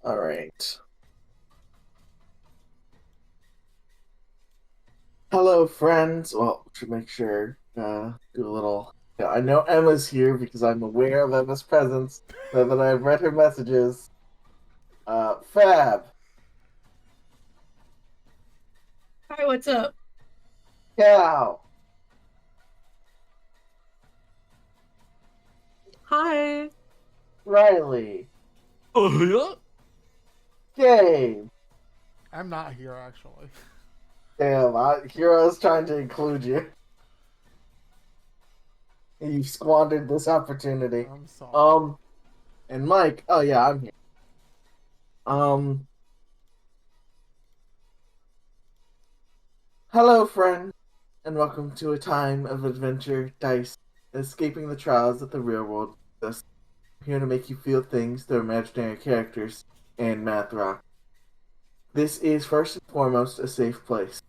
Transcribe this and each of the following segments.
All right. Hello, friends. Well, to make sure, do a little. Yeah, I know Emma's here because I'm aware of Emma's presence. Now that I've read her messages. Fab, Hi, what's up? Cow, Hi. Riley, Oh yeah. Gabe. I'm not here actually. Damn, here I was trying to include you. You've squandered this opportunity. I'm sorry. And Mike. Oh yeah, I'm here. Um, Hello, friend, and welcome to a time of adventure, dice, escaping the trials that the real world exists. I'm here to make you feel things through imaginary characters and math rock. This is first and foremost a safe place.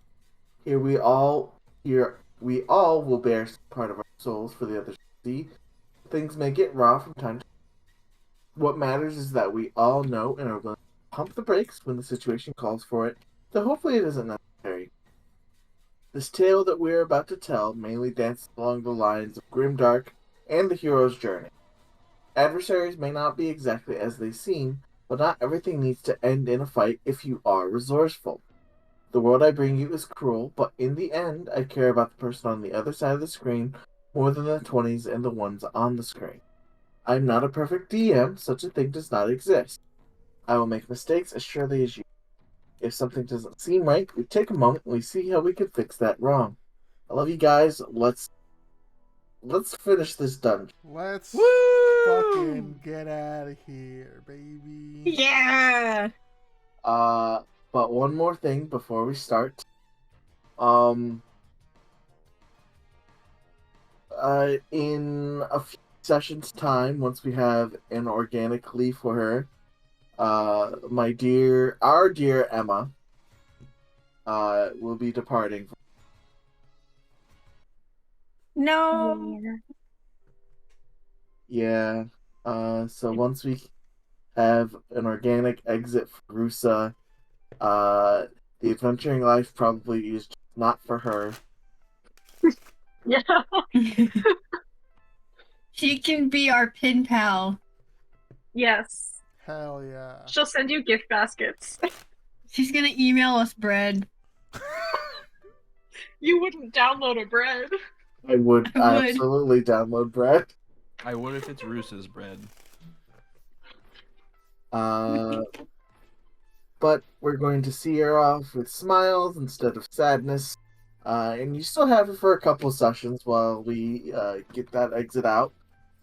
Here we all will bear some part of our souls for the others to see. Things may get raw from time to time. What matters is that we all know and are willing to pump the brakes when the situation calls for it, so hopefully it isn't necessary. This tale that we are about to tell mainly dances along the lines of grimdark and the hero's journey. Adversaries may not be exactly as they seem, but not everything needs to end in a fight if you are resourceful. The world I bring you is cruel, but in the end, I care about the person on the other side of the screen more than the 20s and the ones on the screen. I'm not a perfect DM, such a thing does not exist. I will make mistakes as surely as you. If something doesn't seem right, we take a moment and we see how we can fix that wrong. I love you guys. Let's finish this dungeon. Let's Woo! fucking get out of here, baby. Yeah. Uh, but one more thing before we start. Um, in a few sessions' time, once we have an organic leaf for her, our dear Emma, will be departing. No. Yeah. Yeah. So once we have an organic exit for Rusa, uh, the adventuring life probably is just not for her. Yeah. She can be our pen pal. Yes. Hell yeah. She'll send you gift baskets. She's gonna email us bread. You wouldn't download a bread. I would I would. absolutely download Brett. I would if it's Roos's bread. Uh, but we're going to see her off with smiles instead of sadness. And you still have her for a couple of sessions while we get that exit out.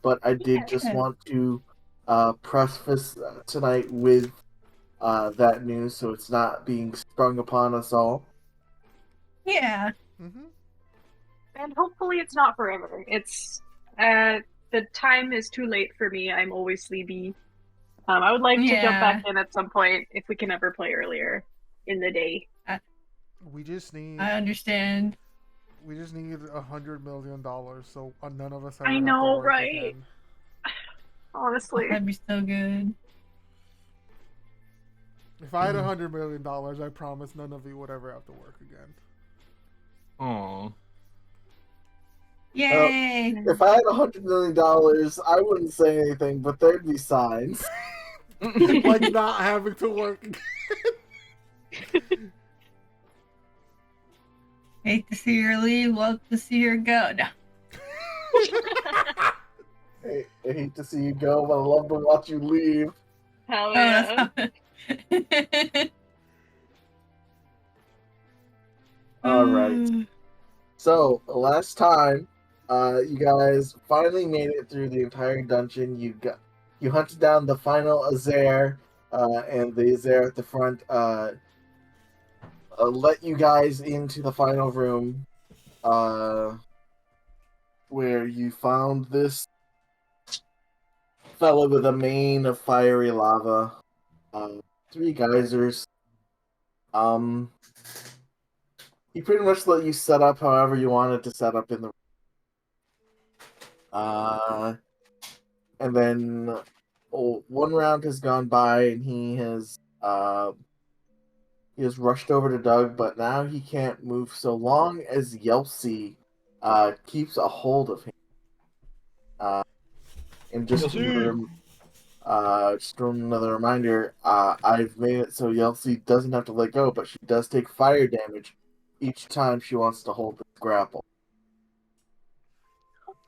But I did just Yeah. want to preface tonight with that news so it's not being sprung upon us all. Yeah. Mm-hmm. And hopefully it's not forever. The time is too late for me. I'm always sleepy. I would like to jump back Yeah. in at some point if we can ever play earlier in the day. We just need I understand. $100 million, so none of us ever I have to know, work right? again. Oh, Honestly. that'd be so good. If I had $100 million, I promise none of you would ever have to work again. Aww. Yay. If I had $100 million, I wouldn't say anything, but there'd be signs. Like not having to work again. Hate to see her leave, love to see her go. No. I hate to see you go, but I love to watch you leave. Hell Oh, yeah. that's All right. So last time, you guys finally made it through the entire dungeon. You hunted down the final Azair, and the Azair at the front let you guys into the final room, uh, where you found this fellow with a mane of fiery lava, uh, three geysers. Um, he pretty much let you set up however you wanted to set up in the. Uh, and then one round has gone by, and he has rushed over to Doug, but now he can't move so long as Yelsey keeps a hold of him. And just another reminder, I've made it so Yelsey doesn't have to let go, but she does take fire damage each time she wants to hold this grapple.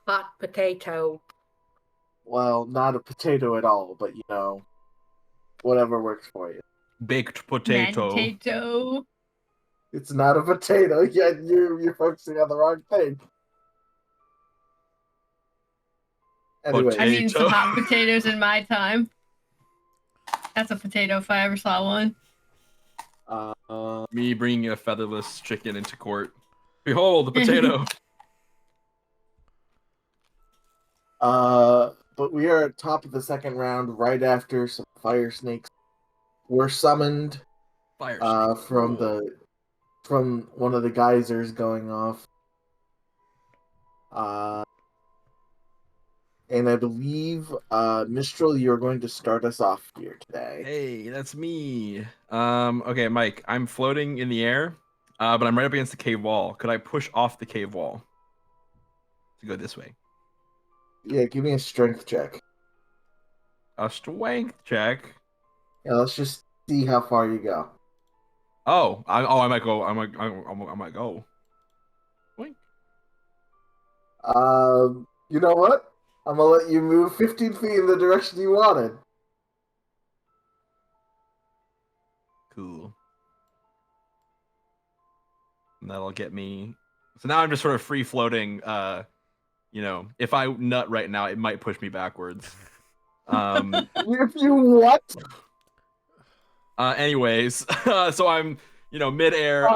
Hot potato. Well, not a potato at all, but whatever works for you. Baked potato. Potato. It's not a potato. Yet you're focusing on the wrong thing. Anyway, I mean, some Potato. hot potatoes in my time. That's a potato if I ever saw one. Me bringing a featherless chicken into court. Behold, the potato. but we are at top of the second round, right after some fire snakes were summoned Fire from one of the geysers going off. And I believe, Mistral, you're going to start us off here today. Hey, that's me. Okay, Mike, I'm floating in the air, but I'm right up against the cave wall. Could I push off the cave wall to go this way? Yeah, give me a strength check. A strength check. Yeah, let's just see how far you go. I might go. I might go. Boink. You know what? I'm gonna let you move 15 feet in the direction you wanted. Cool. And that'll get me. So now I'm just sort of free floating. If I nut right now, it might push me backwards. If you what? Anyways, so I'm midair.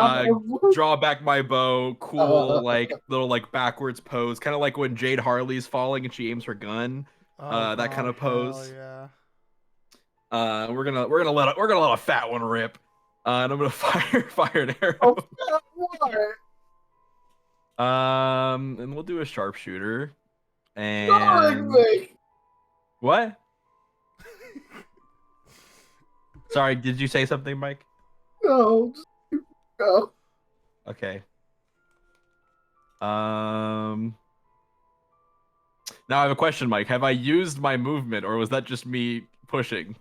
Draw back my bow. Cool, little backwards pose, kind of like when Jade Harley's falling and she aims her gun. That kind of pose. Yeah. We're gonna let a fat one rip. And I'm gonna fire an arrow. And we'll do a sharpshooter. And what? Sorry, did you say something, Mike? No, go. Okay. Now I have a question, Mike. Have I used my movement, or was that just me pushing?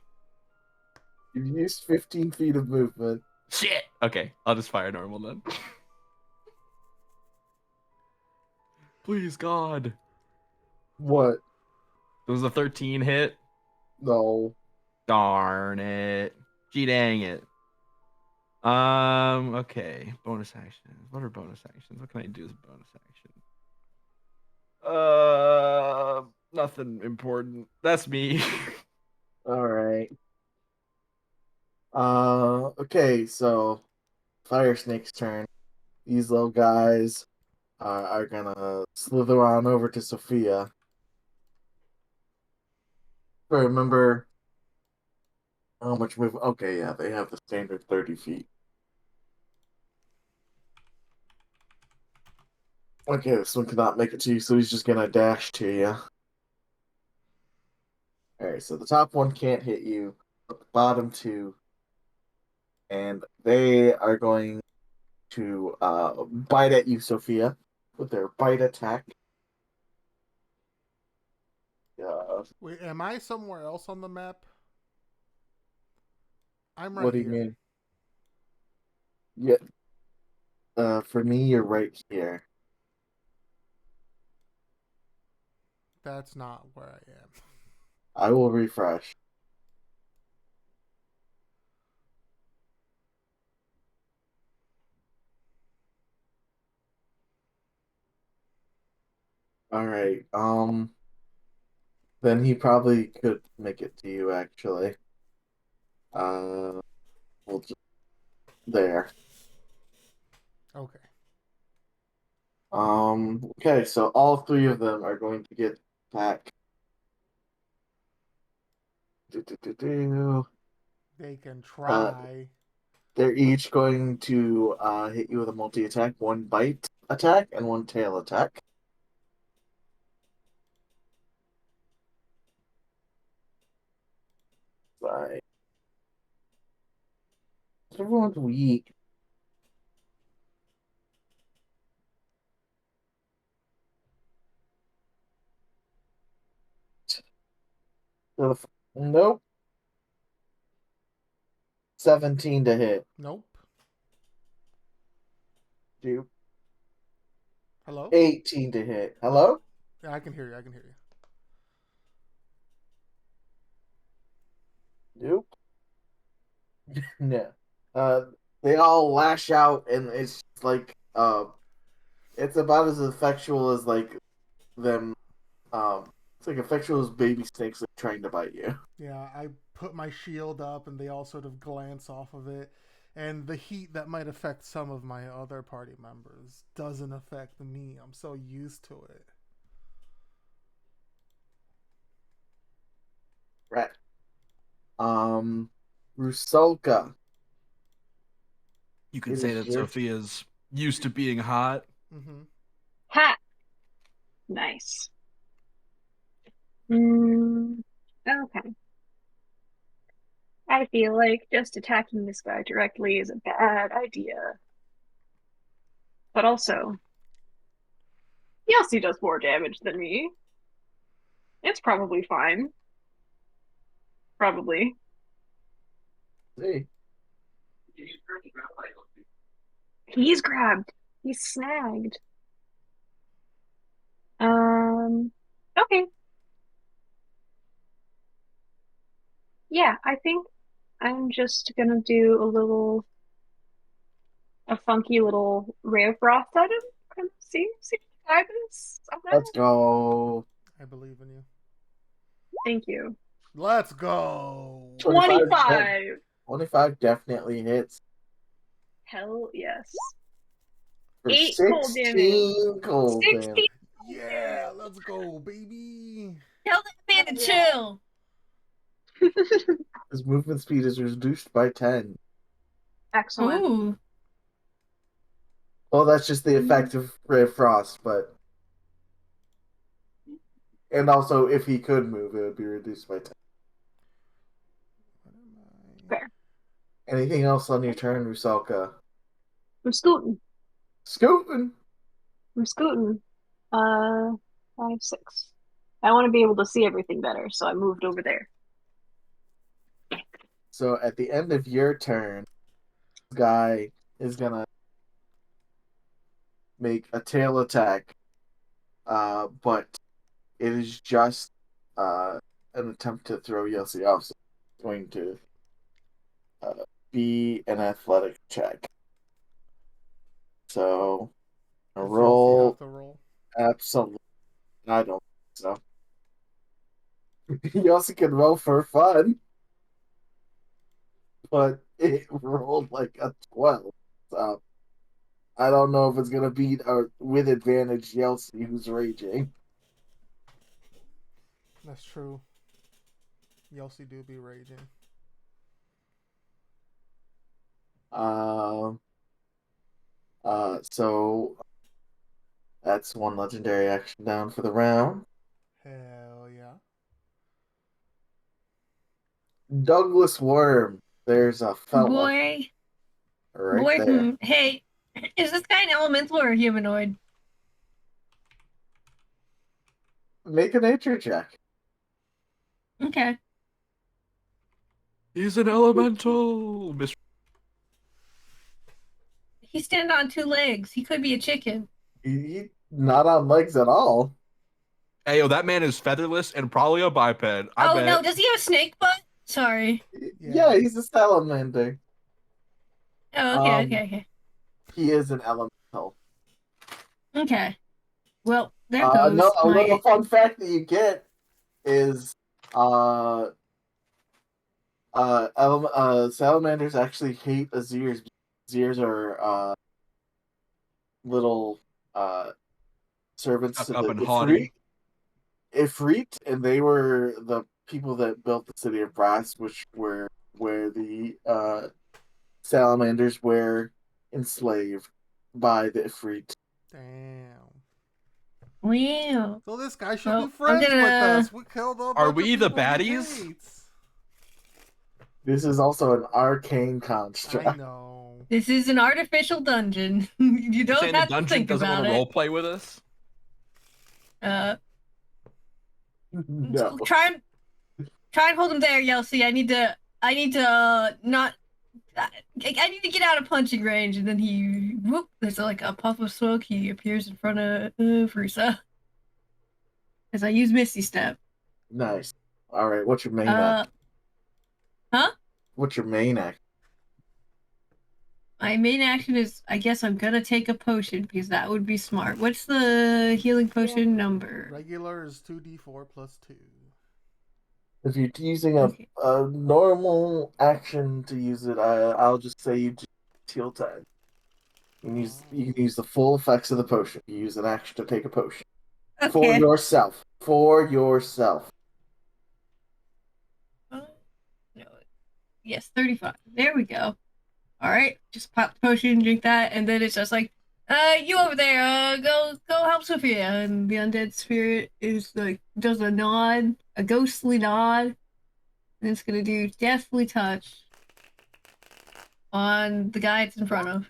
You've used 15 feet of movement. Shit. Okay, I'll just fire normal then. Please, God. What? It was a 13 hit. No. Darn it. Gee dang it. Okay. Bonus actions. What are bonus actions? What can I do as a bonus action? Nothing important. That's me. Alright. Okay, so Fire Snake's turn. These little guys are gonna slither on over to Sophia. Remember how much move? Okay, yeah, they have the standard 30 feet. Okay, this one cannot make it to you, so he's just gonna dash to you. Alright, so the top one can't hit you, but the bottom two, and they are going to bite at you, Sophia, with their bite attack. Wait, am I somewhere else on the map? I'm right What do you here. mean? Yeah. For me, you're right here. That's not where I am. I will refresh. Alright, then he probably could make it to you, actually. We'll just... There. Okay. Okay, so all three of them are going to get back. They can try. They're each going to hit you with a multi-attack, one bite attack and one tail attack. Everyone's weak. Nope. 17 to hit. Nope. Dude. Hello? 18 to hit. Hello? Yeah, I can hear you. I can hear you. Nope. No. They all lash out, and it's like it's about as effectual as like them. It's like effectual as baby snakes are trying to bite you. Yeah, I put my shield up, and they all sort of glance off of it. And the heat that might affect some of my other party members doesn't affect me. I'm so used to it. Right. Rusalka. You can It say is that your Sophia's used to being hot. Mm-hmm. Ha! Nice. Okay. I feel like just attacking this guy directly is a bad idea. But also, Yelsey does more damage than me. It's probably fine. Probably. See. He's grabbed. He's snagged. Okay. Yeah, I think I'm just gonna do a funky little ray of frost at him. Kind of see what happens. I don't Let's know. go. I believe in you. Thank you. Let's go. 25. 25 definitely hits. Hell yes. For 8 cold damage. 16 cold 16 damage. Yeah, let's go, baby. Tell that man to chill. His movement speed is reduced by 10. Excellent. Ooh. Well, that's just the effect of Ray of Frost, but. And also, if he could move, it would be reduced by 10. Fair. Anything else on your turn, Rusalka? I'm scooting. Scooting! I'm scooting. 5, 6. I want to be able to see everything better, so I moved over there. So at the end of your turn, this guy is gonna make a tail attack, but it is just an attempt to throw Yelsey off. So it's going to be an athletic check. So a Does Yelsey roll. have to roll? Absolutely, I don't think so. Yelsey can roll for fun, but it rolled like a 12. So I don't know if it's gonna beat or with advantage Yelsey, who's raging. That's true. Yelsey do be raging. So that's one legendary action down for the round. Hell yeah. Douglas Worm. There's a fella Boy. right Boy. there. Hey, is this guy an elemental or a humanoid? Make a nature check. Okay. He's an elemental. He stand on 2 legs. He could be a chicken. He not on legs at all. Hey, yo, that man is featherless and probably a biped. I Oh bet. no, does he have snake butt? Sorry. Yeah, he's a salamander. Oh, okay. He is an elemental. Okay. Well, there goes No, a my... little fun fact that you get is salamanders actually hate Azirs. Azirs are little servants Stuck to up the and haughty. Ifrit, and they were the people that built the city of Brass, which were where the salamanders were enslaved by the Ifrit. Damn. Wow. So this guy should Well, be friends with us. We killed a Are bunch we of the people he baddies? hates. This is also an arcane I construct. know. This is an artificial dungeon. You You're don't saying the have to dungeon think doesn't want about to it. role play with us? No. Try and hold him there, Yelsey. I need to not. I need to get out of punching range, and then whoop. There's like a puff of smoke. He appears in front of Frusa as I use Misty Step. Nice. All right. What's your main act? Huh? What's your main act? My main action is, I guess I'm gonna take a potion because that would be smart. What's the healing potion number? Regular is 2d4 plus 2. If you're using a normal action to use it, I'll just say you just heal time. You can use the full effects of the potion. You use an action to take a potion. Okay. For yourself. For yourself. No. Yes, 35. There we go. All right, just pop the potion, drink that, and then it's just like, you over there, go help Sophia. And the undead spirit is like does a nod, a ghostly nod, and it's gonna do deathly touch on the guy it's in front of.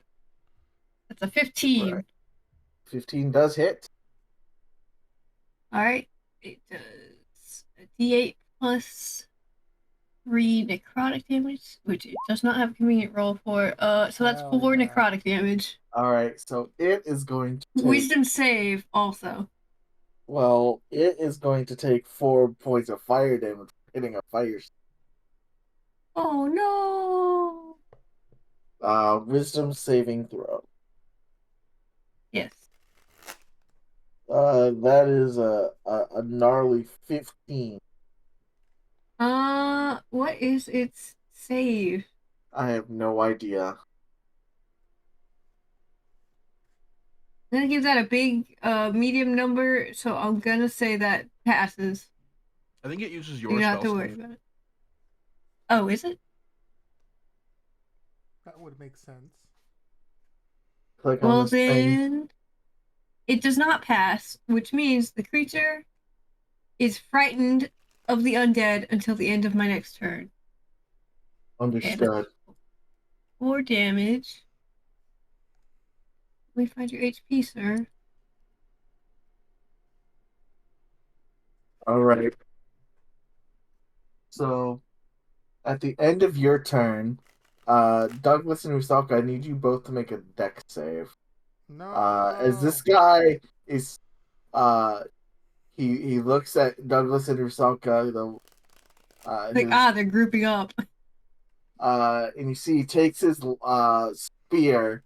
That's a 15. Right. 15 does hit. All right, it does a D8 plus 3 necrotic damage, which it does not have a convenient roll for. So that's 4 necrotic damage. All right, so it is going to take... Wisdom save also. Well, it is going to take 4 points of fire damage hitting a fire. Oh no! Wisdom saving throw. Yes. That is a gnarly 15. What is its save? I have no idea. I'm gonna give that a big, medium number, so I'm gonna say that passes. I think it uses your You don't spell have to worry slot. about it. Oh, is it? That would make sense. Click on Well, this thing. then it does not pass, which means the creature is frightened of the undead until the end of my next turn. Understood. 4 damage. Let me find your HP, sir. All right. So, at the end of your turn, Douglas and Usaka, I need you both to make a dex save. No. As this guy is, he looks at Douglas and Usaka, They're grouping up. and you see he takes his spear,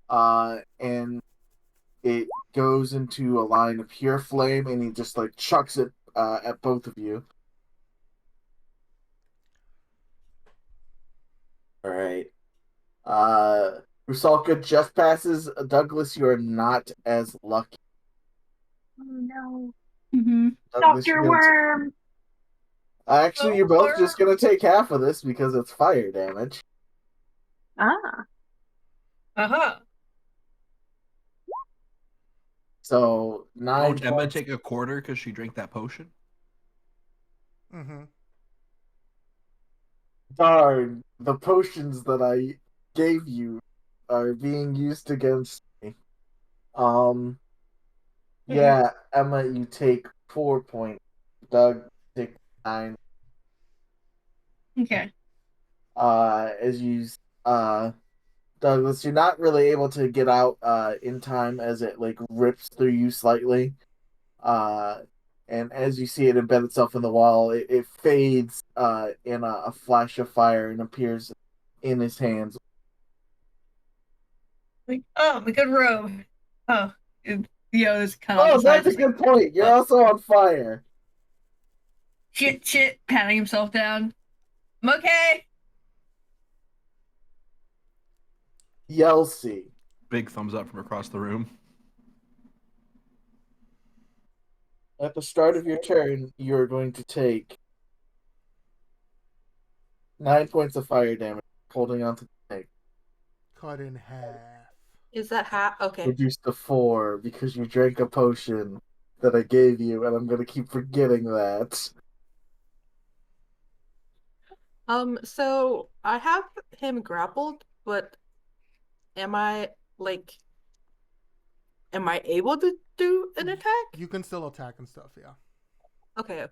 and it goes into a line of pure flame, and he just like chucks it at both of you. All right. Rusalka just passes. Douglas, you are not as lucky. Oh no. Mm-hmm. Douglas, Dr. Worm! Actually, you're both just gonna take half of this because it's fire damage. Ah. Uh-huh. So 9 Won't Emma points. take a quarter because she drank that potion? Mm-hmm. Darn, the potions that I gave you are being used against me. Yeah, Emma, you take 4 points. Doug, take 9. Okay. As you, Douglas, you're not really able to get out in time as it like rips through you slightly. And as you see it embed itself in the wall, it fades in a flash of fire and appears in his hands. Like, oh, my good robe. Oh, it's kind Oh, of the that's side. a good point. You're also on fire. Shit, patting himself down. I'm okay. Yelsey. Big thumbs up from across the room. At the start of your turn, you're going to take 9 points of fire damage, holding on to the snake. Cut in half. Is that half? Okay. Reduced to 4 because you drank a potion that I gave you, and I'm going to keep forgetting that. So I have him grappled, but am I like am I able to do an attack? You can still attack and stuff, yeah. Okay.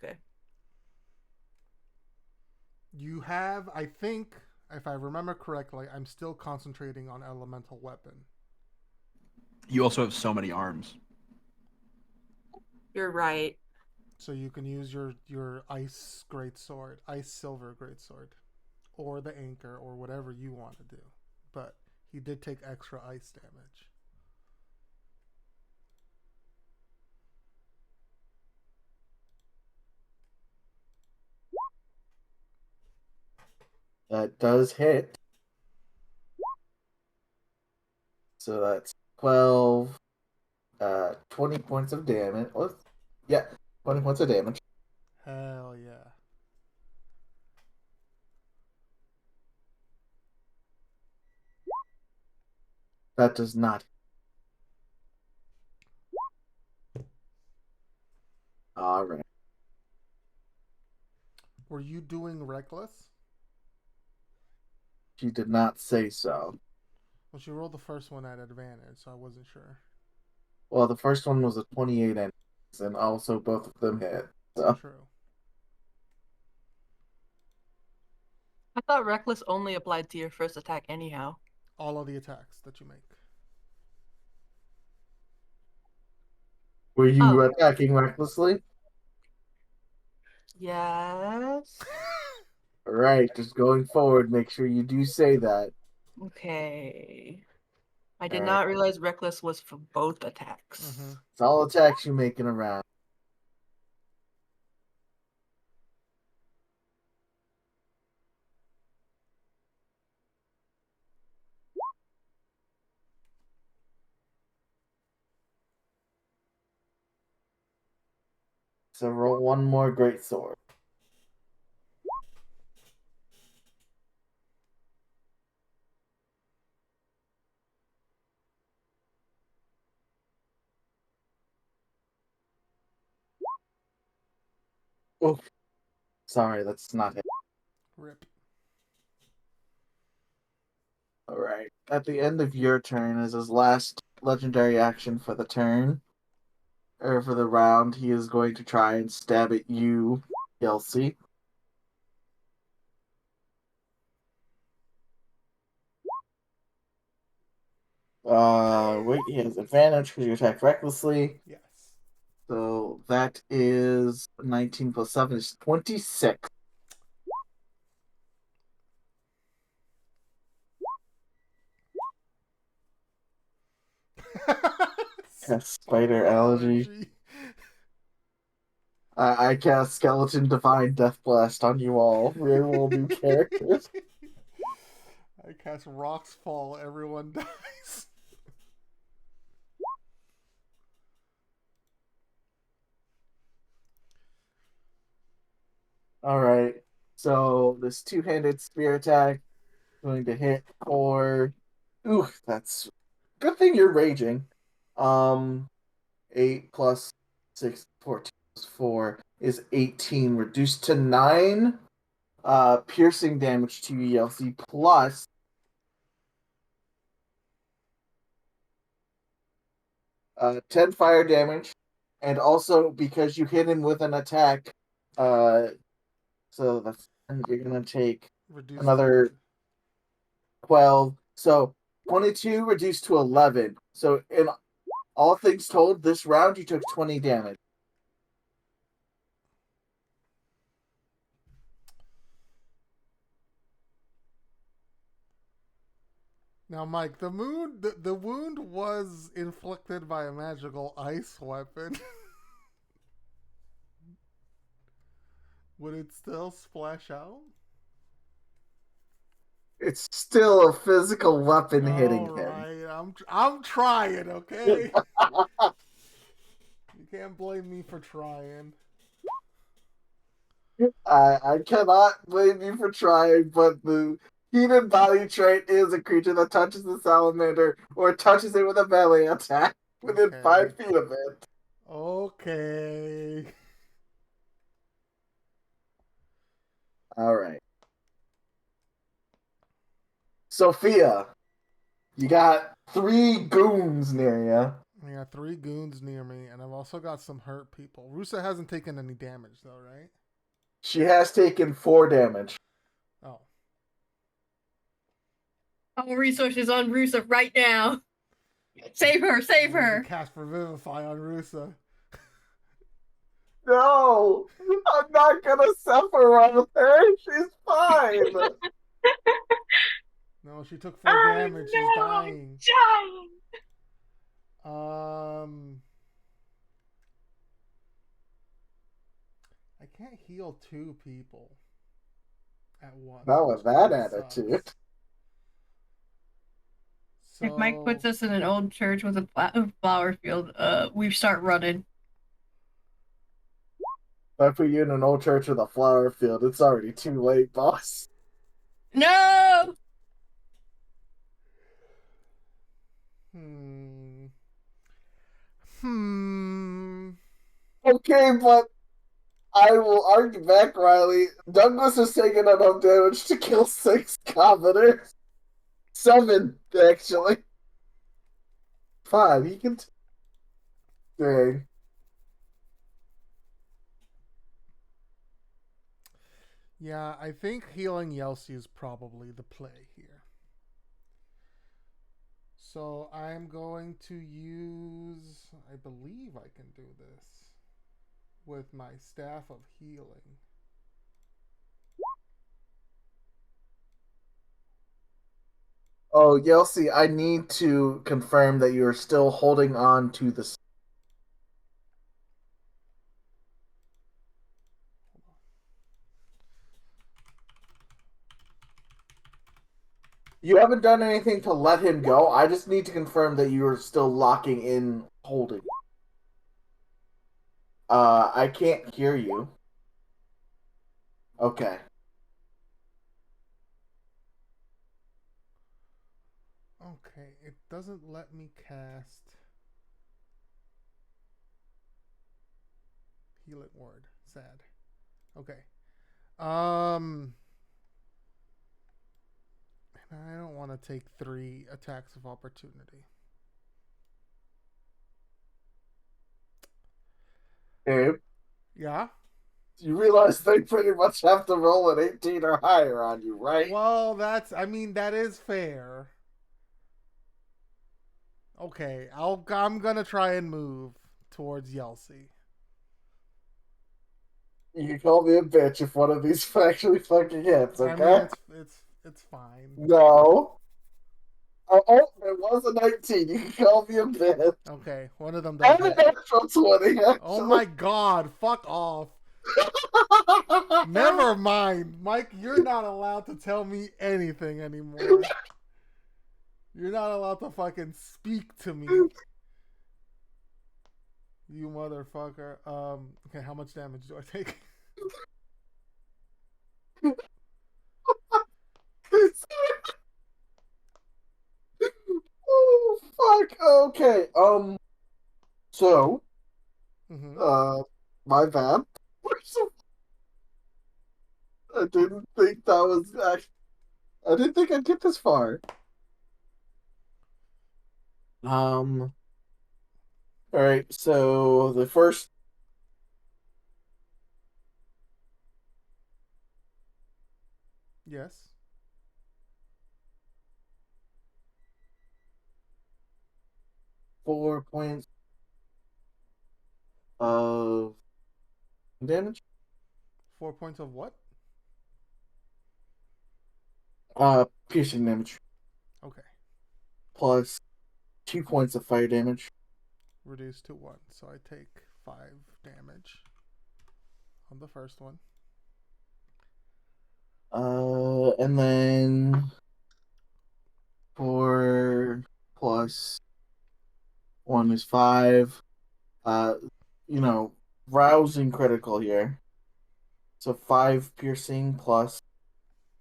You have, I think, if I remember correctly, I'm still concentrating on elemental weapon. You also have so many arms. You're right. So you can use your ice greatsword, ice silver greatsword, or the anchor, or whatever you want to do. But he did take extra ice damage. That does hit. So that's 12, 20 points of damage. Yeah, 20 points of damage. Hell yeah. That does not. All right. Were you doing reckless? She did not say so. Well, she rolled the first one at advantage, so I wasn't sure. Well, the first one was a 28 and also both of them hit. So. True. I thought reckless only applied to your first attack anyhow. All of the attacks that you make. Were you attacking recklessly? Yes. All right, just going forward, make sure you do say that. Okay. I did All right. not realize reckless was for both attacks. Mm-hmm. It's all attacks you make in a round. So roll one more great sword. Oh, sorry, that's not it. Rip. All right. At the end of your turn, as his last legendary action for the turn, or for the round, he is going to try and stab at you, Kelsey. Wait, he has advantage because you attack recklessly. Yes. So that is 19 plus 7 is 26. Cast spider allergy. I cast Skeleton Divine Death Blast on you all. We roll new characters. I cast Rocks Fall, everyone dies. Alright. So this two-handed spear attack is going to hit for ooh, that's good thing you're raging. 8 plus 6 14 plus 4 is 18, reduced to 9 piercing damage to you, ELC, plus 10 fire damage, and also because you hit him with an attack, so that's you're gonna take Reduced another to 12. So 22 reduced to 11. So in all things told, this round you took 20 damage. Now, Mike, the wound was inflicted by a magical ice weapon. Would it still splash out? It's still a physical weapon hitting him. Alright, I'm trying, okay? You can't blame me for trying. I cannot blame you for trying, but the heated body trait is a creature that touches the salamander or touches it with a melee attack within Okay. 5 feet of it. Okay. All right. Sophia, you got 3 goons near you. I got 3 goons near me, and I've also got some hurt people. Rusa hasn't taken any damage, though, right? She has taken 4 damage. Oh. All resources on Rusa right now. Save her, save her. Cast Revivify on Rusa. No, I'm not gonna suffer on her. She's fine. No, she took 4 damage. She's dying. I can't heal 2 people at once. Not with that attitude. So, If Mike puts us in an old church with a flower field, we start running. If I put you in an old church with a flower field, it's already too late, boss. No! Okay, but I will argue back, Riley. Douglas has taken enough damage to kill 6 commoners. 7, actually. 5. He can. Dang. Yeah, I think healing Yelsi is probably the play here. So I'm going to use, I believe I can do this with my Staff of Healing. Oh, Yelsi, I need to confirm that you are still holding on to the. You haven't done anything to let him go. I just need to confirm that you are still locking in holding. I can't hear you. Okay. Okay, it doesn't let me cast Healing Word. Sad. Okay. And I don't want to take 3 attacks of opportunity. Abe, Yeah? you realize they pretty much have to roll an 18 or higher on you, right? Well, that is fair. Okay, I'm gonna try and move towards Yelsi. You can call me a bitch if one of these actually fucking hits, okay? I mean, it's fine. No. Oh, it was a 19. You can call me a bitch. Okay, one of them does And an hit. extra 20, actually. Oh my god, fuck off. Never mind. Mike, you're not allowed to tell me anything anymore. You're not allowed to fucking speak to me. You motherfucker. Okay, how much damage do I take? Oh, fuck. Okay. So, my bad. I didn't think that was actually. I didn't think I'd get this far. All right. So the first. Yes. 4 points of damage. 4 points of what? Piercing damage. Okay. Plus 2 points of fire damage. Reduced to 1. So I take 5 damage on the first one. And then 4 plus 1 is 5. Rousing critical here. So 5 piercing plus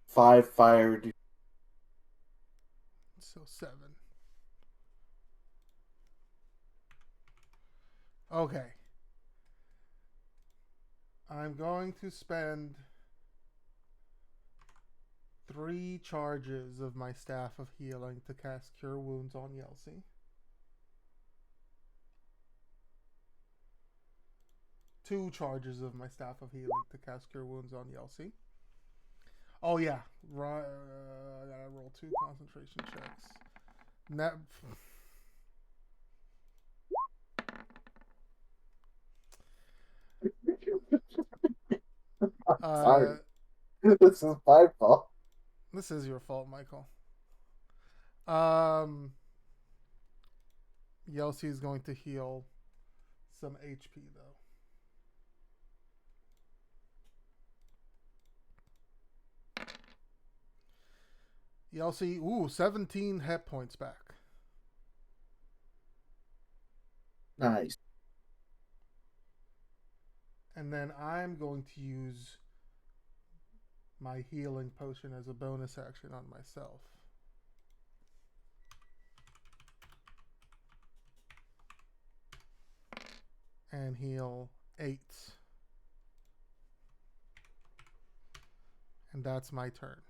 5 fire. So 7. Okay. I'm going to spend 3 charges of my Staff of Healing to cast Cure Wounds on Yelsey. 2 charges of my Staff of Healing to cast Cure Wounds on Yelsey. Oh yeah, I gotta roll 2 concentration checks. Sorry. This is my fault. This is your fault, Michael. Yelsey is going to heal some HP though. Yelsey, 17 hit points back. Nice. And then I'm going to use my healing potion as a bonus action on myself. And heal 8. And that's my turn.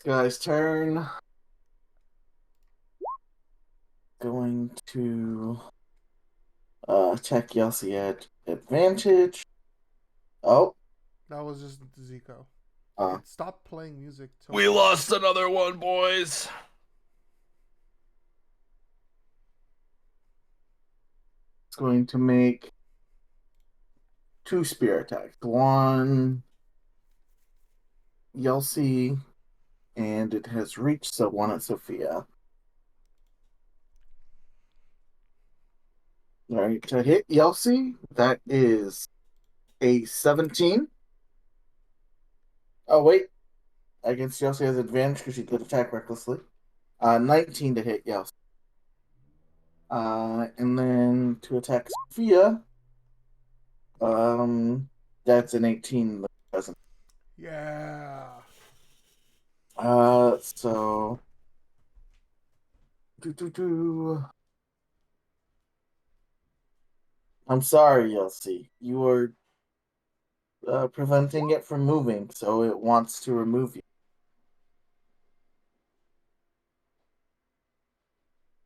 Guy's turn. Going to attack Yelsey at advantage. Oh. That was just Zico. Stop playing music. We lost another one, boys. It's going to make 2 spear attacks. One Yelsey, and it has reached, so 1 at Sophia. Alright, to hit Yelsey, that is a 17. Oh, wait. Against Yelsey has advantage because she did attack recklessly. 19 to hit Yelsey. And then to attack Sophia, that's an 18. Doesn't. Yeah. So. I'm sorry, Yelsey. You are preventing it from moving, so it wants to remove you.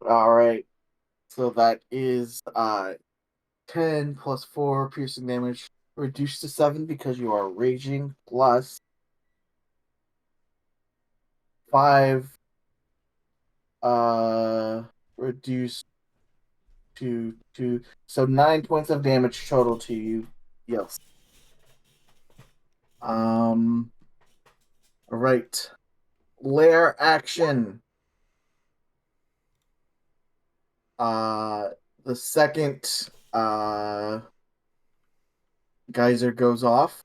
Alright. So that is 10 plus 4 piercing damage reduced to 7 because you are raging, plus 5 reduced to 2. So 9 points of damage total to you. Yes. Alright. Lair action. The second geyser goes off.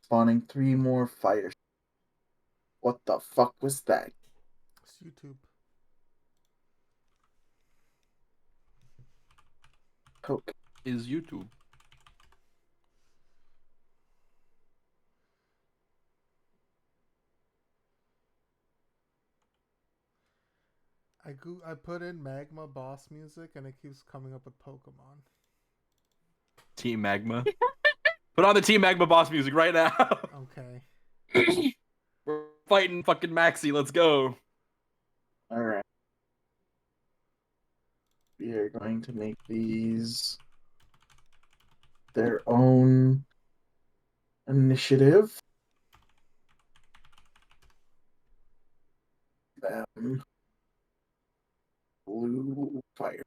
Spawning 3 more fires. What the fuck was that? It's YouTube. Coke. Is YouTube. I put in Magma boss music and it keeps coming up with Pokemon. Team Magma. Put on the Team Magma boss music right now. Okay. We're fighting fucking Maxi. Let's go. Alright. We are going to make these their own initiative. Blue fires.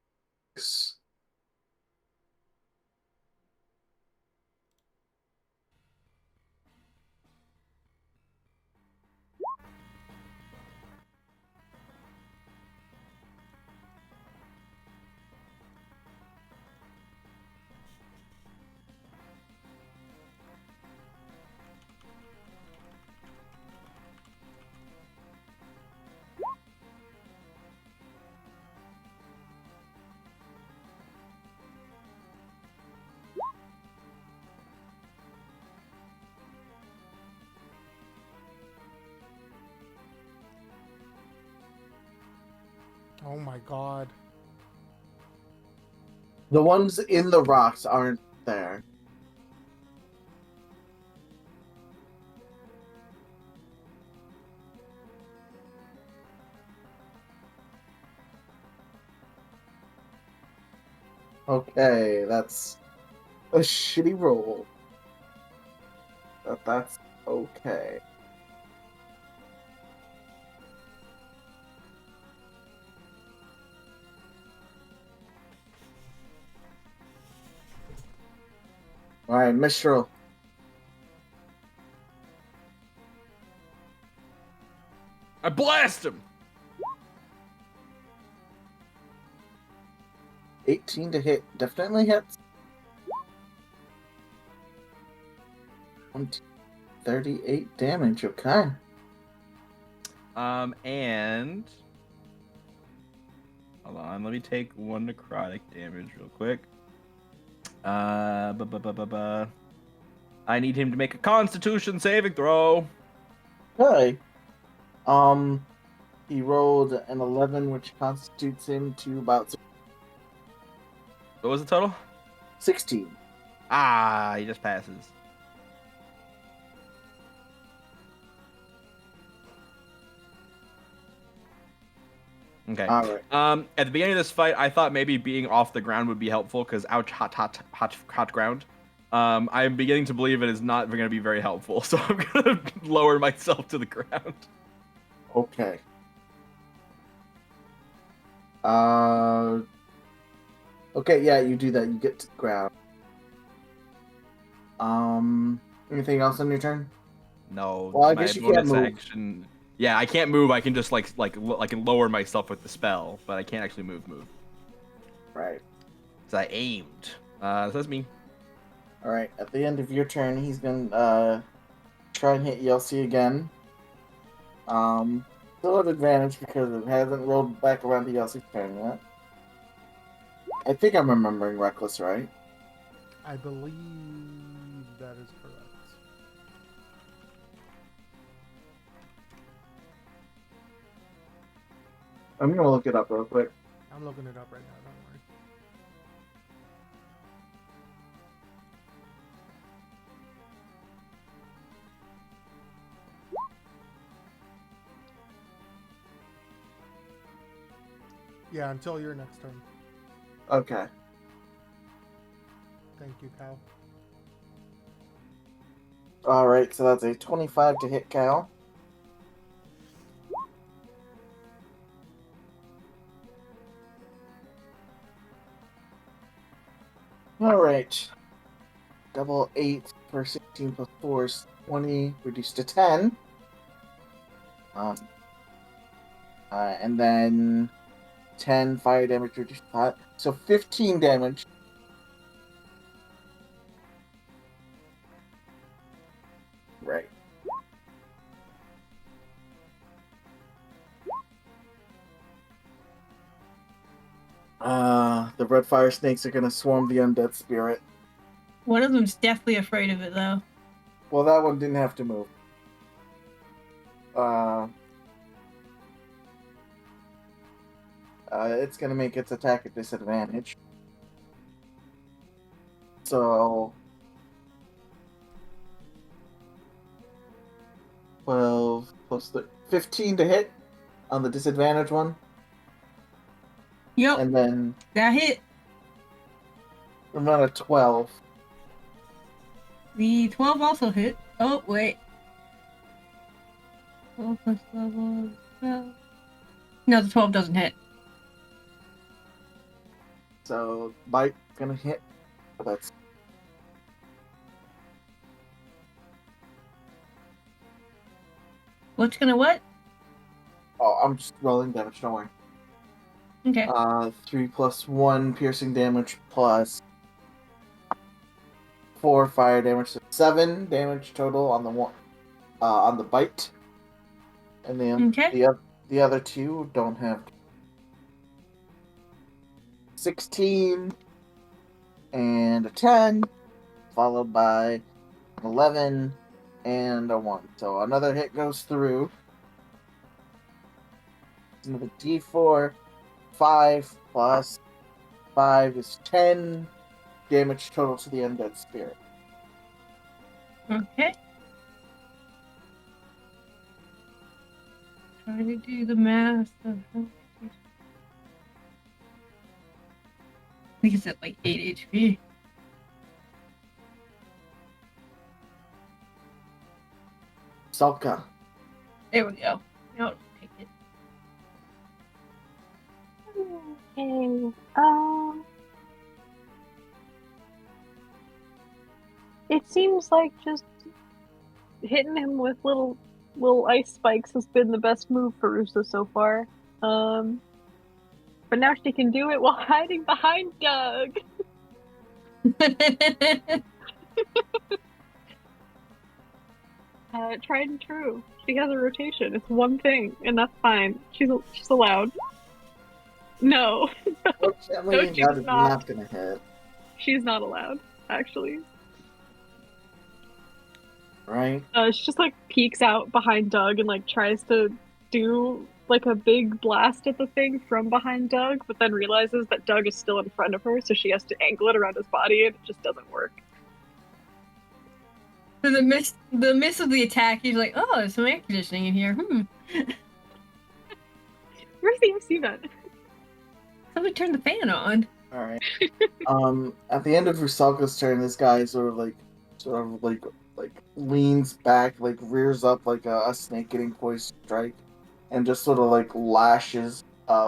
Oh my god. The ones in the rocks aren't there. Okay, that's a shitty roll. But that's okay. Alright, Mistral. I blast him. 18 to hit. Definitely hits. 38 damage, okay. And hold on, let me take 1 necrotic damage real quick. I need him to make a Constitution saving throw. Okay. He rolled an 11, which constitutes him to about What was the total? 16. Ah, he just passes. Okay. All right. At the beginning of this fight, I thought maybe being off the ground would be helpful because ouch, hot ground. I'm beginning to believe it is not going to be very helpful, so I'm going to lower myself to the ground. Okay. Okay, yeah, you do that. You get to the ground. Anything else on your turn? No, Well, I my guess you can't bonus move. action. Yeah, I can't move. I can just like I can lower myself with the spell, but I can't actually move. Right. So I aimed. So that's me. All right. At the end of your turn, he's gonna try and hit Yelsey again. Still at advantage because it hasn't rolled back around to Yelsey's turn yet. I think I'm remembering Reckless, right? I believe that is correct. I'm gonna look it up real quick. I'm looking it up right now, don't worry. Yeah, until your next turn. Okay. Thank you, Kyle. All right. So that's a 25 to hit Cal. All right. Double 8 for 16 plus 4 is 20, reduced to 10. And then 10 fire damage reduced to 5. So 15 damage. Right. The red fire snakes are gonna swarm the undead spirit. One of them's deathly afraid of it, though. Well, that one didn't have to move. It's gonna make its attack at disadvantage. So 12 plus 15 to hit on the disadvantage one. Yep, And then that hit. another 12. The 12 also hit. Oh, wait. 12 plus level 12. No, the 12 doesn't hit. So bite gonna hit. That's What's gonna what? oh, I'm just rolling damage. Don't worry. Okay. 3 plus 1 piercing damage plus 4 fire damage, so 7 damage total on the one on the bite. And then Okay. the other two don't have 16 and a 10, followed by an 11 and a 1. So another hit goes through. Another D4. 5 plus 5 is 10. damage total to the undead spirit. Okay. Trying to do the math of how much I think it's at like 8 HP. Salka. There we go. Now I'll take it. Okay. It seems like just hitting him with little ice spikes has been the best move for Rusa so far. But now she can do it while hiding behind Doug. Tried and true. She has a rotation. It's one thing, and that's fine. She's allowed. No. Fortunately, No, she's that is not. not gonna hit. She's not allowed, actually. Right? She just like peeks out behind Doug and like tries to do like a big blast at the thing from behind Doug, but then realizes that Doug is still in front of her, so she has to angle it around his body, and it just doesn't work. For the miss of the attack, he's like, "Oh, there's some air conditioning in here. Where's the AC vent? Somebody turn the fan on." Alright. At the end of Rusalka's turn, this guy sort of leans back, like rears up like a snake getting poised to strike, and just sort of like lashes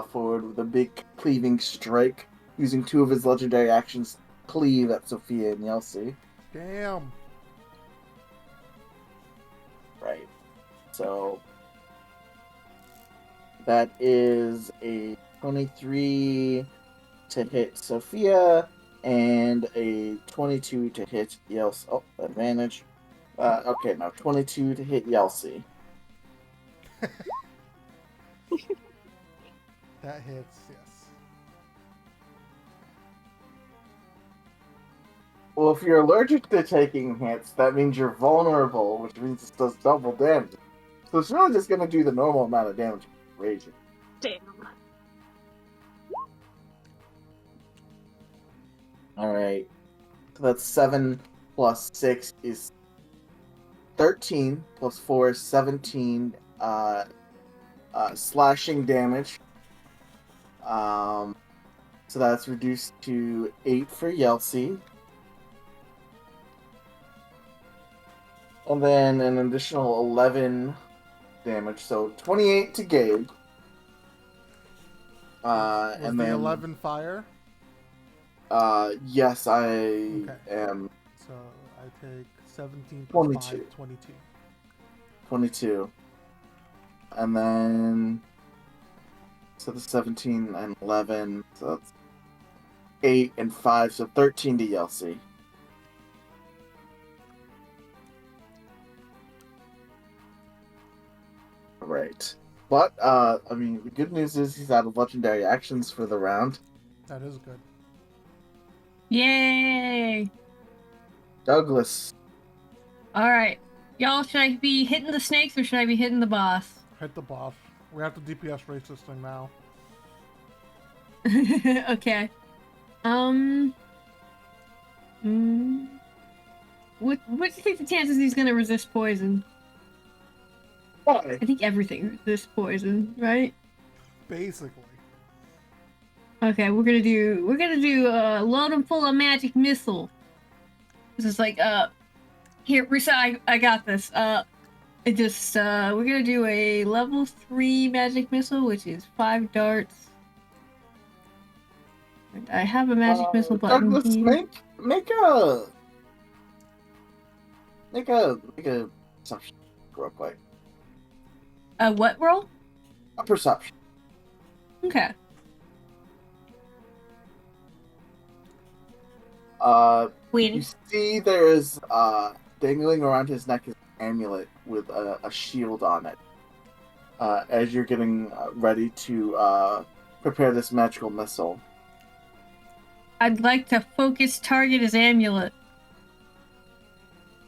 forward with a big cleaving strike, using 2 of his legendary actions to cleave at Sophia and Yelsi. Damn. Right. So that is a 23 to hit Sophia and a 22 to hit Yelsi. Oh, advantage. Okay, no, 22 to hit Yelsi. That hits, yes. Well, if you're allergic to taking hits, that means you're vulnerable, which means it does double damage. So it's really just going to do the normal amount of damage raging. Damn. Alright. So that's 7 plus 6 is 13, plus 4 is 17 slashing damage. So that's reduced to 8 for Yelsi. And then an additional 11 damage, so 28 to Gabe. Was And the then 11 fire? yes, I am So I take 17 plus 22. 5, 22. 22. And then so the 17 and 11, so that's 8 and 5, so 13 to Yelsi. Right. But, I mean, the good news is he's out of legendary actions for the round. That is good. Yay! Douglas. All right, y'all. Should I be hitting the snakes or should I be hitting the boss? Hit the boss. We have to DPS race this thing now. Okay. What do you think the chances he's gonna resist poison? Why? I think everything resists poison, right? Basically. Okay, we're gonna do load him full of magic missile. This is like here, Risa, I got this. It just we're gonna do a level 3 magic missile, which is 5 darts. I have a magic missile button Douglas, here. make a perception real quick. What roll? A perception. Okay. You see there is dangling around his neck is an amulet with a shield on it. As you're getting ready to prepare this magical missile. I'd like to focus target his amulet.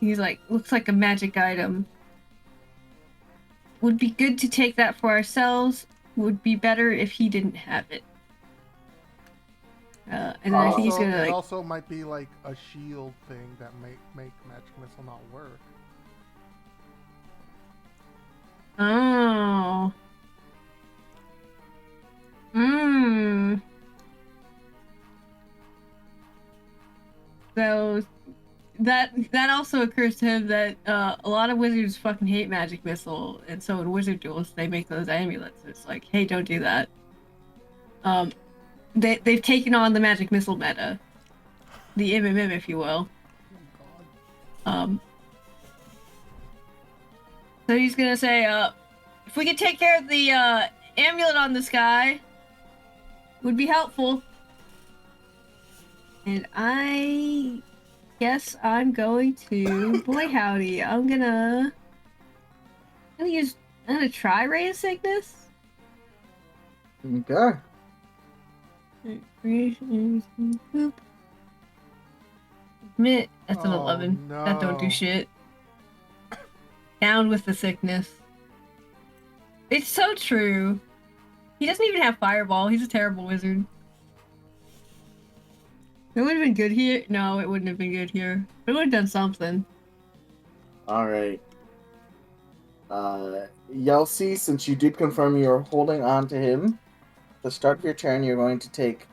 He's like, looks like a magic item. Would be good to take that for ourselves. Would be better if he didn't have it. And then I think he's Also, gonna it like. also might be like a shield thing that make magic missile not work. Oh. Mmm. So that also occurs to him that a lot of wizards fucking hate magic missile, and so in wizard duels they make those amulets. It's like, hey, don't do that. Um, they've taken on the magic missile meta, the MMM, if you will. Oh god. So he's gonna say, if we could take care of the amulet on this guy, would be helpful. And I guess I'm going to, boy howdy, I'm gonna try Ray of Sickness. Okay. Boop. Admit, that's an Oh, 11. That don't do no. shit. Down with the sickness. It's so true. He doesn't even have Fireball. He's a terrible wizard. It would have been good here. No, it wouldn't have been good here. It would have done something. All right. Yelsi, since you did confirm you're holding on to him, the start of your turn, you're going to take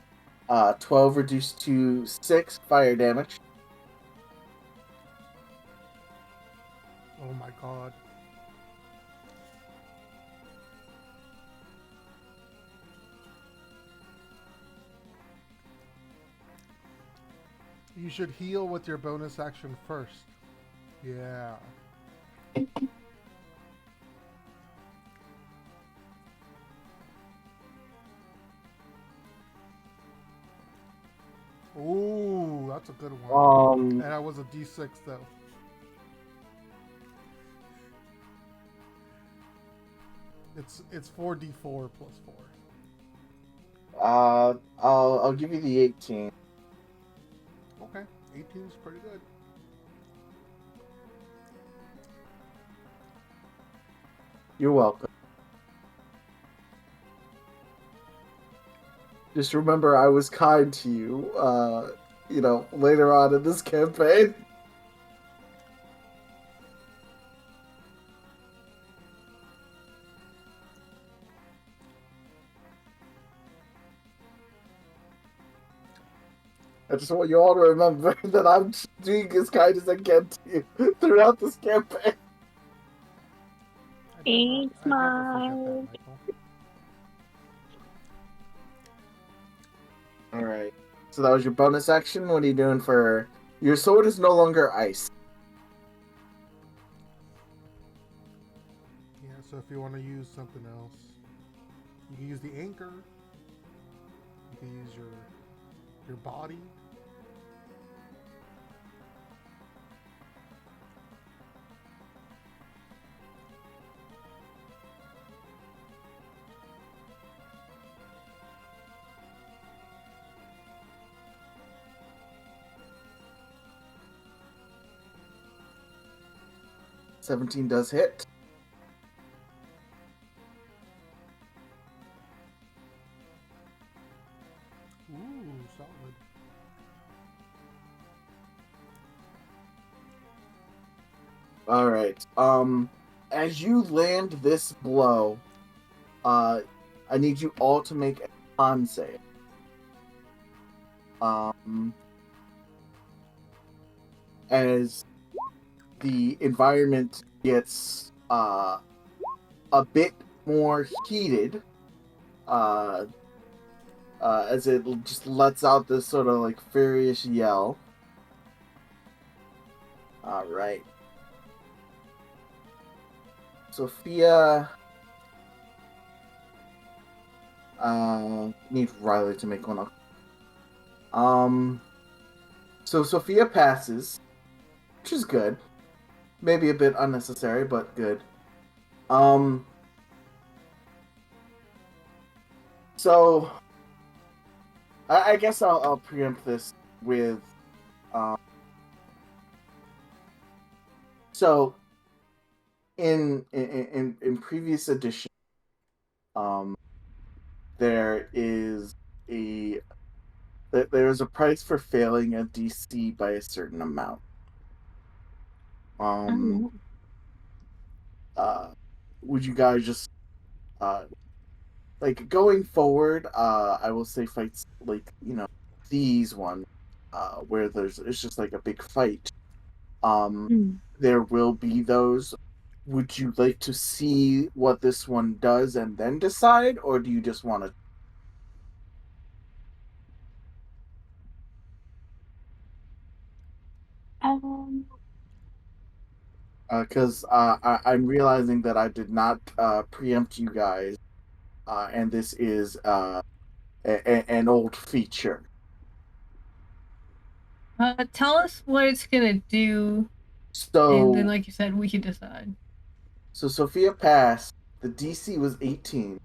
12 reduced to 6 fire damage. Oh my god. You should heal with your bonus action first. Yeah. Ooh, that's a good one. And that was a D6 though. It's 4d4 plus 4. I'll give you the 18. Okay, 18 is pretty good. You're welcome. Just remember, I was kind to you, later on in this campaign. I just want you all to remember that I'm doing as kind as I can to you throughout this campaign. Ain't I never forget smile. that, Michael. Alright. So that was your bonus action. What are you doing for... Your sword is no longer ice. Yeah, so if you want to use something else, you can use the anchor. You can use your body. $17 does hit. Ooh, solid. Alright. As you land this blow, I need you all to make a con save. As the environment gets a bit more heated, as it just lets out this sort of like furious yell. All right, Sophia. Need Riley to make one up. So Sophia passes, which is good. Maybe a bit unnecessary, but good. So I guess I'll preempt this with so in previous edition, there is there is a price for failing a DC by a certain amount. Oh. Would you guys just like going forward? I will say fights like these ones, where it's just like a big fight. Mm. There will be those. Would you like to see what this one does and then decide, or do you just want to? Um, Because I'm realizing that I did not preempt you guys, and this is an old feature. Tell us what it's gonna do, and then, So, like you said, we can decide. so Sophia passed. The DC was 18.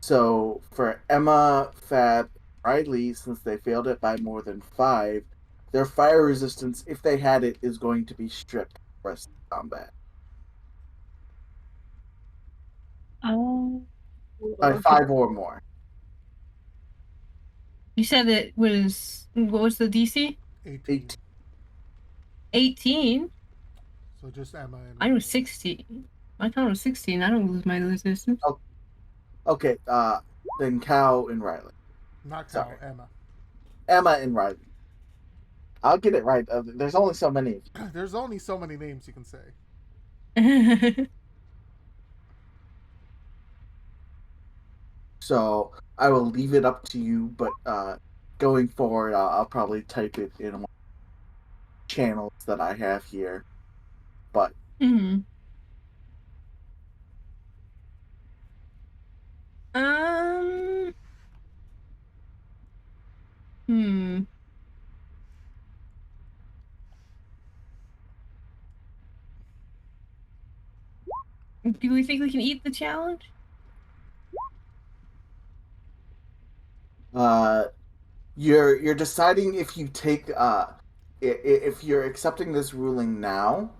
So for Emma, Fab, Riley, since they failed it by more than 5, their fire resistance, if they had it, is going to be stripped for rest of combat oh, by okay. 5 or more. You said it was what was the DC? 18. 18. 18. So just Emma and I was Riley. 16. My count was 16. I don't lose my resistance. Oh, okay, then Cal and Riley. Not Cal, Sorry. Emma. Emma and Riley. I'll get it right. There's only so many. There's only so many names you can say. So I will leave it up to you, but going forward, I'll probably type it in one of the channels that I have here. But hmm. Um. Hmm. Do we think we can eat the challenge? uh, you're deciding if you take if you're accepting this ruling now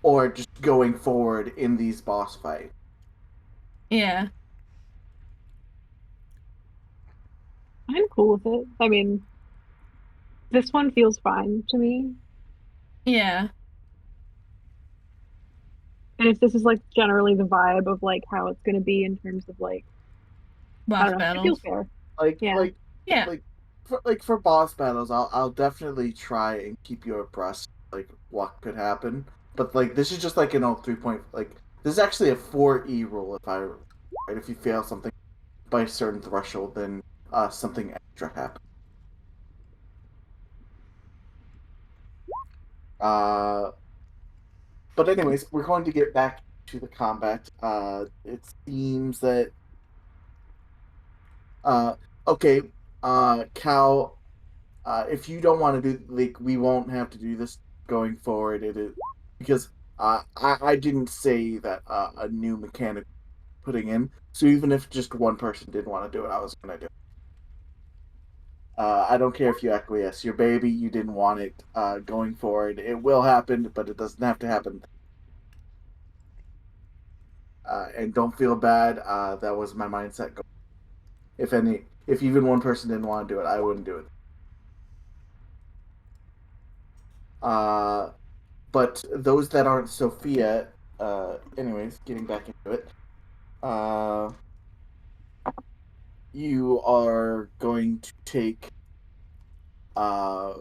or just going forward in these boss fights. Yeah. I'm cool with it. I mean, this one feels fine to me. Yeah. And if this is like generally the vibe of like how it's going to be in terms of like, I Boss don't know, it feels battles. fair. Like Yeah. like Yeah. for boss battles, I'll definitely try and keep you abreast like what could happen. But like this is just like an 3 point like this is actually a 4E rule if you fail something by a certain threshold, then something extra happens. Uh, but anyways, we're going to get back to the combat. It seems that uh, okay, Cal, if you don't want to do like we won't have to do this going forward. It is because I didn't say that a new mechanic putting in. So even if just one person didn't want to do it, I was gonna do it. I don't care if you acquiesce. Your baby, you didn't want it. Going forward, it will happen, but it doesn't have to happen. And don't feel bad. That was my mindset. If even one person didn't want to do it, I wouldn't do it. But those that aren't Sophia, anyways, getting back into it, you are going to take uh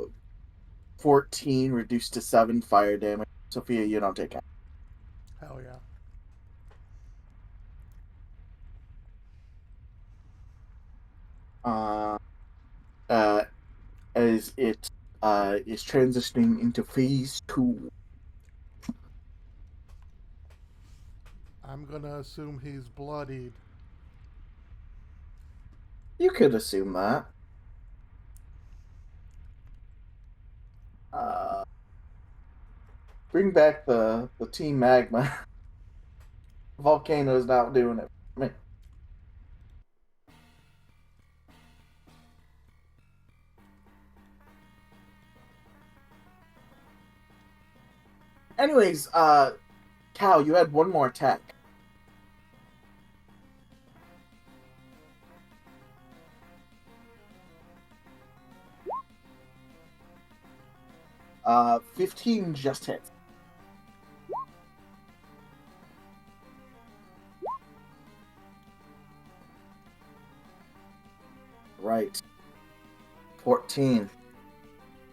14 reduced to 7 fire damage. Sophia, you don't take it. Hell yeah. Uh, uh, as it is transitioning into phase 2. I'm gonna assume he's bloodied. You could assume that. Bring back the Team Magma. Volcano's not doing it for me. Anyways, Cal, you had one more attack. 15 just hits. Right. 14.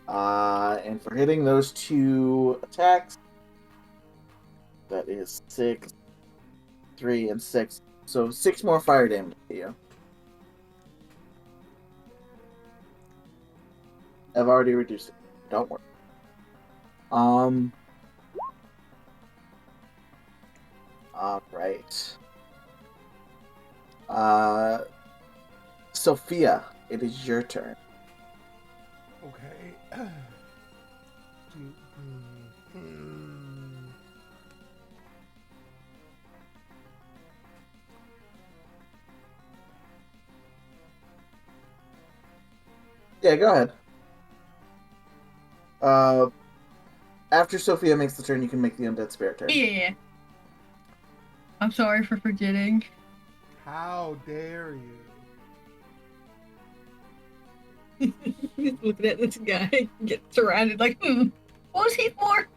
And for hitting those 2 attacks, that is 6, 3, and 6. So 6 more fire damage to you. I've already reduced it. Don't worry. Alright. Sophia, it is your turn. Okay. Yeah, go ahead. After Sophia makes the turn, you can make the undead spirit turn. Yeah. I'm sorry for forgetting. How dare you? He's looking at this guy, get surrounded like, what was he for?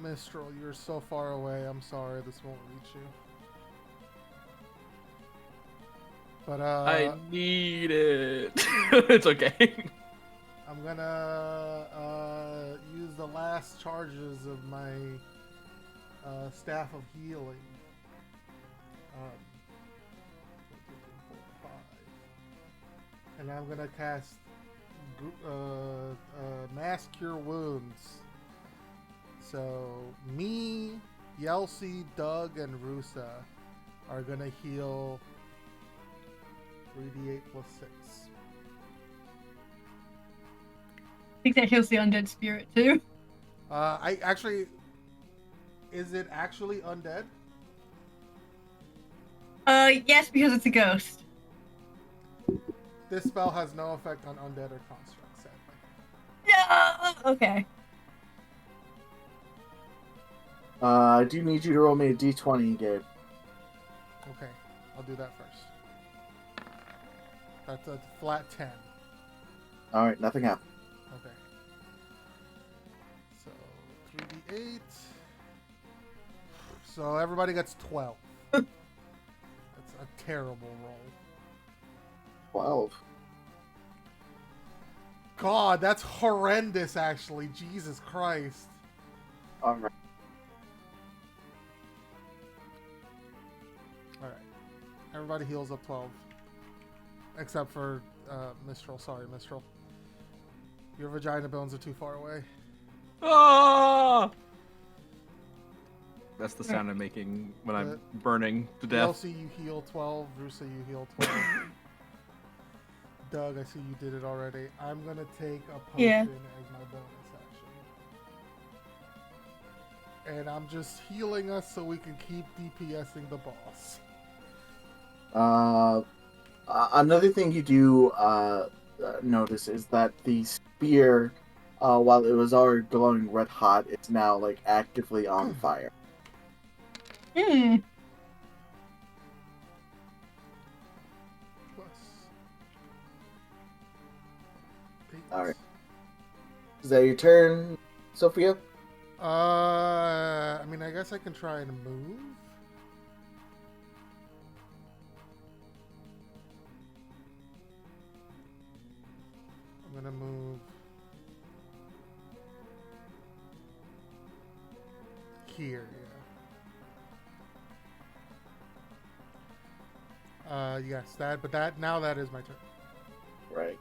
Mistral, you're so far away. I'm sorry, this won't reach you. But I need it. It's okay. I'm gonna use the last charges of my staff of healing. 1, 2, 3, 4, 5. And I'm gonna cast Mass Cure Wounds. So me, Yelsi, Doug, and Rusa are gonna heal 3d8 plus 6. I think that heals the undead spirit too. I actually, is it actually undead? Yes, because it's a ghost. This spell has no effect on undead or constructs, sadly. No. Okay. I do need you to roll me a d20, Gabe. Okay, I'll do that first. That's a flat 10. Alright, nothing happened. Okay. So 3d8. So everybody gets 12. That's a terrible roll. 12. God, that's horrendous, actually. Jesus Christ. Alright. Alright. Everybody heals up 12. Except for Mistral. Sorry, Mistral. Your vagina bones are too far away. Ah! That's the sound I'm making when I'm burning to death. Elsie, you heal 12. Rusa, you heal 12. Doug, I see you did it already. I'm gonna take a potion as my bonus action. And I'm just healing us so we can keep DPSing the boss. Another thing you do notice is that the spear, while it was already glowing red hot, it's now like actively on fire. Plus. Alright. Is that your turn, Sophia? I mean, I guess I can try and move. I'm gonna move here, yeah. Yes, now that is my turn. Right.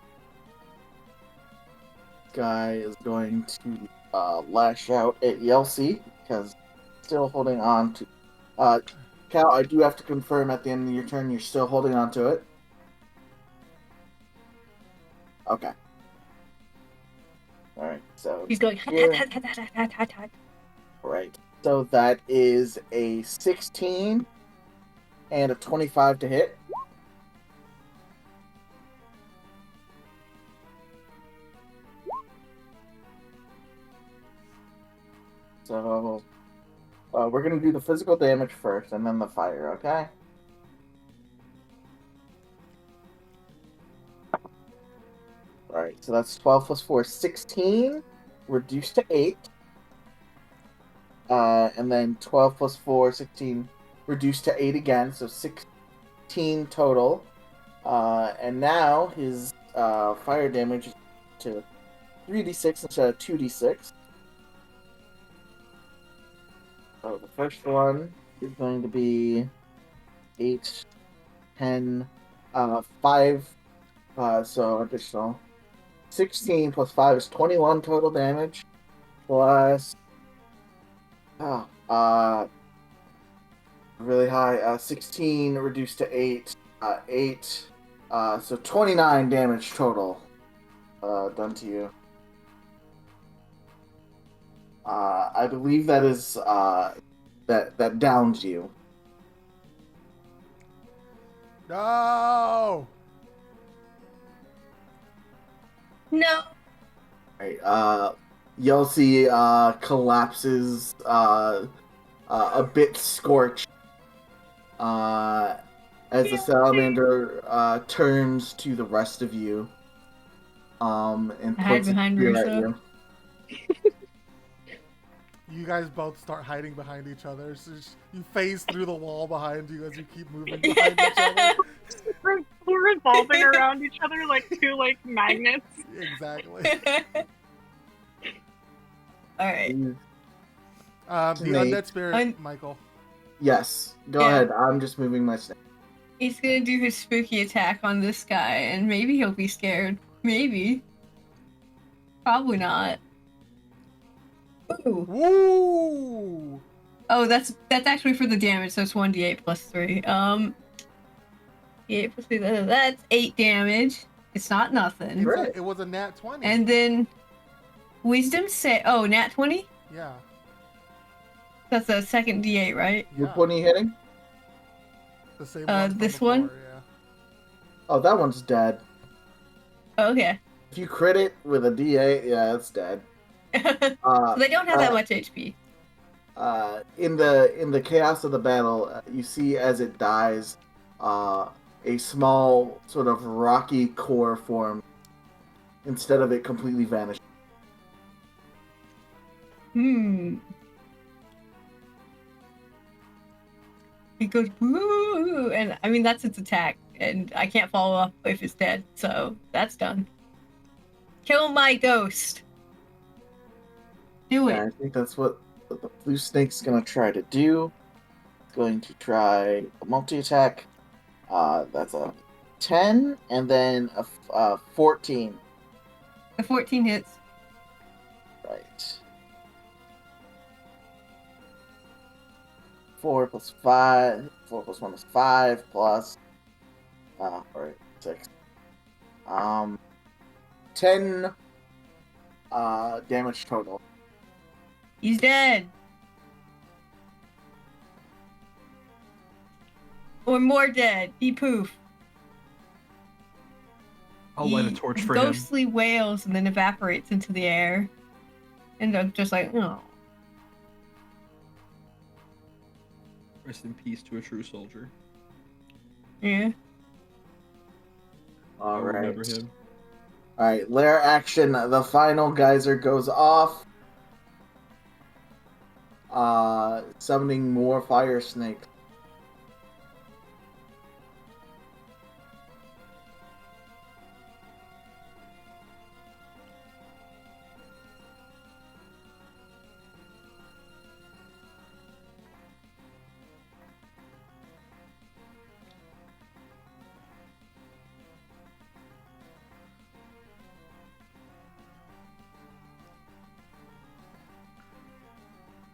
Guy is going to lash out at Yelsi because still holding on to. Cal, I do have to confirm at the end of your turn you're still holding on to it. Okay. All right. So He's going. Right. So that is a 16 and a 25 to hit. So we're gonna do the physical damage first, and then the fire. Okay. All right. So that's 12 plus 4, 16, reduced to 8. And then 12 plus 4, 16, reduced to 8 again, so 16 total. And now his fire damage is to 3d6 instead of 2d6. So the first one is going to be 8, 10, 5, so additional 16 plus 5 is 21 total damage, plus really high, 16 reduced to 8, 8, so 29 damage total done to you. I believe that is that downs you. No. No. Right, Yelsi collapses, a bit scorched, as the salamander turns to the rest of you, and Hide points its behind spear at Russo. you. You guys both start hiding behind each other. So you phase through the wall behind you as you keep moving behind each other. We're revolving around each other like two like magnets. Exactly. Alright. The Me. undead spirit, Michael. Yes, go Yeah. ahead. I'm just moving my snake. He's gonna do his spooky attack on this guy, and maybe he'll be scared. Maybe. Probably not. Ooh. Woo! Oh, that's actually for the damage, so it's 1d8 plus 3. 8 plus 3, that's 8 damage. It's not nothing. It was a nat 20. And then wisdom say nat 20? Yeah. That's a second d8, right? Which one are you hitting? The same one. from this before, one? Yeah. Oh, that one's dead. Oh, okay. If you crit it with a D8, yeah, it's dead. So they don't have that much HP. In the chaos of the battle, you see as it dies, a small sort of rocky core form instead of it completely vanishing. It goes woo, and I mean that's its attack, and I can't follow up if it's dead, so that's done. Kill my ghost. Do it. Yeah, I think that's what the blue snake's gonna try to do. It's going to try a multi-attack. That's a 10, and then a 14. The 14 hits. Right. 4 plus 5. 4 plus 1 is 5 plus. Alright, 6. 10 damage total. He's dead. Or more dead. He poof. I'll light a torch for him. Ghostly wails and then evaporates into the air. And I'm just like, oh. Rest in peace to a true soldier. Yeah. I'll remember him. Alright, lair action. The final geyser goes off. Summoning more fire snakes.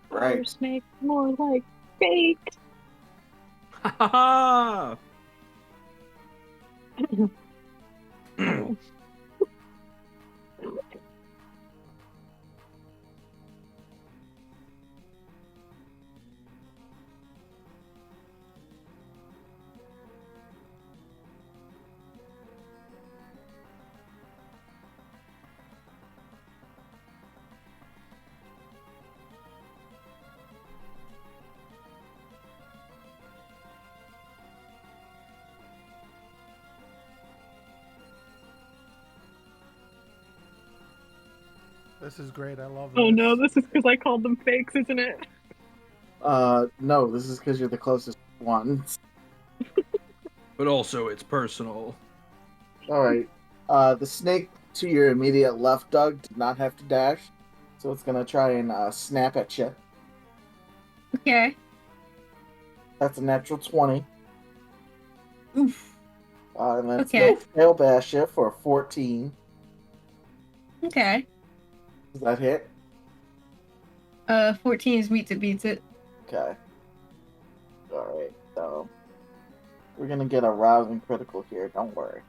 Right. Fire snake, more like baked. Ha ha! This is great. I love it. Oh no, this is because I called them fakes, isn't it? No, this is because you're the closest one. But also, it's personal. Alright. The snake to your immediate left, Doug, did not have to dash. So it's gonna try and snap at you. Okay. That's a natural 20. Oof. And then Okay. it's gonna tail bash you for 14. Okay. Does that hit? 14 is meets it beats it. Okay. Alright, so we're gonna get a rousing critical here, don't worry.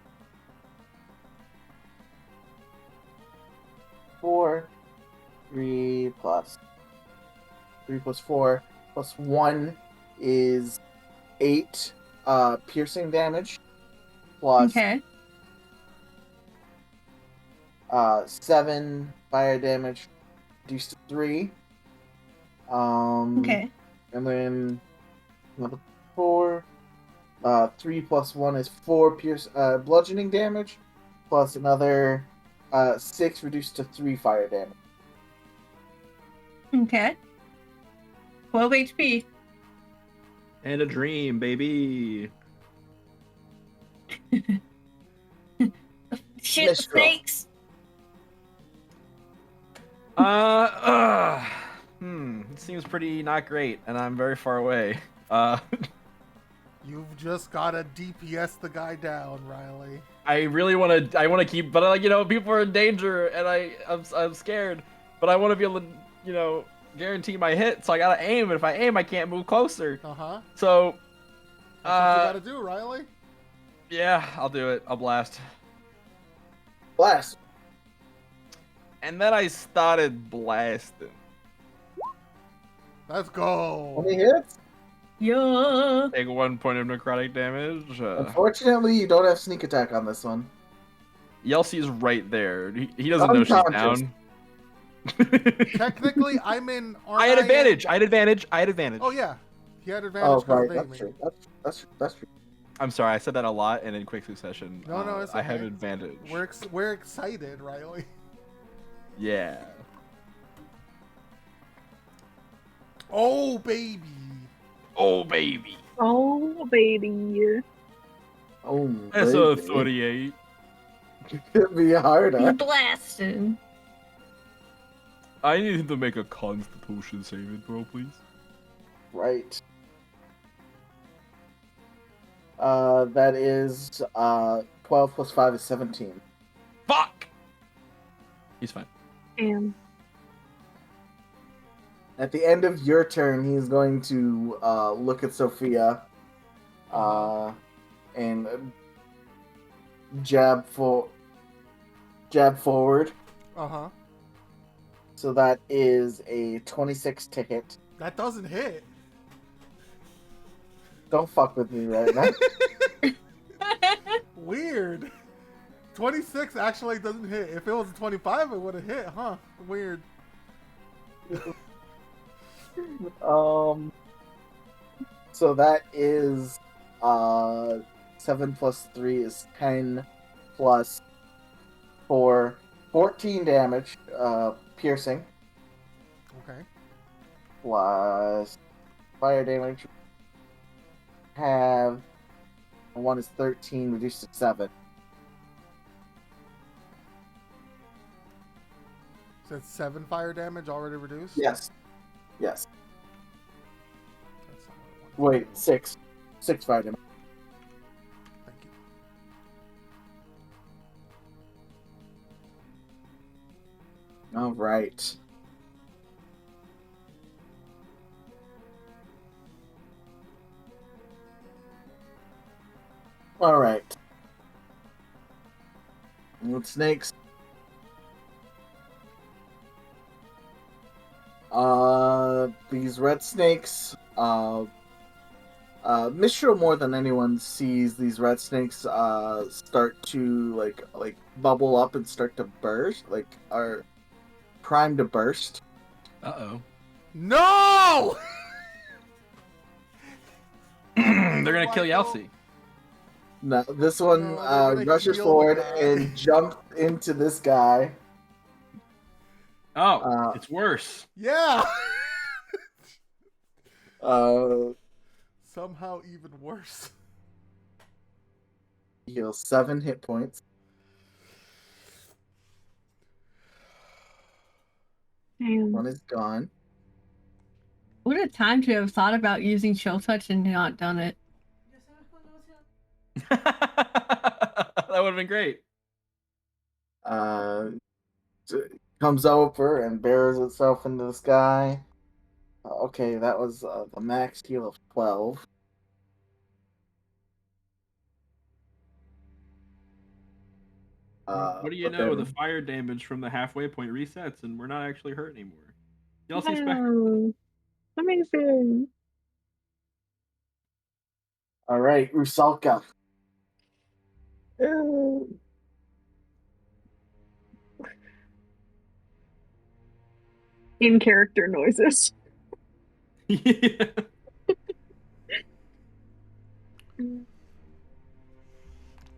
4, 3 plus 4 plus 1 is 8 piercing damage plus Okay. 7 fire damage reduced to 3. Okay. And then another 4. 3 plus 1 is 4 bludgeoning damage plus another 6 reduced to 3 fire damage. Okay. 12 HP. And a dream, baby. Shit, Mistral. snakes. It seems pretty not great, and I'm very far away. You've just gotta DPS the guy down, Riley. I really want to keep, but people are in danger, and I'm scared, but I want to be able to, guarantee my hit, so I gotta aim, and if I aim, I can't move closer. Uh-huh. So, That's what you gotta do, Riley. yeah, I'll do it. I'll blast. Blast. And then I started blasting. Let's go. 20 hits? Yeah. Take 1 point of necrotic damage. Unfortunately, you don't have sneak attack on this one. Yelsey's right there. He doesn't know she's Unconscious. down. Technically, I'm in. I had advantage. I had advantage. Oh yeah, he had advantage. Oh, 'cause right. of That's aiming. true. That's true. I'm sorry, I said that a lot and in quick succession. No, it's I have okay. advantage. We're excited, Riley. Yeah. Oh baby. Oh baby. Oh baby. Oh, That's baby. a 38. Could be harder. Blasting. I need him to make a Constitution saving throw, please. Right. That is 12 plus 5 is 17. Fuck! He's fine. Damn. At the end of your turn, he's going to look at Sophia and jab forward. Uh-huh. So that is a 26 ticket. That doesn't hit. Don't fuck with me right now. Weird. 26 actually doesn't hit. If it was a 25, it would have hit, huh? Weird. So that is 7 plus 3 is 10 plus 4, 14 damage, piercing, Okay. plus fire damage. Have one is 13, reduced to 7. So it's 7 fire damage already reduced? Yes. Yes. That's not what I wanted to Wait, do. 6. 6 fire damage. Thank you. All right. All right. With snakes. These red snakes. Mistral more than anyone sees these red snakes start to like bubble up and start to burst, like are primed to burst. Uh-oh. No! They're gonna kill Yelsey. No, this one No, they're gonna rushes heal the forward guy. and jumps into this guy. Oh, it's worse. Yeah. Uh, Somehow even worse. heal 7 hit points. Damn. One is gone. What a time to have thought about using Chill Touch and not done it. That would have been great. Comes over and buries itself into the sky. Okay, that was the max heal of 12. What do you But know? then- The fire damage from the halfway point resets, and we're not actually hurt anymore. Y'all see Spectre? Wow. Amazing. All right, Rusalka. In character noises. Yeah.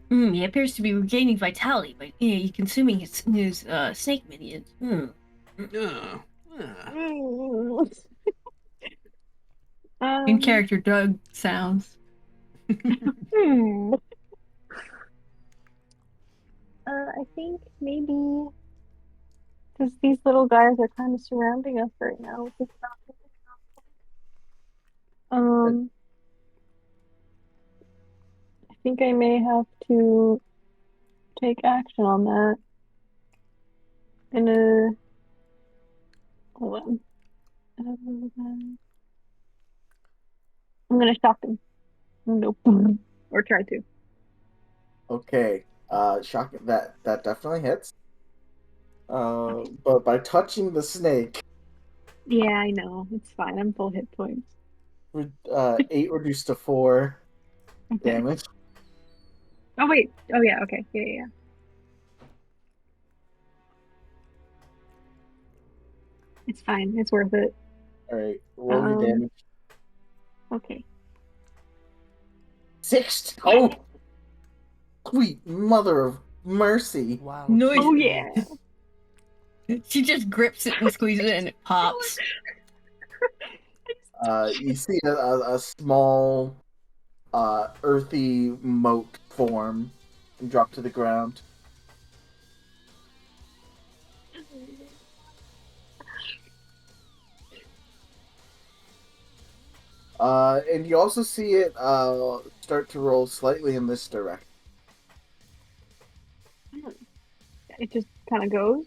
He appears to be regaining vitality by consuming his snake minions. Ugh. In character Doug sounds. I think maybe because these little guys are kind of surrounding us right now, which is not really I think I may have to take action on that. In a hold on. I'm gonna shock him. Nope. Or try to. Okay, shock that definitely hits. But by touching the snake, Yeah, I know. It's fine. I'm full hit points. 8 reduced to 4 Okay. damage. Oh wait. Oh yeah. Okay. Yeah. It's fine. It's worth it. All right, roll your damage. Okay. 6. Oh, sweet mother of mercy! Wow. Noise. Oh yeah. She just grips it and squeezes it and it pops. You see a small, earthy moat form and drop to the ground. And you also see it start to roll slightly in this direction. It just kind of goes.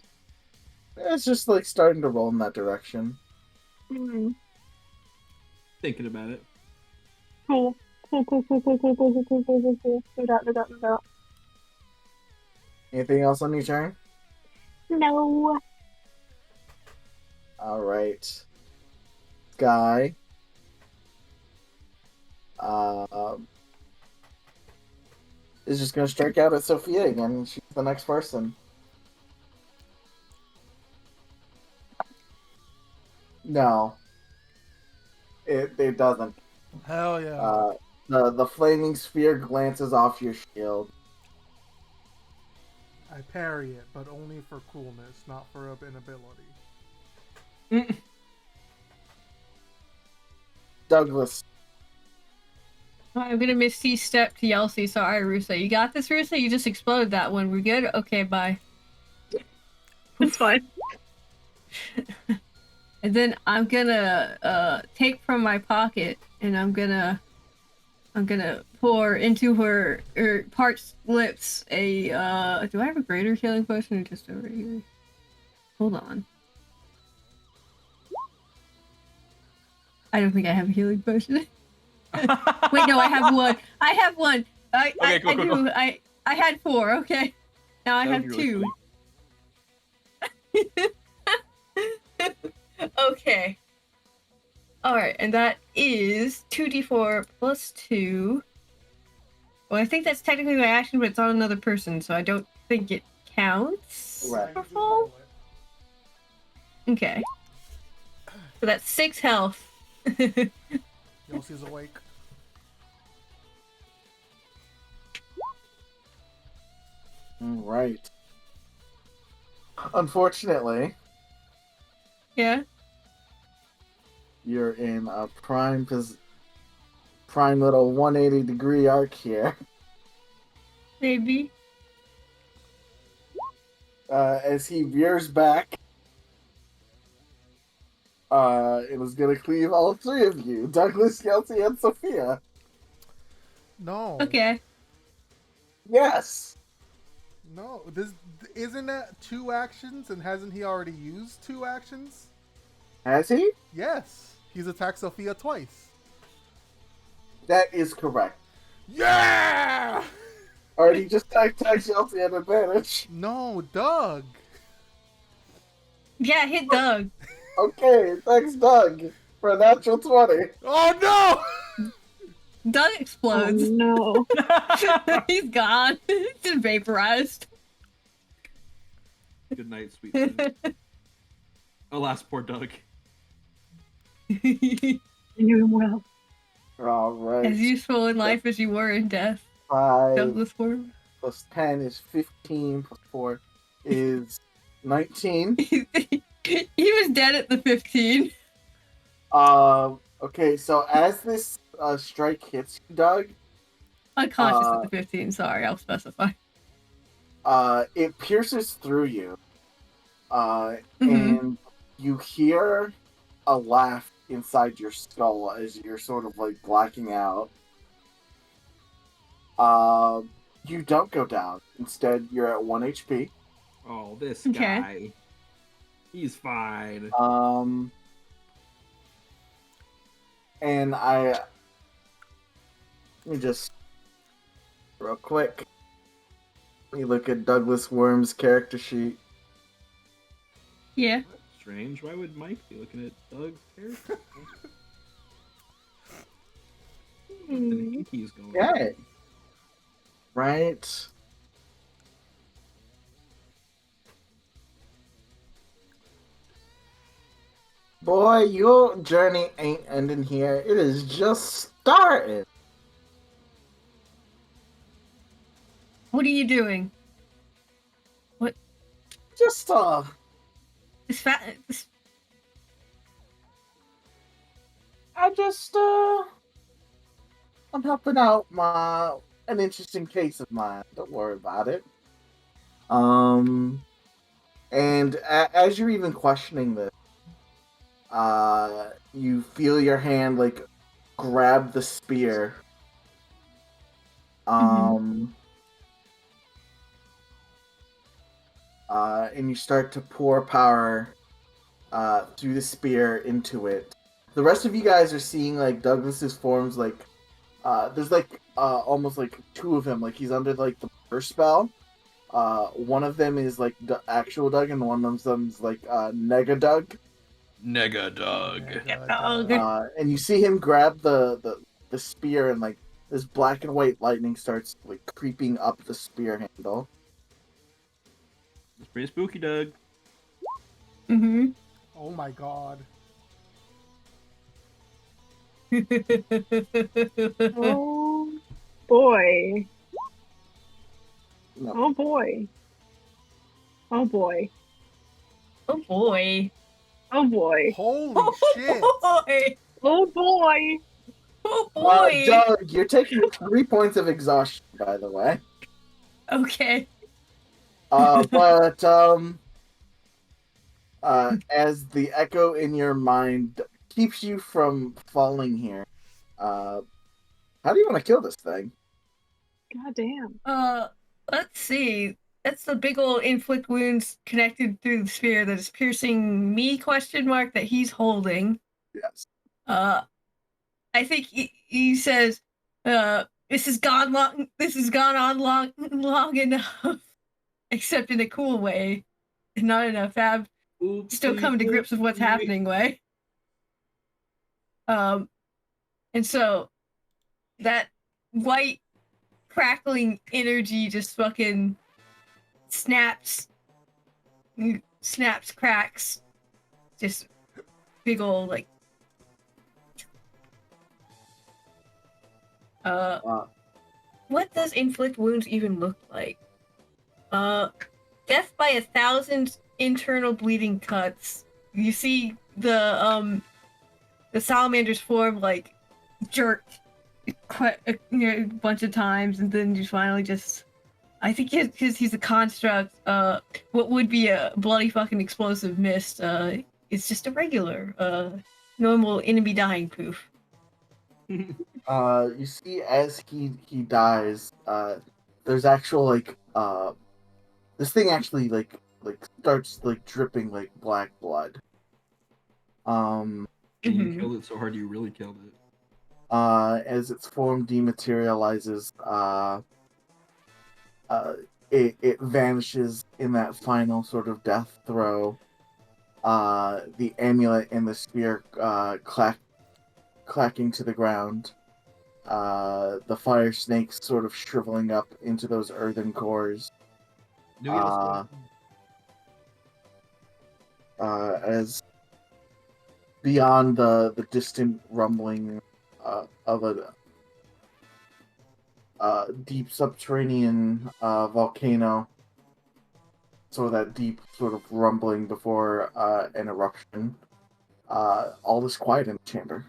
It's just like starting to roll in that direction. Mm. Thinking about it. Cool. No doubt. Anything else on your turn? No. All right. Sky. Is just gonna strike out at Sophia again. She's the next person. No. It doesn't. Hell yeah. The flaming sphere glances off your shield. I parry it, but only for coolness, not for an ability. Douglas. I'm gonna Misty step to Yelsey. Sorry, Rusa. You got this, Rusa? You just exploded that one. We're good? Okay, bye. It's fine. And then I'm gonna take from my pocket and I'm gonna pour into her parched lips a do I have a greater healing potion or just a regular? Hold on. I don't think I have a healing potion. Wait, no, I have one. I have one. I do. I had 4. Okay, now I have 2. Okay. All right, and that is 2d4 plus 2. Well, I think that's technically my action, but it's on another person, so I don't think it counts. Right. For full. Okay. So that's 6 health. Yoshi's awake. Right. Unfortunately, Yeah. You're in a prime little 180-degree arc here. Maybe. As he veers back, it was gonna cleave all three of you, Douglas, Kelsey, and Sophia. No. Okay. Yes. No. This isn't that 2 actions, and hasn't he already used 2 actions? Has he? Yes. He's attacked Sophia twice. That is correct. Yeah! Or he just attacked Kelsey at advantage. No, Doug. Yeah, hit Doug. Okay, thanks, Doug, for a natural 20. Oh no! Doug Oh explodes. no. He's gone. He's just vaporized. Good night, sweet Doug. Alas, poor Doug. I knew him well. All right. As useful in life as you were in death. 5 Douglas form. plus 10 is 15, plus 4 is 19. He was dead at the 15. Okay, so as this strike hits you, Doug, Unconscious at the 15, sorry, I'll specify. it pierces through you. Mm-hmm. And you hear a laugh inside your skull as you're sort of like blacking out. You don't go down. Instead, you're at 1 HP. Oh, this Okay. guy. He's fine. And let me just real quick. Let me look at Douglas Worm's character sheet. Yeah. Strange. Why would Mike be looking at Doug's character? Something hinky's going on. Okay. Right. Boy, your journey ain't ending here. It is just starting. What are you doing? Just This fat. I'm helping out an interesting case of mine. Don't worry about it. And as you're even questioning this, you feel your hand like grab the spear. And you start to pour power through the spear into it. The rest of you guys are seeing like Douglas's forms like there's like almost like 2 of him, like he's under like the burst spell. One of them is like actual Doug, and one of them's like Nega Doug. Nega Doug. And you see him grab the spear, and like this black and white lightning starts like creeping up the spear handle. It's pretty spooky, Doug. Mm-hmm. Oh my god. Oh boy. No. Oh boy. Oh boy. Oh boy. Oh boy. Holy shit. Boy. Oh boy. Oh boy. Doug, you're taking 3 points of exhaustion, by the way. Okay. But as the echo in your mind keeps you from falling here, how do you want to kill this thing? God damn. Let's see. That's the big old inflict wounds connected through the sphere that is piercing me, question mark, that he's holding. Yes. I think he says, this has gone on long enough. Except in a cool way. Not in a fab still coming to grips with what's happening way. And so that white crackling energy just fucking snaps, cracks, just big old like. What does inflict wounds even look like? Death by 1,000 internal bleeding cuts. you see the salamanders form like jerk quite a bunch of times, and then you finally just. I think because he's a construct, what would be a bloody fucking explosive mist, it's just a regular, normal enemy dying poof. You see as he dies, there's actual this thing actually like starts like dripping like black blood. You killed it so hard, you really killed it. As its form dematerializes, it vanishes in that final sort of death throw. The amulet and the spear clacking to the ground. The fire snakes sort of shriveling up into those earthen cores. As beyond the distant rumbling of a deep subterranean volcano, so that deep sort of rumbling before an eruption, all is quiet in the chamber.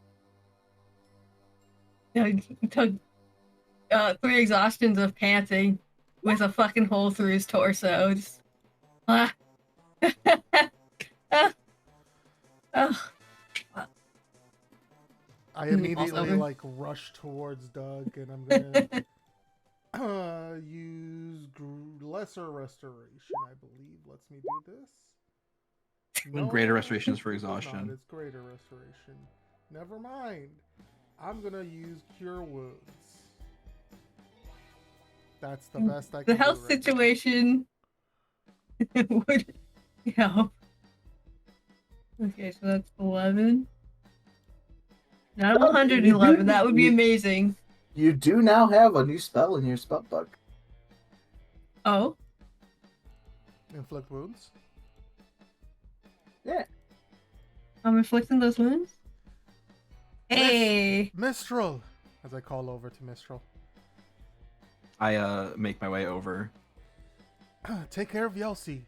He took 3 exhaustions of panting with a fucking hole through his torso. Just, ah. Oh. I immediately like rush towards Doug, and I'm gonna use lesser restoration. I believe lets me do this. No, greater restoration is for exhaustion. It's greater restoration. Never mind. I'm gonna use cure wounds. That's the best I can do. The health situation would help. Okay, so that's 11. Not 111. That would be amazing. You do now have a new spell in your spell book. Oh. Inflict wounds? Yeah. I'm inflicting those wounds? Hey! Mistral! As I call over to Mistral. I make my way over. Take care of Yelsi.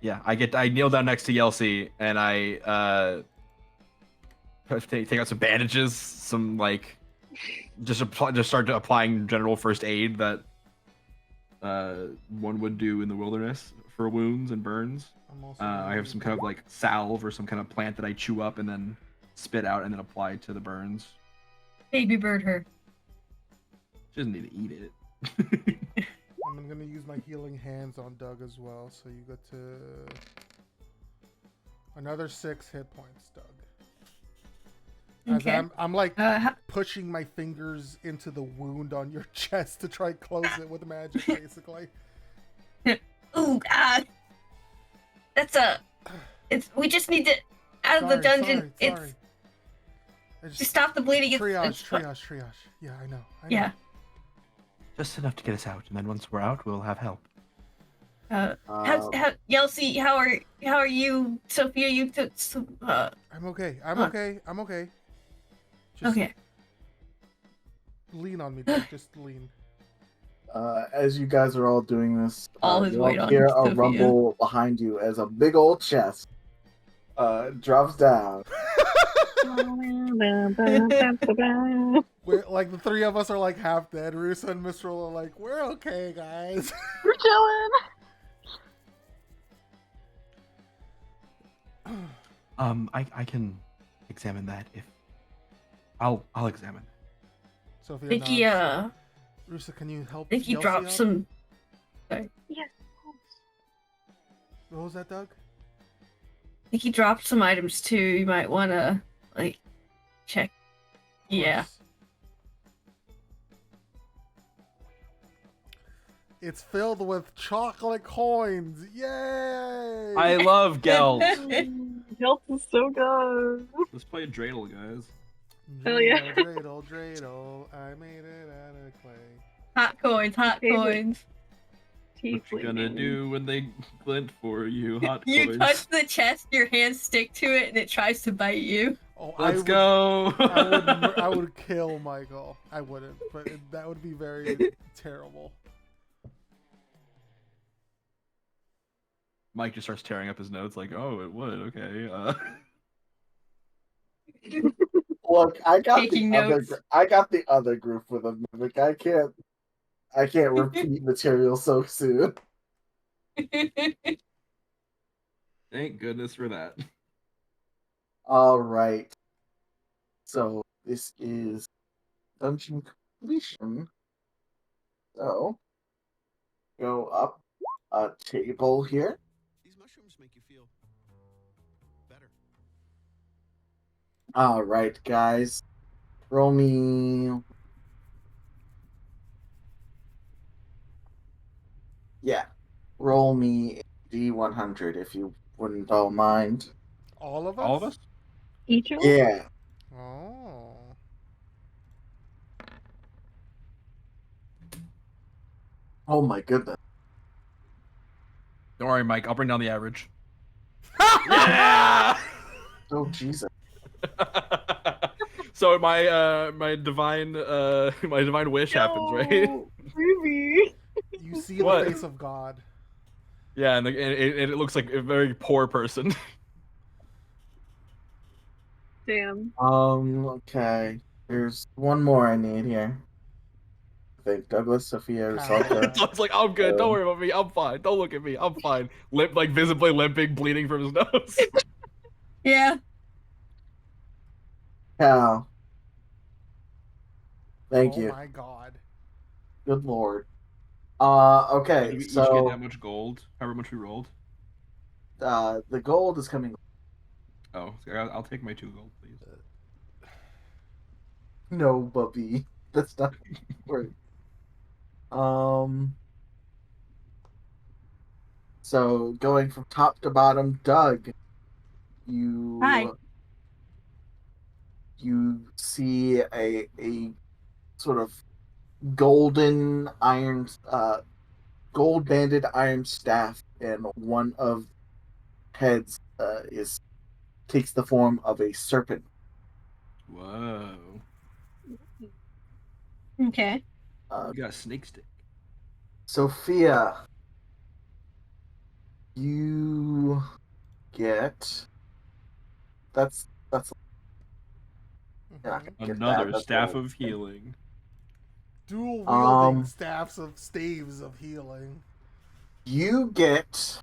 Yeah, I kneel down next to Yelsi, and I take out some bandages, some like just start applying general first aid that one would do in the wilderness for wounds and burns. I have some kind of like salve or some kind of plant that I chew up and then spit out and then apply to the burns. Baby bird her. She doesn't need to eat it. I'm gonna use my healing hands on Doug as well, so you get to another 6 hit points, Doug. As okay. I'm like pushing my fingers into the wound on your chest to try and close it with magic, basically. Ooh, God. We just need to out of the dungeon. Sorry. Just stop the bleeding. Triage. Yeah, I know. Yeah. Just enough to get us out, and then once we're out, we'll have help. Yelsi, how are you? Sophia, you took some. I'm okay. I'm okay. Just okay. Lean on me, Doug. Just lean. As you guys are all doing this, All his weight on hear a Sophia. rumble behind you as a big old chest drops down. We're like the 3 of us are like half dead. Rusa and Mistral are like, we're okay, guys. We're chilling. I can examine that if I'll examine. Sophia, I think he Rusa, can you help? I think he dropped some. Sorry. Yes. What was that, Doug? I think he dropped some items too. You might want to like check. Yeah. It's filled with chocolate coins. Yay! I love Gelt. Gelt is so good. Let's play a dreidel, guys. Hell yeah. Dreidel. I made it out of clay. Hot coins. What you gonna do when they glint for you? Hot You coins. touch the chest, your hands stick to it, and it tries to bite you. Oh, Let's go. I would kill Michael. I wouldn't, but that would be very terrible. Mike just starts tearing up his notes like, oh, it would. Okay. Look, I got Taking the other. notes. I got the other group with a mimic. I can't repeat material so soon. Thank goodness for that. All right. So this is dungeon completion. So go up a table here. These mushrooms make you feel better. All right, guys. Roll me. Yeah. Roll me D100 if you wouldn't all mind. All of us? All of us? Each of us? Yeah. Oh. Oh my goodness. Don't worry, Mike. I'll bring down the average. Yeah. Oh Jesus. So my divine wish happens, right? Ruby. You see What? the face of God. Yeah, and it looks like a very poor person. Damn. Okay. There's one more I need here. I think Douglas, Sophia, or Kyle. Salka. So it's like, I'm good. Don't worry about me. I'm fine. Don't look at me. I'm fine. Like visibly limping, bleeding from his nose. Yeah. Cal. Thank Oh you. my God. Good lord. Did Okay, we each so get that much gold? However much we rolled. the gold is coming. Oh, I'll take my 2 gold, please. No, Bubby. That's not right. So going from top to bottom, Doug, Hi. you see a sort of golden iron gold banded iron staff, and one of heads takes the form of a serpent. Whoa. Okay. You got a snake stick. Sophia, you get that's you're not gonna get Another that's staff really- of healing. Dual wielding Um, staves of healing. You get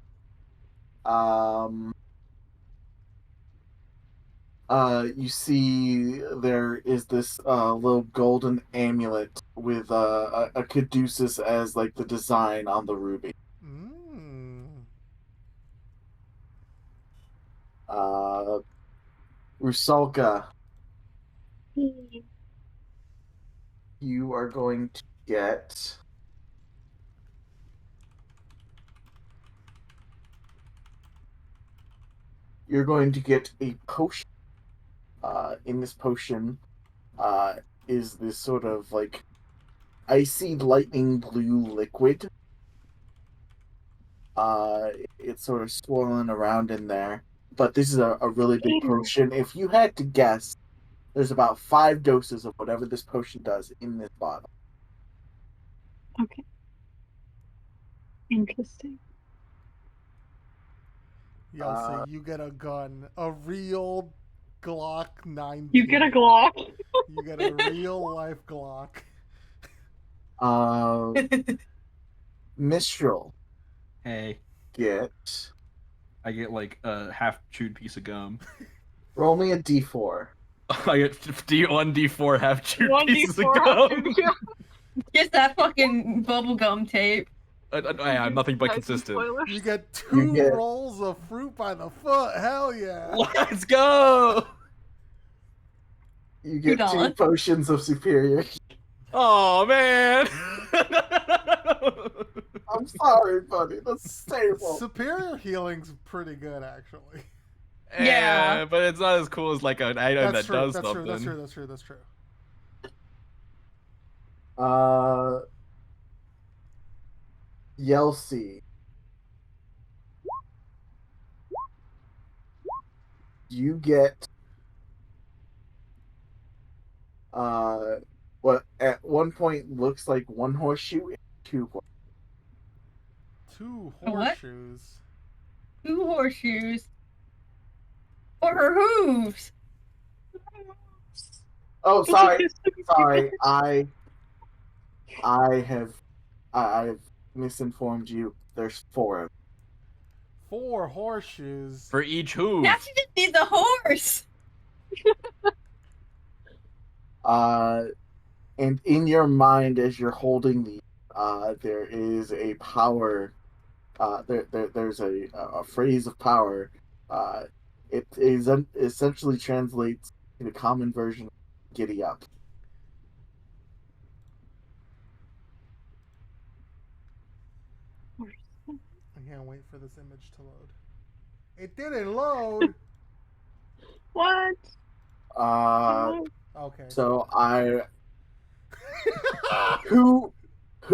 you see there is this little golden amulet with a caduceus as like the design on the ruby. Rusalka, you are going to get a potion. In this potion is this sort of like icy lightning blue liquid. It's sort of swirling around in there. But this is a really big Peter. potion. If you had to guess, there's about 5 doses of whatever this potion does in this bottle. Okay. Interesting. Yelsey, you get a gun. A real Glock 19. You get a Glock. You get a real life Glock. Mistral, Hey, get I get like a half chewed piece of gum. roll me a d4. I get D1, D4 half chewed One pieces of D4 gum. Get that fucking bubblegum tape. I'm nothing but Nice consistent. spoilers. You get You 2 get- rolls of fruit by the foot. Hell yeah. Let's go! You get 2 $2. potions of superior. Oh man! I'm sorry, buddy. That's terrible. Superior healing's pretty good, actually. Yeah. But it's not as cool as like an item That's that true. does That's something. true. That's true. That's true. That's true. Yelsey, you get what at one point looks like 1 horseshoe and 2 horseshoes. 2 A what? horseshoes. 2 horseshoes for her hooves. Oh, sorry. Sorry. I've misinformed you. There's 4 of 4 horseshoes. For each hoof. Now she just needs a horse. them. And in your mind, as you're holding these, there is a power. There's a phrase of power. It is essentially translates to the common version of "giddy up." I can't wait for this image to load. It didn't load. What? Okay. So who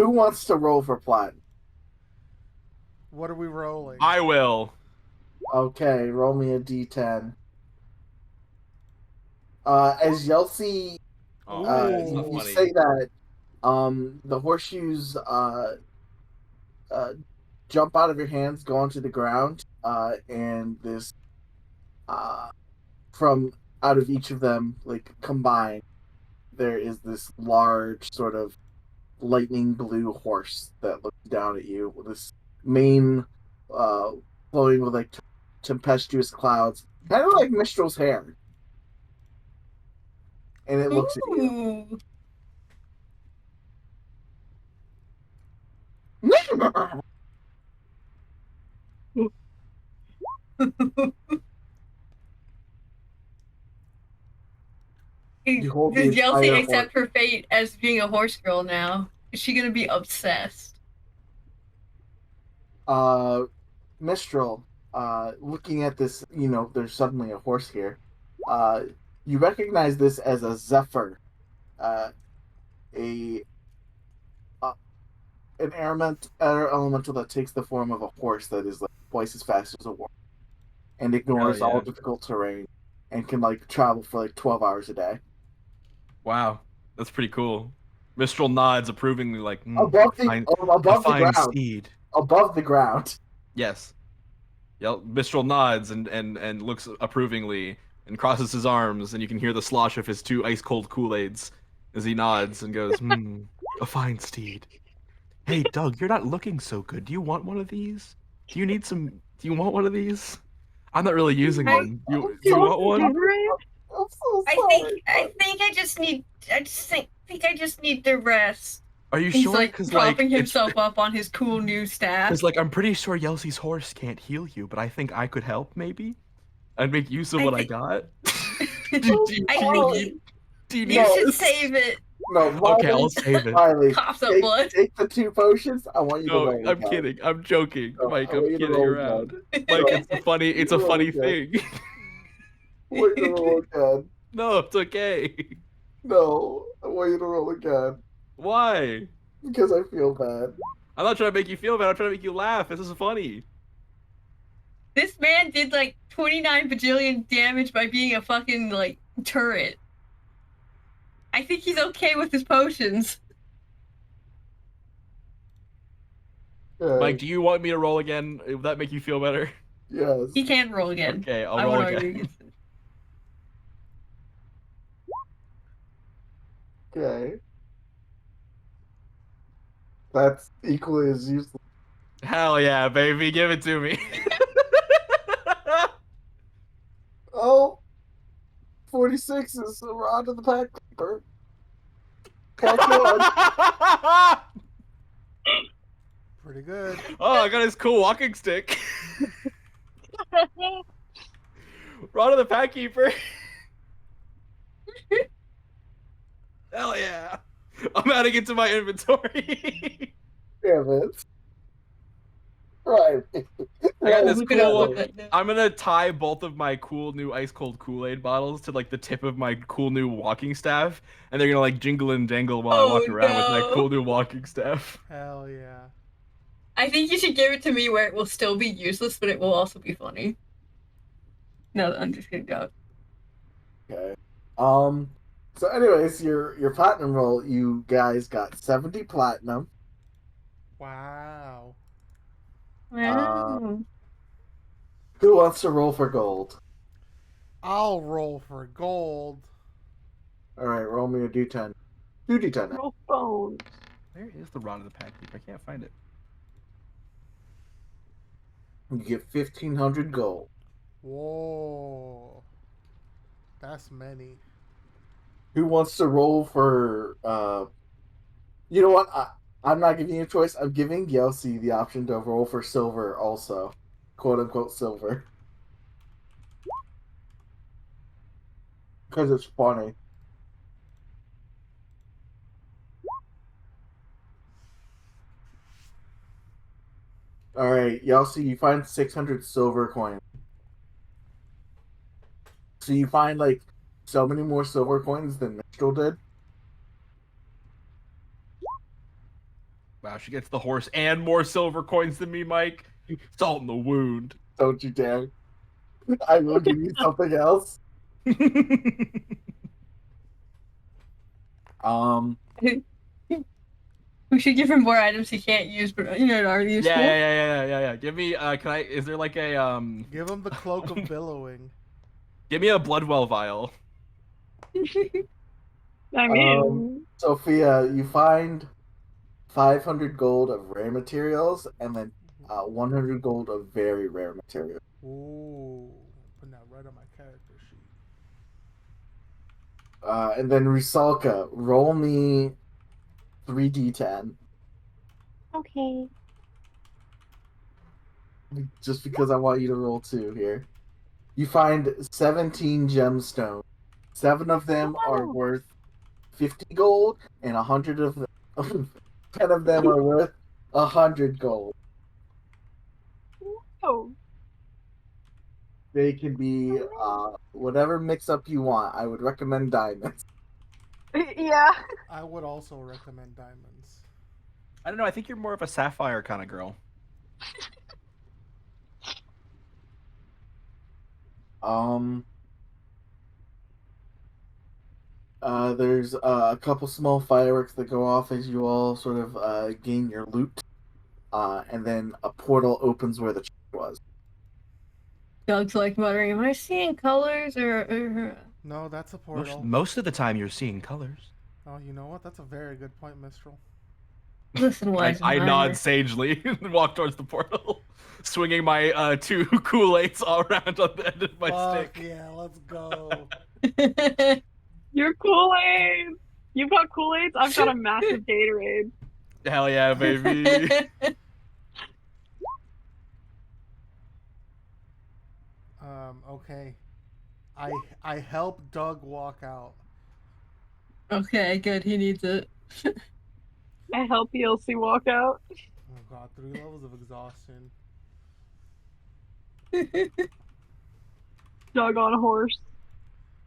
wants to roll for platinum? What are we rolling? I will. Okay, roll me a d10. As Yelsey, Oh, that's not you funny. say that, the horseshoes jump out of your hands, go onto the ground, and this from out of each of them, like combined, there is this large sort of lightning blue horse that looks down at you with this mane flowing with like tempestuous clouds, kind of like Mistral's hair. And it looks at you. You hold the Does Yelsey entire accept her fate as being a horse girl now? Is she gonna be obsessed? Mistral, looking at this, there's suddenly a horse here. You recognize this as a Zephyr, uh, a an air elemental that takes the form of a horse that is like twice as fast as a wolf and ignores Hell yeah. all difficult terrain and can like travel for like 12 hours a day. Wow, that's pretty cool. Mistral nods approvingly, like Above the a fine ground. steed. Above the ground. Yes. Mistral nods and looks approvingly and crosses his arms, and you can hear the slosh of his 2 ice cold Kool-Aids as he nods and goes, a fine steed. Hey, Doug, you're not looking so good. Do you want one of these? Do you want one of these? I'm not really using one. Do you want one? I'm so sorry. I think I just need the rest. Are you He's sure? like Because propping himself up on his cool new staff. Because I'm pretty sure Yelsey's horse can't heal you, but I think I could help. Maybe I'd make use of what I got. You should save it. No, Riley, Okay, I'll save it. Riley, Coughs up blood. take the 2 potions. I want you to No, roll. I'm kidding. I'm joking, No, Mike. I I'm want you to kidding roll around. again. Mike, No. it's a funny again. thing. I want you to roll again. No, it's okay. No, I want you to roll again. Why? Because I feel bad. I'm not trying to make you feel bad. I'm trying to make you laugh. This is funny. This man did like 29 bajillion damage by being a fucking like turret. I think he's okay with his potions. Mike, do you want me to roll again? Would that make you feel better? Yes. He can roll again. Okay, I'll I roll won't argue again. against it. Okay. That's equally as useless. Hell yeah, baby, give it to me. Oh, 46 is a rod of the pack keeper. Pack one. Pretty good. Oh, I got his cool walking stick. Rod of the Pack Keeper. Hell yeah. I'm adding it to my inventory. Damn it. Right. I got this Look it up, cool. look it up. I'm gonna tie both of my cool new ice cold Kool-Aid bottles to like the tip of my cool new walking staff, and they're gonna like jingle and dangle while I walk around with my cool new walking staff. Hell yeah. I think you should give it to me where it will still be useless, but it will also be funny. No, I'm just kidding. Go. Okay. So anyways, your platinum roll, you guys got 70 platinum. Wow. Wow. Who wants to roll for gold? I'll roll for gold. All right, roll me a d10. 2d10. Roll phone. Where is the Rod of the Pack Thief? I can't find it. You get 1,500 gold. Whoa. That's many. Who wants to roll for? You know what? I'm not giving you a choice. I'm giving Yelsi the option to roll for silver, also, quote unquote silver, because it's funny. All right, Yelsi, you find 600 silver coins. So you find like so many more silver coins than Minstrel did. Wow, she gets the horse and more silver coins than me, Mike. Salt in the wound. Don't you dare! I will give you something else. Um, We should give him more items he can't use, but are useful. Yeah. Give me. Can I? Is there like a Give him the cloak of billowing. Give me a Bloodwell vial. I mean, Sophia, you find 500 gold of rare materials and then 100 gold of very rare materials. Ooh. Putting that right on my character sheet. And then Rusalka, roll me 3d10. okay. Just because I want you to roll 2 here. You find 17 gemstones. 7 of them are Wow. worth 50 gold, and 100 of them, 10 of them are worth 100 gold. Oh, They can be whatever mix up you want. I would recommend diamonds. yeah. I would also recommend diamonds. I don't know. I think you're more of a sapphire kind of girl. There's a couple small fireworks that go off as you all sort of gain your loot. And then a portal opens where the chest was. Doug's like muttering, "Am I seeing colors or?" No, that's a portal. Most of the time, you're seeing colors. Oh, you know what? That's a very good point, Mistral. Listen, wise I man. nod sagely and walk towards the portal, swinging my 2 Kool-Aids all around on the end of my Fuck stick. yeah, let's go. Your Kool-Aid. You've got Kool-Aids? I've got a massive Gatorade. Hell yeah, baby. Okay. I help Doug walk out. Okay, good. He needs it. I help ELC walk out. Oh god, 3 levels of exhaustion. Doug on a horse.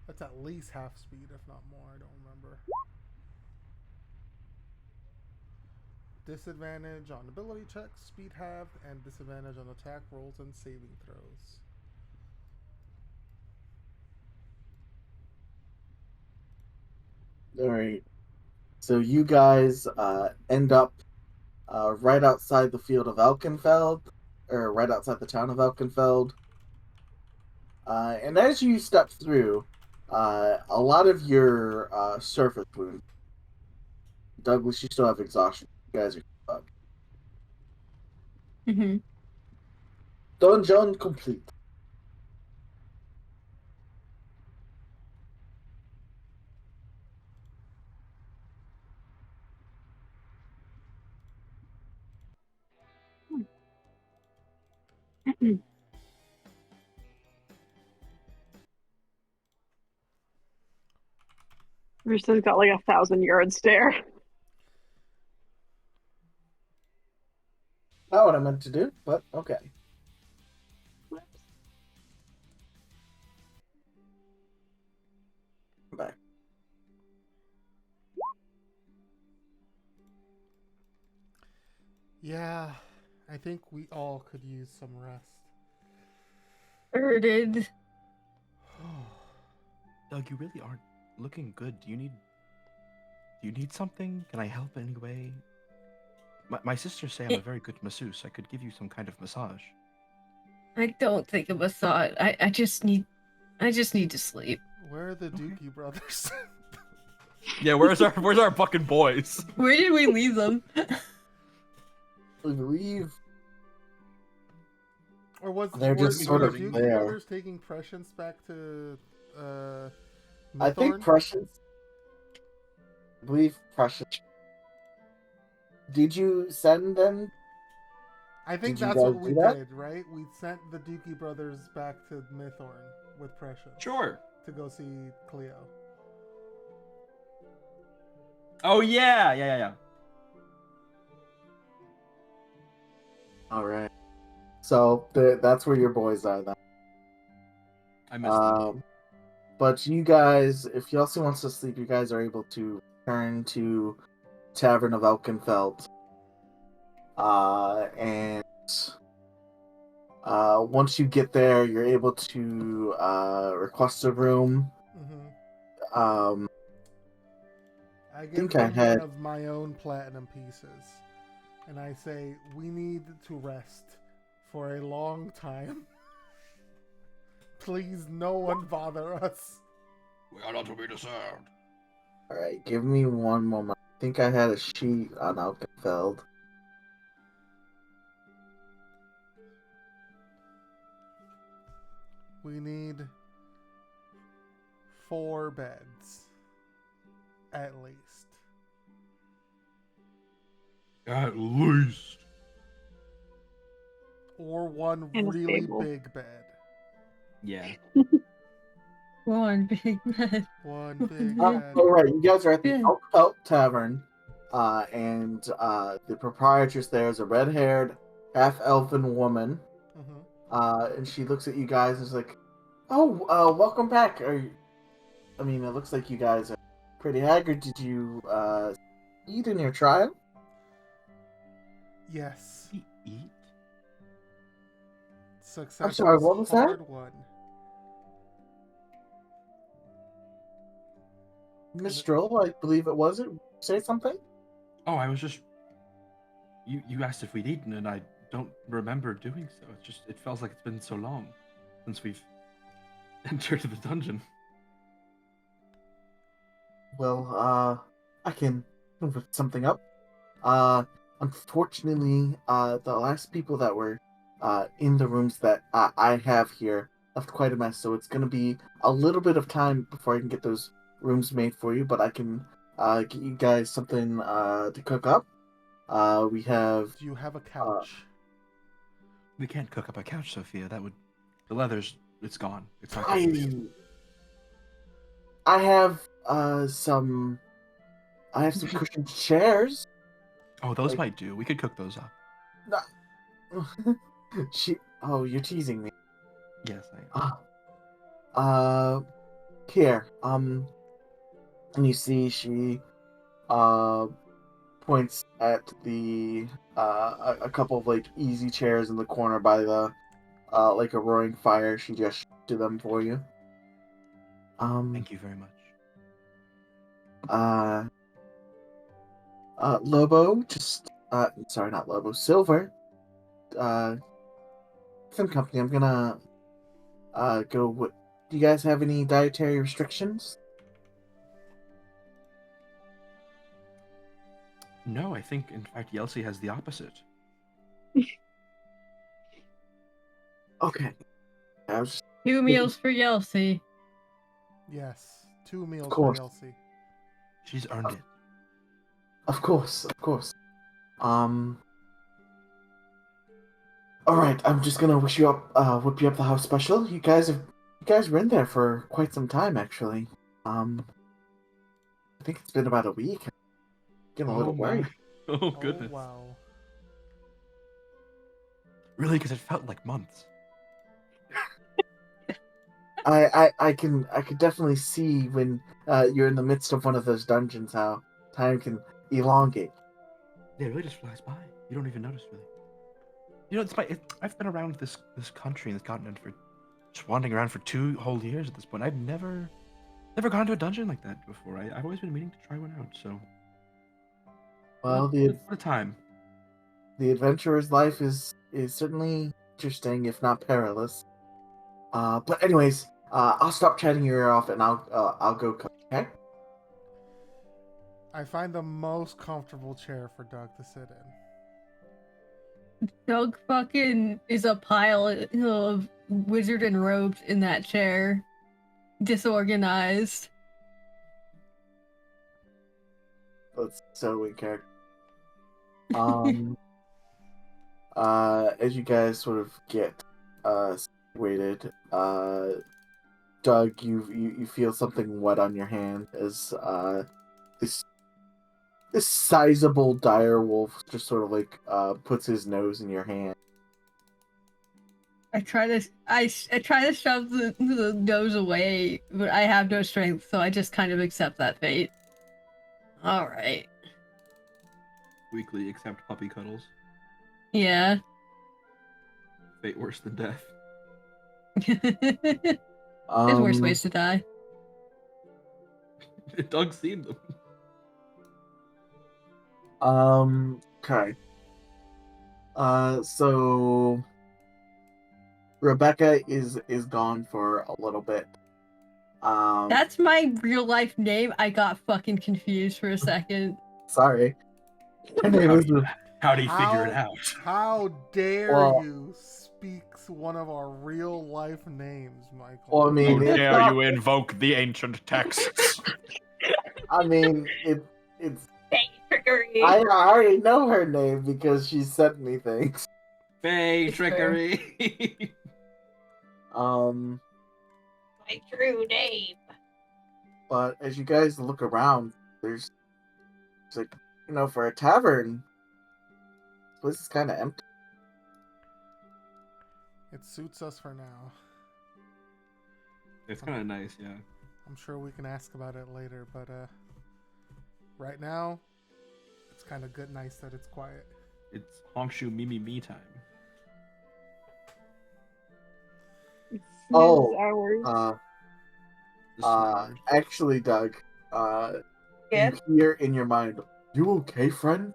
That's at least half speed, if not more. I don't remember. Disadvantage on ability checks, speed halved, and disadvantage on attack rolls and saving throws. All right. So you guys end up right outside the field of Elkenfeld, or right outside the town of Elkenfeld. And as you step through, a lot of your surface wounds. Douglas, you still have exhaustion. You guys are up. Mm-hmm. Dungeon complete. Roosev's got like 1,000-yard stare. Not what I meant to do, but okay. Back. Yeah, I think we all could use some rest. Did. Doug, you really aren't looking good. Do you need something? Can I help in any way? My sisters say I'm a very good masseuse. I could give you some kind of massage. I don't think of a thought. I just need to sleep. Where are the Dookie brothers? Yeah, where's our fucking boys? Where did we leave them? I believe Or was they're were, just were sort the of Dookie there. brothers taking Prescience back to I think Mythorn? Prescience. I believe Prescience. Did you send them? I think Did you that's what guys we do that? did, right? We sent the Dookie brothers back to Mythorn with Prescience Sure. to go see Cleo. Oh yeah. All right. So that's where your boys are then. I missed them. But you guys, if Yeltsin wants to sleep, you guys are able to return to Tavern of Elkenfeld. And once you get there, you're able to request a room. Mm-hmm. I give think I them had- one of my own platinum pieces, and I say, we need to rest for a long time. Please, no one bother us. We are not to be disturbed. All right, give me one moment. I think I had a sheet on Elkenfeld. We need 4 beds, at least. At least. Or one And a really stable. big bed. Yeah. One big man. One big All bed. All right, you guys are at the Yeah. Elkenfeld Tavern, and the proprietress there is a red-haired, half-elven woman. Mm-hmm. And she looks at you guys and is like, "Oh, welcome back. I mean, it looks like you guys are pretty haggard. Did you eat in your trial?" Yes. Eat? Success sorry, was what was that? hard won. Miss Stroll, I believe it was. Say something. Oh, I was just. You asked if we'd eaten, and I don't remember doing so. It feels like it's been so long since we've entered the dungeon. Well, I can move something up. Unfortunately, the last people that were in the rooms that I have here left quite a mess, so it's going to be a little bit of time before I can get those rooms made for you, but I can get you guys something to cook up. We have... Do you have a couch? We can't cook up a couch, Sophia. The leather's it's gone. It's not. I have some cushioned chairs. Oh, those might do. We could cook those up. You're teasing me. Yes, I am. Here. And you see she points at the a couple of like easy chairs in the corner by the like a roaring fire. She just to them for you. Thank you very much. Lobo, sorry, not Lobo, Silver. Film company. I'm gonna go. What? Do you guys have any dietary restrictions? No, I think in fact Yelsi has the opposite. Okay. I was just... 2 meals for Yelsi. Yes. 2 meals Of for course. Elsie. She's earned it. Of course. All right. I'm just gonna wish you up, whip you up the house special. You guys were in there for quite some time, actually. I think it's been about a week. Getting a little worried. Oh goodness. Oh, wow. Really? Because it felt like months. I could definitely see when you're in the midst of one of those dungeons how time can elongate. Yeah, it really just flies by. You don't even notice, really. I've been around this country and this continent for just wandering around for 2 whole years at this point. I've never gone to a dungeon like that before. I've always been meaning to try one out. So, Well, what a time. the adventurer's life is certainly interesting, if not perilous. But anyways, I'll stop chatting your ear off and I'll go cook. Okay. I find the most comfortable chair for Doug to sit in. Doug fucking is a pile of wizard and robes in that chair. Disorganized. That's so in character. As you guys sort of get situated, Doug, you feel something wet on your hand as this sizable dire wolf just sort of like puts his nose in your hand. I try to shove the nose away, but I have no strength, so I just kind of accept that fate. All right. Weekly accept puppy cuddles. Yeah. Fate worse than death. There's worse ways to die. Doug's seen them. Okay. So Rebecca is gone for a little bit. That's my real life name. I got fucking confused for a second. Sorry. Her name is How do you figure it out? How dare you speak one of our real life names, Michael? Well, I mean, How it's dare not- you invoke the ancient texts? I mean, it's. Trickery. I already know her name because she sent me things. Fey It's trickery. Um, My true name. but as you guys look around, there's like, for a tavern, this place is kind of empty. It suits us for now. It's kind of nice, yeah. I'm sure we can ask about it later, but right now, it's kind of good, nice that it's quiet. It's Hongshu me time. Oh, Hours. actually, Doug, Yeah. you hear in your mind, "You okay, friend?"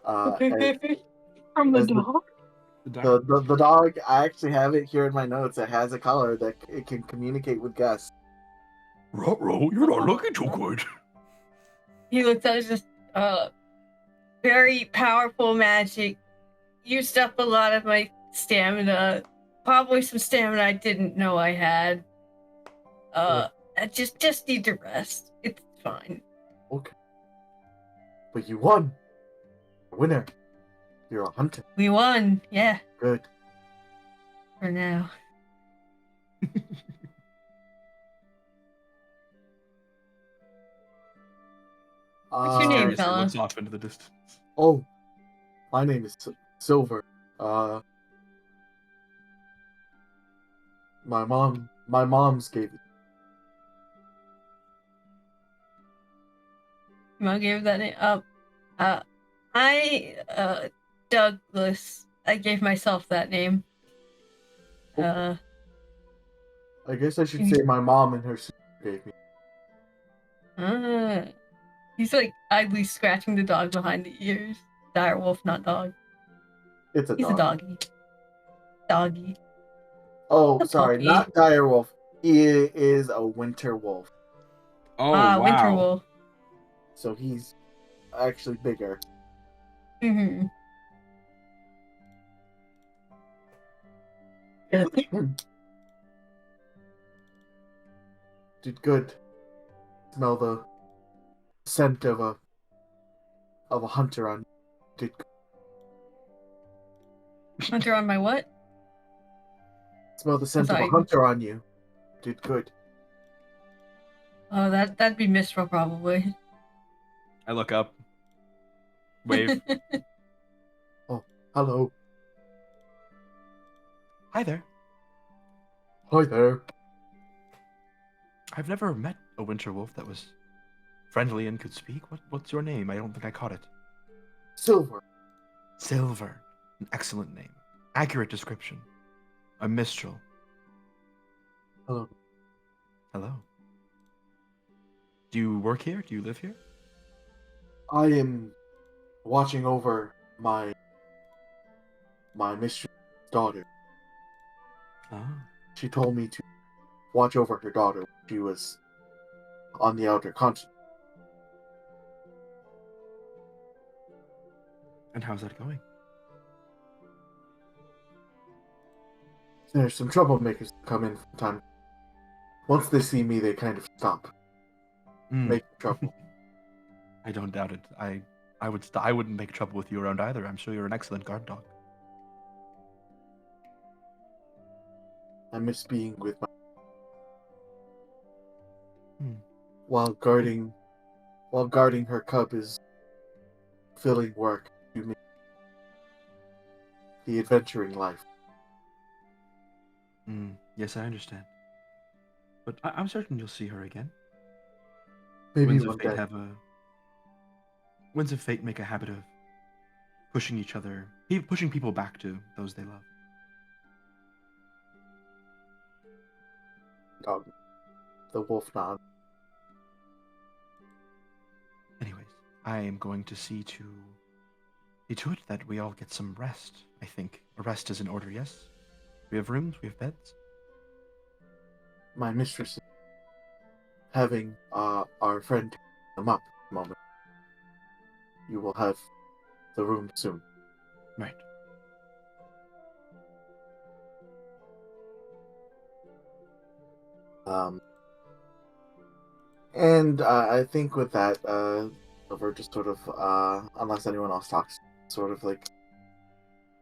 From the as dog? the dog, I actually have it here in my notes. It has a color that it can communicate with guests. Ruh-roh, you're not looking too good. He looks at us just, very powerful magic. Used up a lot of my stamina. Probably some stamina I didn't know I had. I just need to rest. It's fine. Okay. But you won. Winner. You're a hunter. We won. Yeah, Good. for now. What's your name, Uh, Seriously, fella? looks off into the distance. Oh, my name is Silver. My mom's gave it. You want to give that name? Douglas. I gave myself that name. I guess I should say my mom and her sister gave me. He's like idly scratching the dog behind the ears. Dire wolf, not dog. It's a He's dog. a doggy. Doggy. Oh, A sorry, puppy. not dire wolf. He is a winter wolf, Oh, wow. Winter wolf. so he's actually bigger. Mm-hmm. Did good. Smell the scent of a hunter on. Did good. Hunter on my what? Smell the scent of Sorry. a hunter on you. Did good. Oh, that'd be Mistral probably. I look up. Wave. Hello. Hi there. Hi there. I've never met a winter wolf that was friendly and could speak. What's your name? I don't think I caught it. Silver. Silver. An excellent name. Accurate description. A mistral. Hello. Hello. Do you work here? Do you live here? I am watching over my my mistress' daughter. Oh. She told me to watch over her daughter when she was on the outer continent. And how's that going? There's some troublemakers that come in from time. Once they see me, they kind of stop making trouble. I don't doubt it. I wouldn't make trouble with you around either. I'm sure you're an excellent guard dog. I miss being with my Hmm. while guarding her cub is filling work to me. The adventuring life. Yes, I understand. But I'm certain you'll see her again. Maybe Winds one of Fate day. Winds of Fate make a habit of pushing each other, pushing people back to those they love. Dog. The wolf nod. Anyways, I am going to see to it that we all get some rest. I think a rest is in order. Yes, we have rooms, we have beds. My mistress is having our friend pick them up at the moment. You will have the room soon. Right. And I think with that, Silver just sort of, unless anyone else talks, sort of like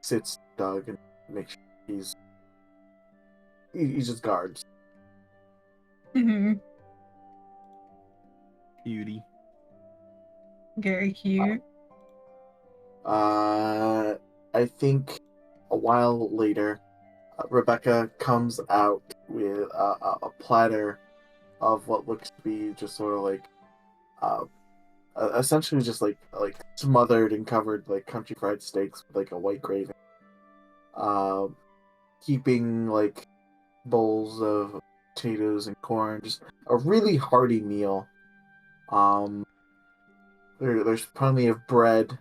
sits Doug and makes sure he just guards. Mhm. Beauty. Very cute. I think a while later, Rebecca comes out with a platter of what looks to be just sort of like, essentially just like smothered and covered like country fried steaks with like a white gravy. Keeping like bowls of potatoes and corn, just a really hearty meal. There's plenty of bread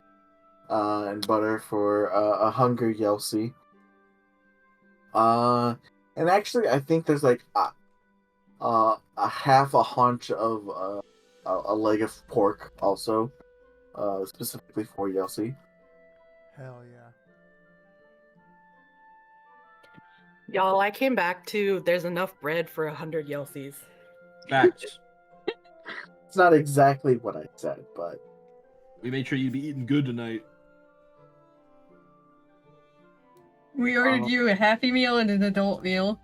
and butter for a hungry Yelsey. And actually, I think there's like a half a haunch of a leg of pork also, specifically for Yelsey. Hell yeah. Y'all, I came back to there's enough bread for 100 Yelsies. Facts. It's not exactly what I said, but We made sure you'd be eating good tonight. We ordered you a Happy Meal and an adult meal.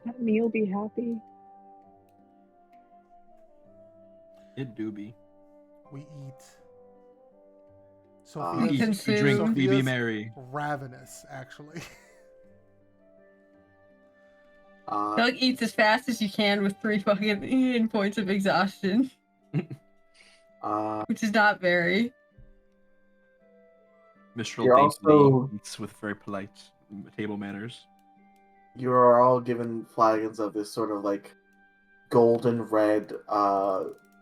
Let meal be happy. It do be. We eat. We We Sophia's, consume. we drink, we be Sophia's merry. ravenous, actually. Doug eats as fast as you can with 3 fucking points of exhaustion. Which is not very. Mistral You're daintily also- eats with very polite table manners. you are all given flagons of this sort of like golden red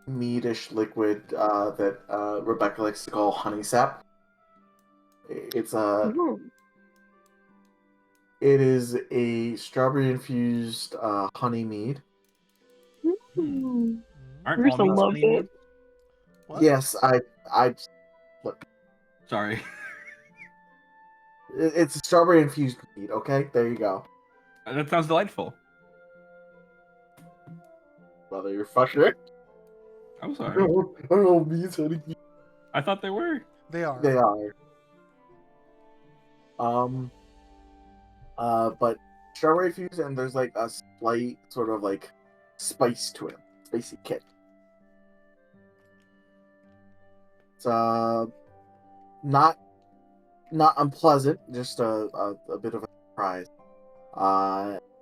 meatish liquid that Rebecca likes to call honey sap. It's Ooh. it is a strawberry infused honey mead. Ooh. Aren't Marissa all meats loves honey it. meats? What? Yes, I Sorry. it's a strawberry infused mead. Okay, there you go. That sounds delightful. Brother, you're fucker. I'm sorry. I don't know meats, honey. I thought they were. They are. They are. But strawberry infused, and there's like a slight sort of like spice to it, spicy kick. It's not unpleasant, just a bit of a surprise.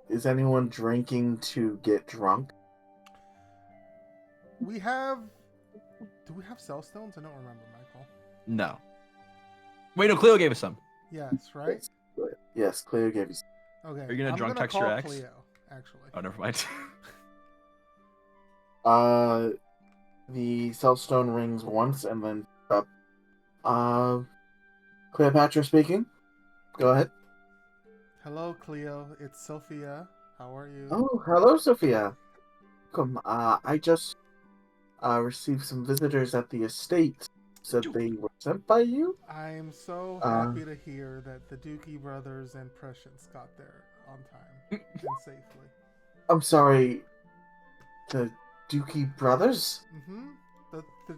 Is anyone drinking to get drunk? We have. Do we have cell stones? I don't remember, Michael. No. Wait, no, Cleo gave us some. Yes, right? Yes, Cleo gave you. Okay. Are you gonna I'm drunk gonna text your call ex? Cleo, actually. Oh, never mind. The Cellstone rings once and then up. Cleopatra speaking. Go ahead. Hello, Cleo. It's Sophia. How are you? Oh, hello, Sophia. Come. I just received some visitors at the estate. Said they were sent by you. I am so Uh, happy to hear that the Dookie brothers and Prescience got there on time and safely. I'm sorry. The Dookie brothers. Mm-hmm.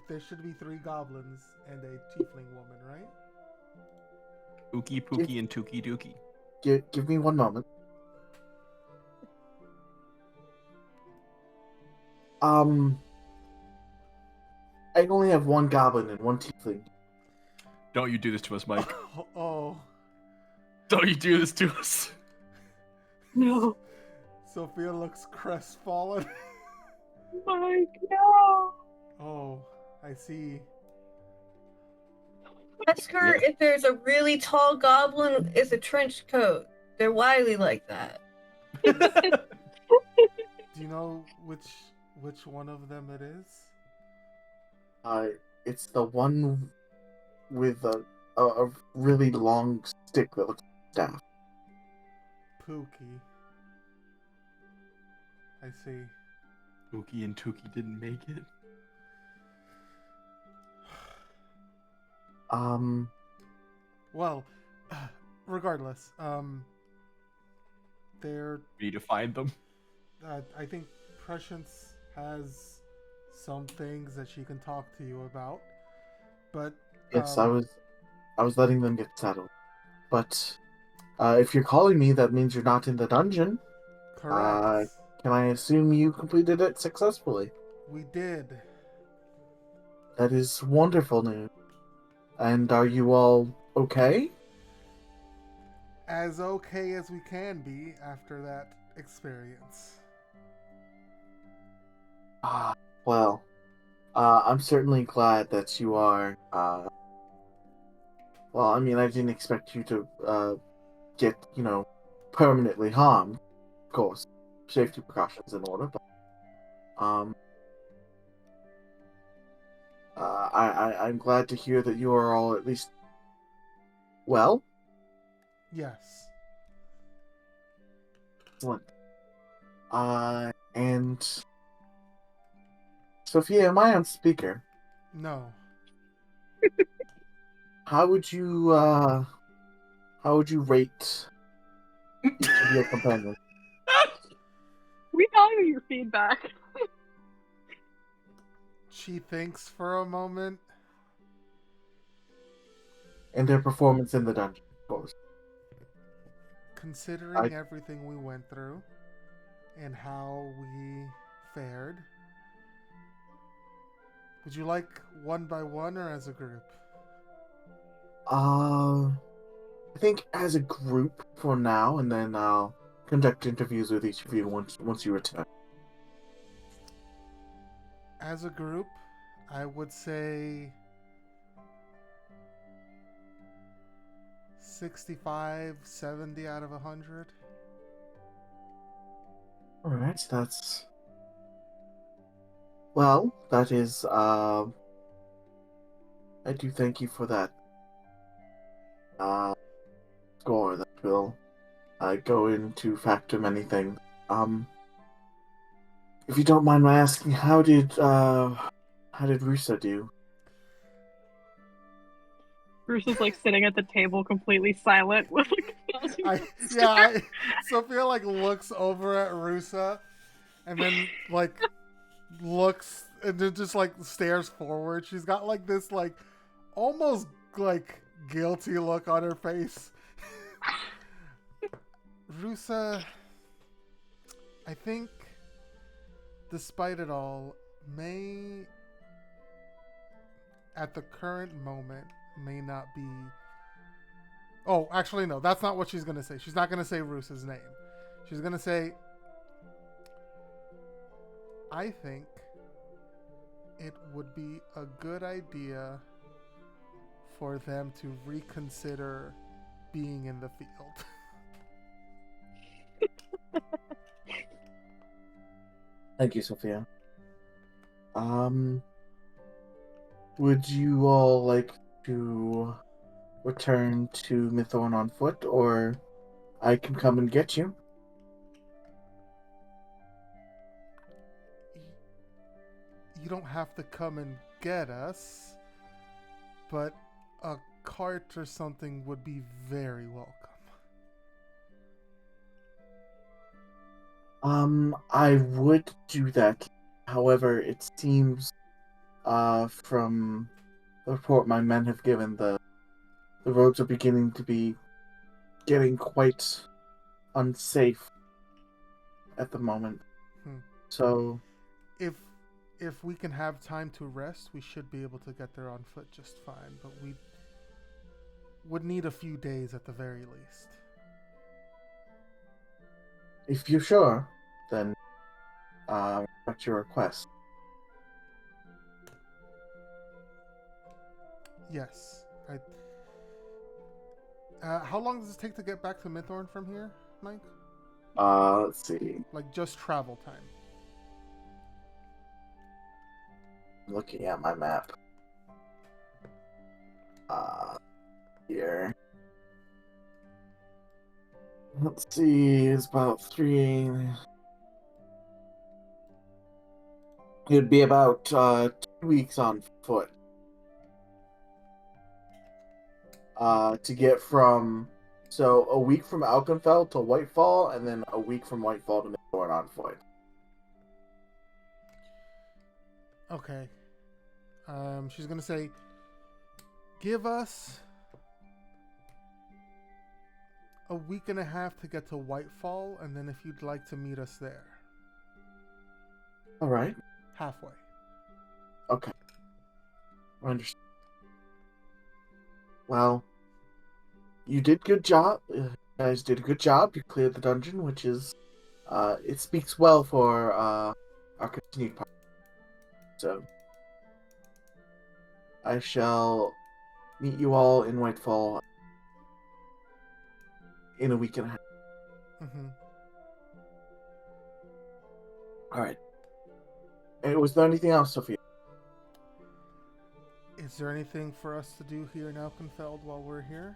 There should be 3 goblins and a tiefling woman, right? Ookie Pookie and Tookie Dookie. Give me one moment. I only have 1 goblin and 1 tiefling. Don't you do this to us, Mike. Oh. Don't you do this to us. No. Sophia looks crestfallen. Mike, no. Oh, I see. Ask her if there's a really tall goblin with a trench coat. They're wily like that. Do you know which one of them it is? It's the one with a really long stick that looks like a staff. Pookie. I see. Ookie and Tookie didn't make it. Well, regardless, they're. We need to find them. I think Prescience has some things that she can talk to you about, but Yes, I was letting them get settled. But if you're calling me, that means you're not in the dungeon. correct. Can I assume you completed it successfully? We did. That is wonderful news. And are you all okay? As okay as we can be after that experience. Well, I'm certainly glad that you are. Well, I mean, I didn't expect you to get, permanently harmed. Of course, safety precautions in order, but I'm glad to hear that you are all at least well. Yes. Excellent. And Sophia, am I on speaker? No. How would you rate each of your companions? We value your feedback. She thinks for a moment. And their performance in the dungeon, of course. Considering everything we went through and how we fared, would you like one by one or as a group? I think as a group for now, and then I'll conduct interviews with each of you once you return. As a group, I would say 65, 70 out of 100. Alright, that's... Well, that is, I do thank you for that, score that will, go into factor many things. If you don't mind my asking, how did Rusa do? Bruce is like sitting at the table completely silent with like Sophia like looks over at Rusa and then like looks and then just like stares forward. She's got like this like almost like guilty look on her face. Rusa, I think despite it all, may at the current moment may not be. Oh, actually, no. That's not what she's gonna say. She's not gonna say Rusa's name. She's gonna say, "I think it would be a good idea for them to reconsider being in the field." Thank you, Sophia. Would you all like to return to Mithorn on foot, or I can come and get you? You don't have to come and get us, but a cart or something would be very welcome. I would do that. However, it seems, from the report my men have given, the roads are beginning to be getting quite unsafe at the moment. Hmm. So, If we can have time to rest, we should be able to get there on foot just fine, but we would need a few days at the very least. if you're sure, then, what's your request? Yes. How long does it take to get back to Mithorn from here, Mike? Let's see. Like, just travel time. Looking at my map. Here. Let's see, it's about 3. It'd be about 2 weeks on foot. To get from, so a week from Alkenfeld to Whitefall, and then a week from Whitefall to Mithorn on foot. Okay. She's gonna say, give us a week and a half to get to Whitefall, and then if you'd like to meet us there. Alright. Halfway. Okay. I understand. Well, you did good job. You guys did a good job. You cleared the dungeon, which is, it speaks well for, our continued part. So, I shall meet you all in Whitefall in a week and a half. Mm-hmm. Alright. And was there anything else, Sophia? Is there anything for us to do here in Alkenfeld while we're here?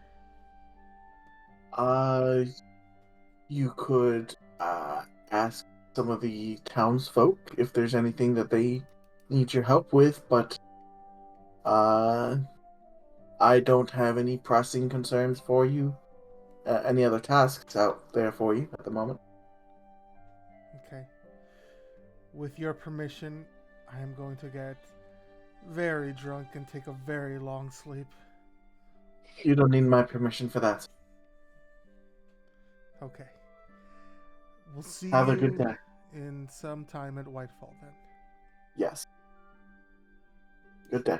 You could, ask some of the townsfolk if there's anything that they need your help with, but, I don't have any pressing concerns for you. Any other tasks out there for you at the moment? Okay. With your permission, I am going to get very drunk and take a very long sleep. You don't need my permission for that. Okay. We'll see Have you a good day. in some time at Whitefall then. Yes. Good day.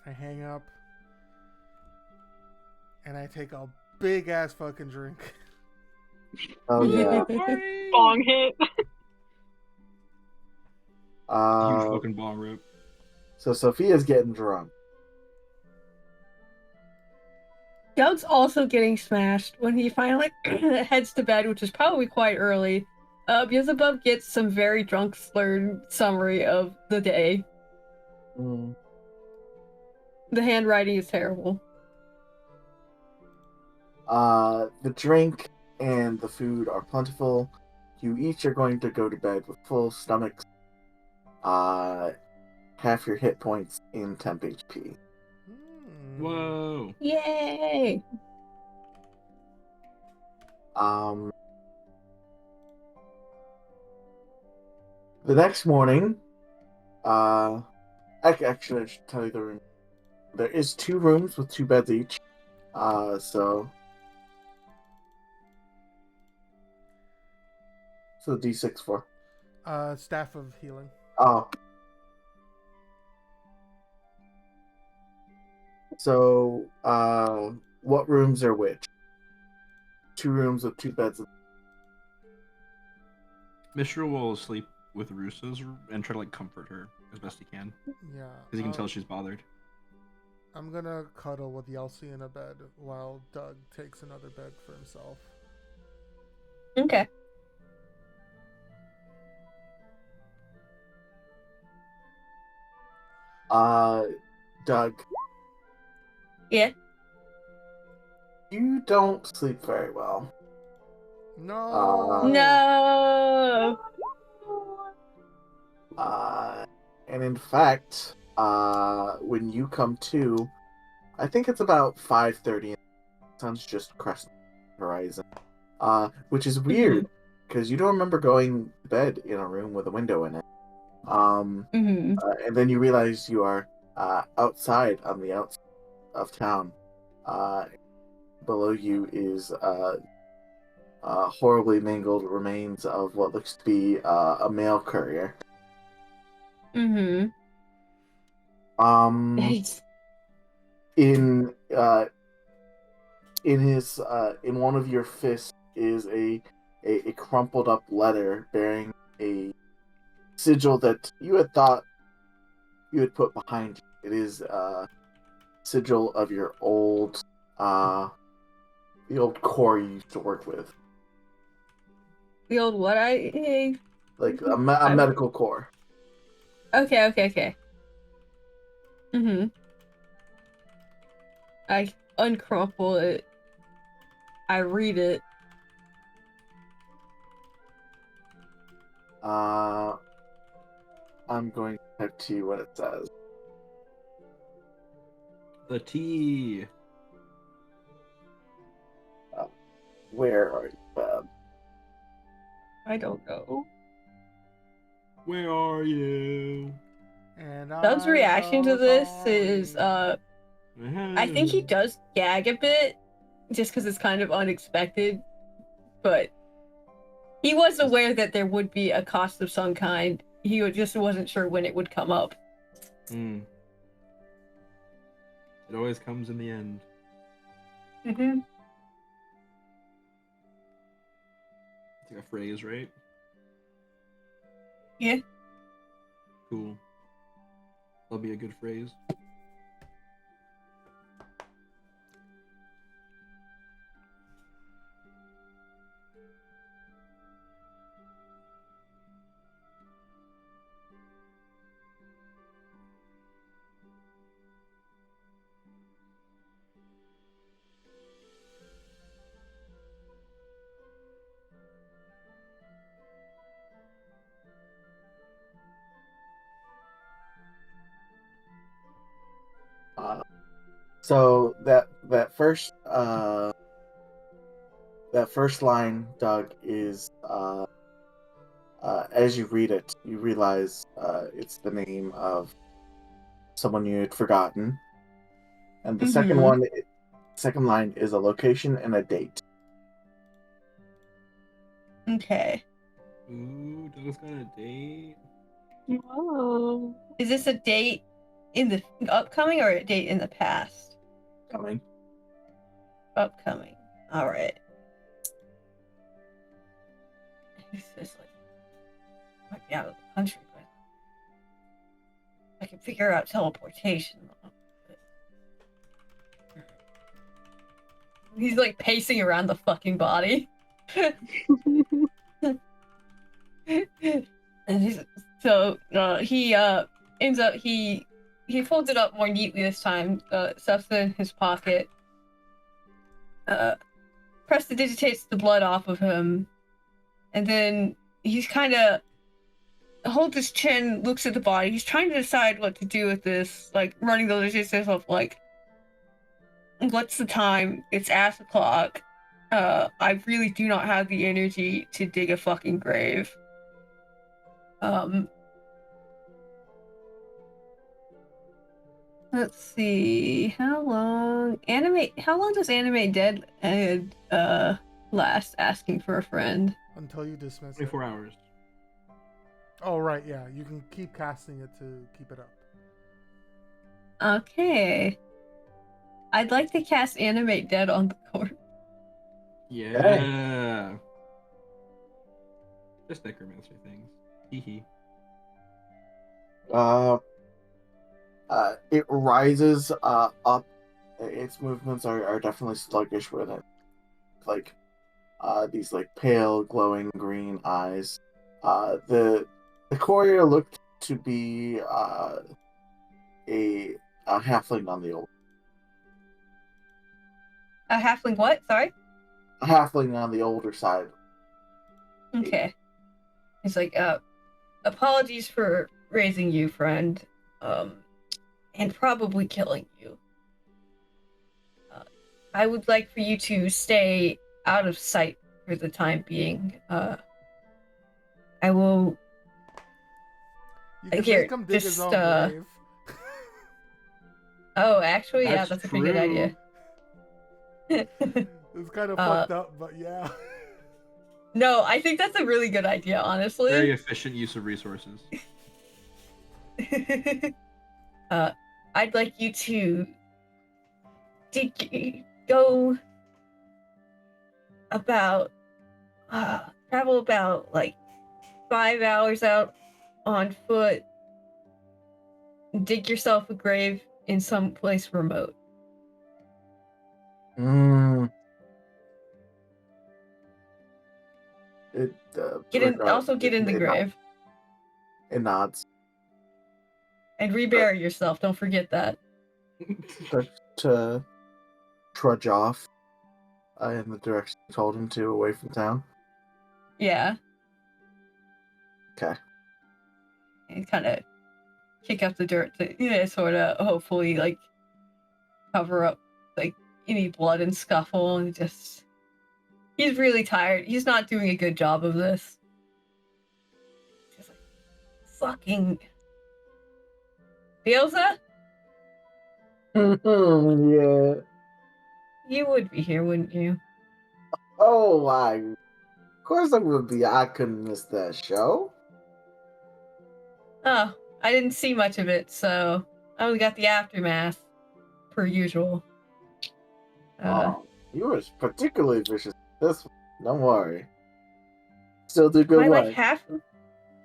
I hang up and I take a big ass fucking drink. Oh yeah. Bong hit. Huge Uh, fucking bong rip. so Sophia's getting drunk. Doug's also getting smashed when he finally heads to bed, which is probably quite early. Beelzebub gets some very drunk slurred summary of the day. Mm. The handwriting is terrible. The drink and the food are plentiful. You each are going to go to bed with full stomachs. Half your hit points in temp HP. Whoa. Yay! The next morning, actually, I should tell you the room. There is 2 rooms with 2 beds each. So D6 for. Staff of healing. Oh. So, what rooms are which? 2 rooms with 2 beds. Mishra will sleep with Russo's and try to like comfort her as best he can, Yeah. because he can tell she's bothered. I'm gonna cuddle with Yelsi in a bed while Doug takes another bed for himself. Okay. Doug, Yeah. you don't sleep very well. No. No. And in fact, when you come to, I think it's about 5:30, and the sun's just cresting the horizon. Which is weird, because you don't remember going to bed in a room with a window in it. And then you realize you are outside on the outside of town. Below you is horribly mangled remains of what looks to be a mail courier. Nice. In his in one of your fists is a crumpled up letter bearing a sigil that you had thought you had put behind you. It is sigil of your old the old core you used to work with, The old what like a medical core. Okay. I uncrumple it. I read it. I'm going to type to you what it says. The T. Where are you, Bab? I don't know. Where are you? And Doug's reaction to this is sorry. I think he does gag a bit just because it's kind of unexpected, but he was aware that there would be a cost of some kind. He just wasn't sure when it would come up. It always comes in the end. It's like a phrase, right? Yeah. Cool. That'll be a good phrase. So that first line, Doug, is as you read it, you realize it's the name of someone you had forgotten, and the second line is a location and a date. Okay. Ooh, Doug's got a date. Whoa. Is this a date in the upcoming or a date in the past? Coming. Upcoming. All right. He's just like might be out of the country, but I can figure out teleportation. He's like pacing around the fucking body. And he ends up he folds it up more neatly this time, stuffs it in his pocket, prestidigitates the blood off of him, and then he's kind of holds his chin, looks at the body. He's trying to decide what to do with this, like running the logistics of like, what's the time? It's ass o'clock. I really do not have the energy to dig a fucking grave. Let's see. How long does Anime Dead last asking for a friend? Until you dismiss it. 24 hours. Oh, right, yeah. You can keep casting it to keep it up. Okay. I'd like to cast Animate Dead on the corpse. Yeah. Just necromancer things. Hee. It rises up. Its movements are definitely sluggish with it. Like these like pale, glowing green eyes. The courier looked to be a halfling on the old. A halfling what? Sorry? A halfling on the older side. Okay. He's like, apologies for raising you, friend. And probably killing you. I would like for you to stay out of sight for the time being. I will. You can Here, make him dig his just, own grave. Oh, actually, yeah, that's a pretty good true. idea. It's kind of fucked up, but yeah. No, I think that's a really good idea, honestly. Very efficient use of resources. I'd like you to go about travel about like 5 hours out on foot, dig yourself a grave in some place remote. It Also get in the grave It nods. and rebury yourself. Don't forget that. To trudge off in the direction you told him to, away from town. Yeah. Okay. And kind of kick up the dirt to, sort of hopefully like cover up like any blood and scuffle, and just he's really tired. He's not doing a good job of this. Just like fucking Bielsa? Yeah. You would be here, wouldn't you? Oh, of course I would be. I couldn't miss that show. Oh, I didn't see much of it, so I only got the aftermath, per usual. You were particularly vicious this one. Don't worry. Still do good Am I work. like half?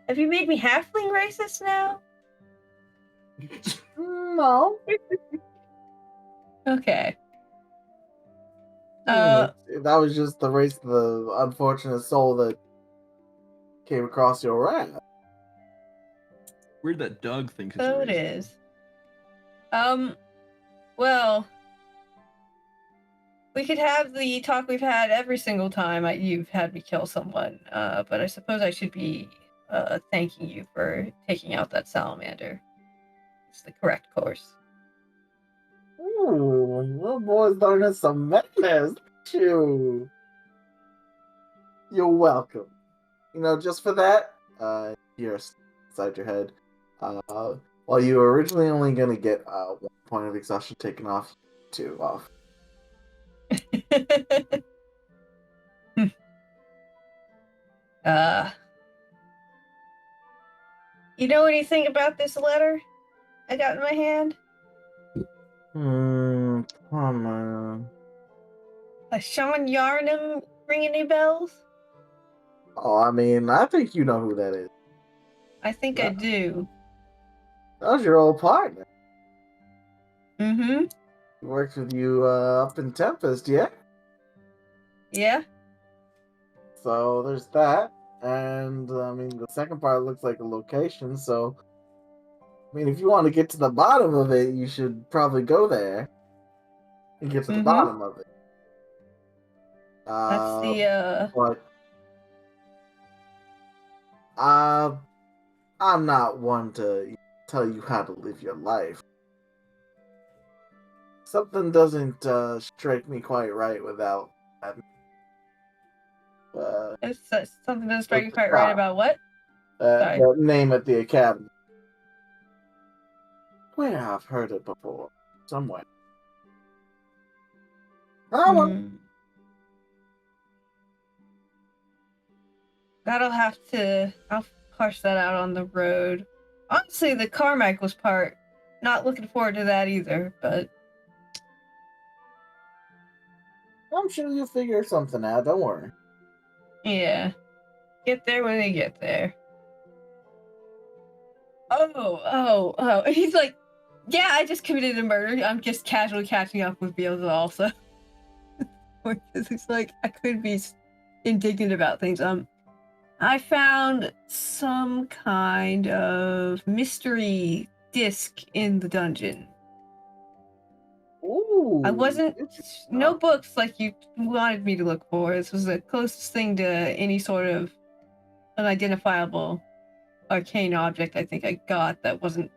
Have you made me halfling racist now? No. Okay. That was just the race of the unfortunate soul that came across your wrath. Weird that Doug thinks it's So it is. Well, we could have the talk we've had every single time you've had me kill someone, but I suppose I should be thanking you for taking out that salamander. It's the correct course. Ooh, your boy's learning some manners. You're welcome. Just for that, here inside your head, while you were originally only going to get 1 point of exhaustion taken off, 2 off. You know anything about this letter I got in my hand? Come on. Sean Yarnum ring any bells? Oh, I mean, I think you know who that is. I think I do. That was your old partner. Mm-hmm. He worked with you up in Tempest, yeah? Yeah? So there's that. And, I mean, the second part looks like a location, so... I mean, if you want to get to the bottom of it, you should probably go there and get to the bottom of it. That's the, But... I'm not one to tell you how to live your life. Something doesn't strike me quite right without that. something doesn't strike you quite right about what? That name at the academy. Where I've heard it before. Somewhere. I'll parse that out on the road. Honestly, the Carmichael's part, not looking forward to that either, but... I'm sure you'll figure something out, don't worry. Yeah. Get there when they get there. Oh. He's like, yeah, I just committed a murder. I'm just casually catching up with Beelzebub also. Because he's like, I could be indignant about things. I found some kind of mystery disc in the dungeon. Ooh. I wasn't interesting. no books like you wanted me to look for. This was the closest thing to any sort of unidentifiable arcane object I think I got that wasn't,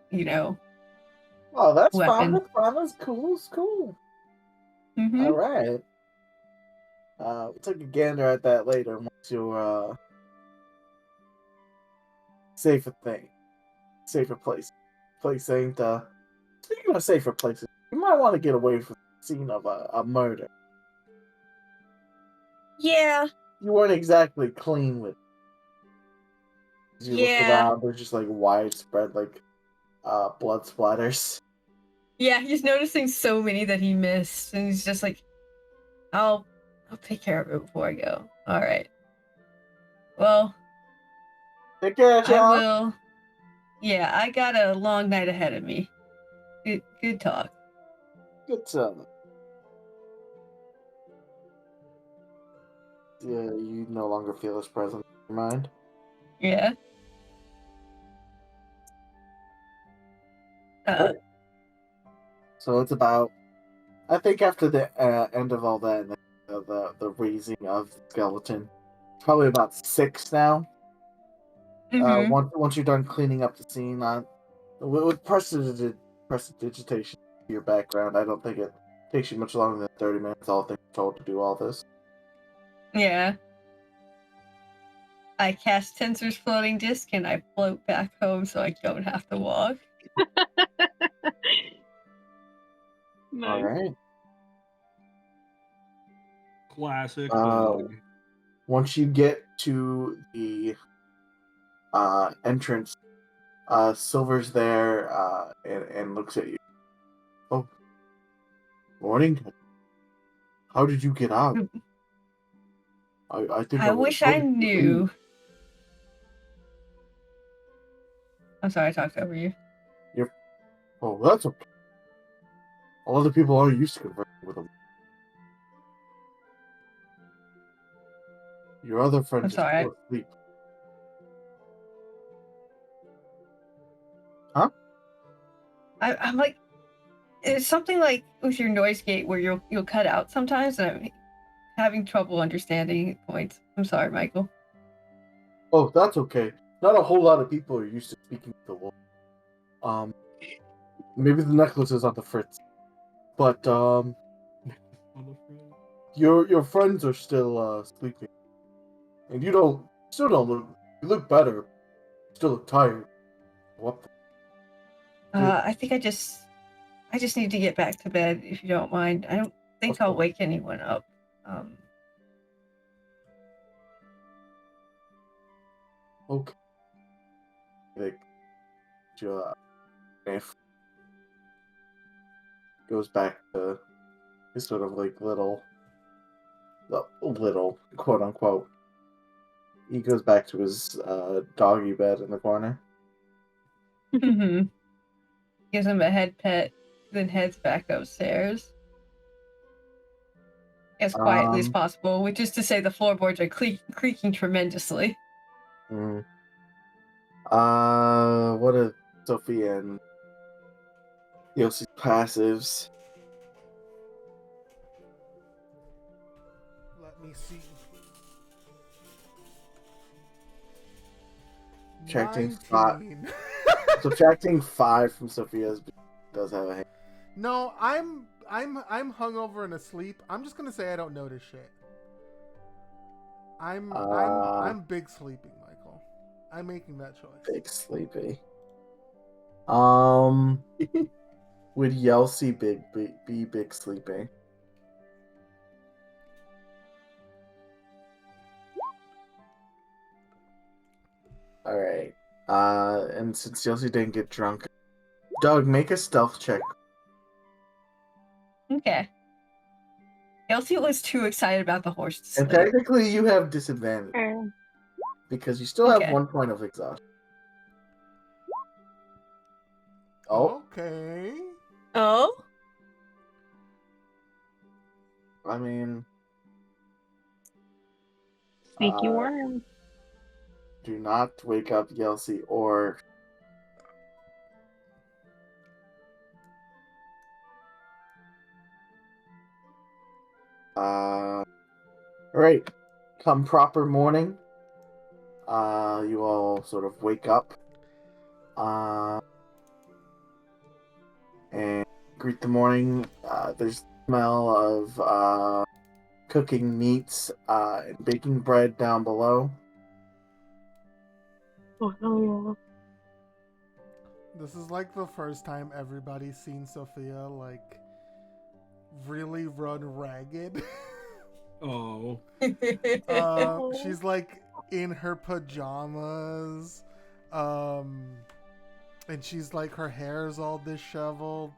Oh, that's fine. weapon. That's fine. That's cool. It's cool. Mm-hmm. All right. We'll take a gander at that later once you're safer place. Place ain't speaking of safer places, you might want to get away from the scene of a murder. Yeah. You weren't exactly clean with it. As you look around, there's just like widespread blood splatters. Yeah, he's noticing so many that he missed, and he's just like, I'll take care of it before I go. All right. Well, Take care, I Sean. will. Yeah, I got a long night ahead of me. Good talk. Good stuff. Yeah, you no longer feel his presence in your mind. Yeah. Right. So it's about, I think after the end of all that, and the raising of the skeleton, it's probably about 6 now. Mm-hmm. Once you're done cleaning up the scene, with prestidigitation to your background, I don't think it takes you much longer than 30 minutes. All things told to do all this. Yeah. I cast Tensor's floating disc and I float back home so I don't have to walk. Nice. All right. Classic dog. Once you get to the entrance, Silver's there and looks at you. Oh, morning. How did you get out? I think I would've wish I told you to knew. leave. I'm sorry I talked over you. Oh, that's okay. A lot of people aren't used to conversing with them. Your other I'm friends are sorry. still asleep. Huh? I'm like, it's something like with your noise gate where you'll cut out sometimes, and I'm having trouble understanding points. I'm sorry, Michael. Oh, that's okay. Not a whole lot of people are used to speaking with the wolf. Maybe the necklace is on the fritz, but your friends are still sleeping, and you still don't look. You look better. Still look tired. What? I think I just need to get back to bed if you don't mind. I don't think I'll wake anyone up. Okay. Like, if goes back to his sort of like little quote unquote. He goes back to his doggy bed in the corner. Mm-hmm. Gives him a head pet, then heads back upstairs. As quietly as possible, which is to say the floorboards are creaking tremendously. What are Sophia and Yossi's passives? Let me see. Subtracting 5 from Sophia's does have a hand. No, I'm hungover and asleep. I'm just gonna say I don't notice shit. I'm big sleeping, Michael. I'm making that choice. Big sleepy. Would Yelsi be big sleeping? All right. And since Yelsi didn't get drunk, Doug, make a stealth check. Okay. Elsie was too excited about the horse to sleep. And technically, you have disadvantage because you still have 1 point of exhaustion. Oh. Okay. Oh. I mean, sneaky worm. Do not wake up Yelsi or All right. Come proper morning, you all sort of wake up, and greet the morning. There's the smell of cooking meats and baking bread down below. Oh, hell This is like the first time everybody's seen Sophia like really run ragged. Oh. She's like in her pajamas, and she's like her hair's all disheveled,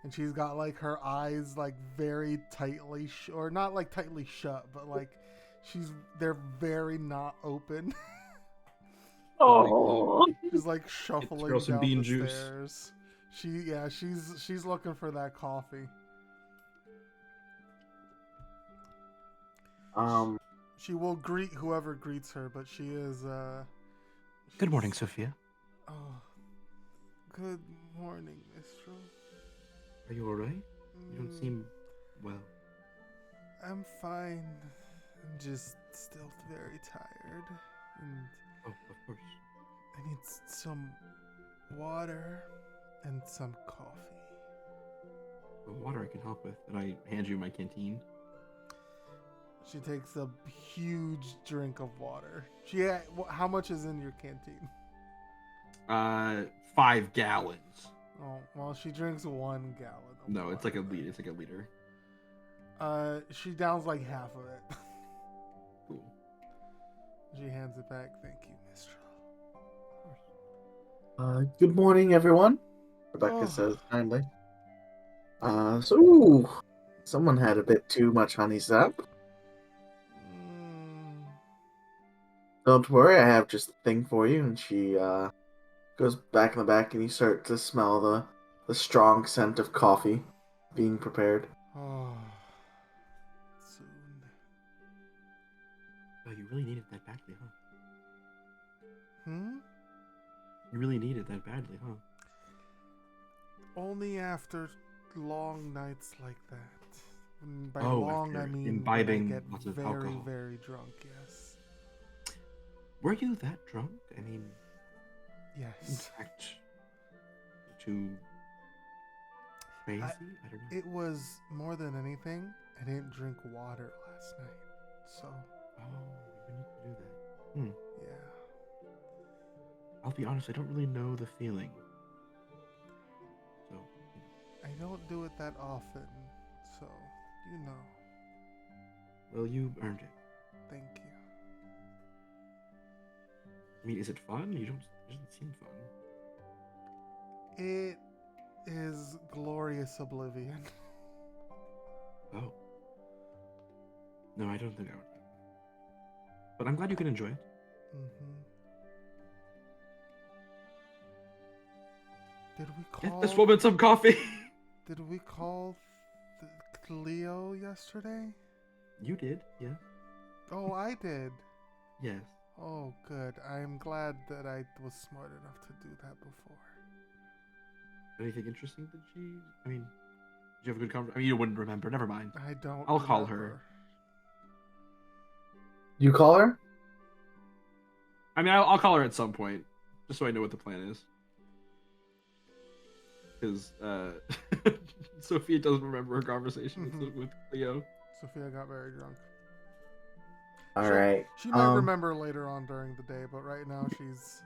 and she's got like her eyes like very tightly or not like tightly shut, but like they're very not open. Oh. She's like shuffling Throw some down bean the juice. stairs. She's looking for that coffee. She will greet whoever greets her, but she is Good morning, Sophia. Oh, good morning, Mistral. Are you alright? You don't seem well. I'm fine. I'm just still very tired, and Oh, of course. I need some water and some coffee. Well, water I can help with, and I hand you my canteen. She takes a huge drink of water. How much is in your canteen? 5 gallons. Oh, well, she drinks 1 gallon. Of No, water. it's like a liter. It's like a liter. She downs like half of it. Cool. She hands it back. Thank you, Mistral. Good morning, everyone, Rebecca Oh. says kindly. Ooh, someone had a bit too much honey sap. Don't worry, I have just a thing for you. And she goes back in the back, and you start to smell the strong scent of coffee being prepared. Oh, soon. Oh, you really needed that badly, huh? Hmm? You really needed that badly, huh? Only after long nights like that. And by Oh, long, I after mean imbibing when I get lots of very, alcohol. very drunk. Yes. Were you that drunk? I mean, in Yes. fact, too crazy? I don't know. It was more than anything. I didn't drink water last night, so Oh, you need to do that. Hmm. yeah. I'll be honest, I don't really know the feeling. So, I don't do it that often, so you know. well, you earned it. Thank you. I mean, is it fun? It doesn't seem fun. It is glorious oblivion. Oh. No, I don't think I would. But I'm glad you can enjoy it. Mm-hmm. Did we Get call? this woman some coffee! Did we call Leo yesterday? You did, yeah. Oh, I did. Yes. Oh, good. I'm glad that I was smart enough to do that before. Anything interesting that she... I mean, did you have a good conversation? I mean, you wouldn't remember. Never mind. I don't. I'll call her. remember. You call her? I mean, I'll call her at some point, just so I know what the plan is. Because Sophia doesn't remember her conversation with Leo. Sophia got very drunk. All right. She might remember later on during the day, but right now she's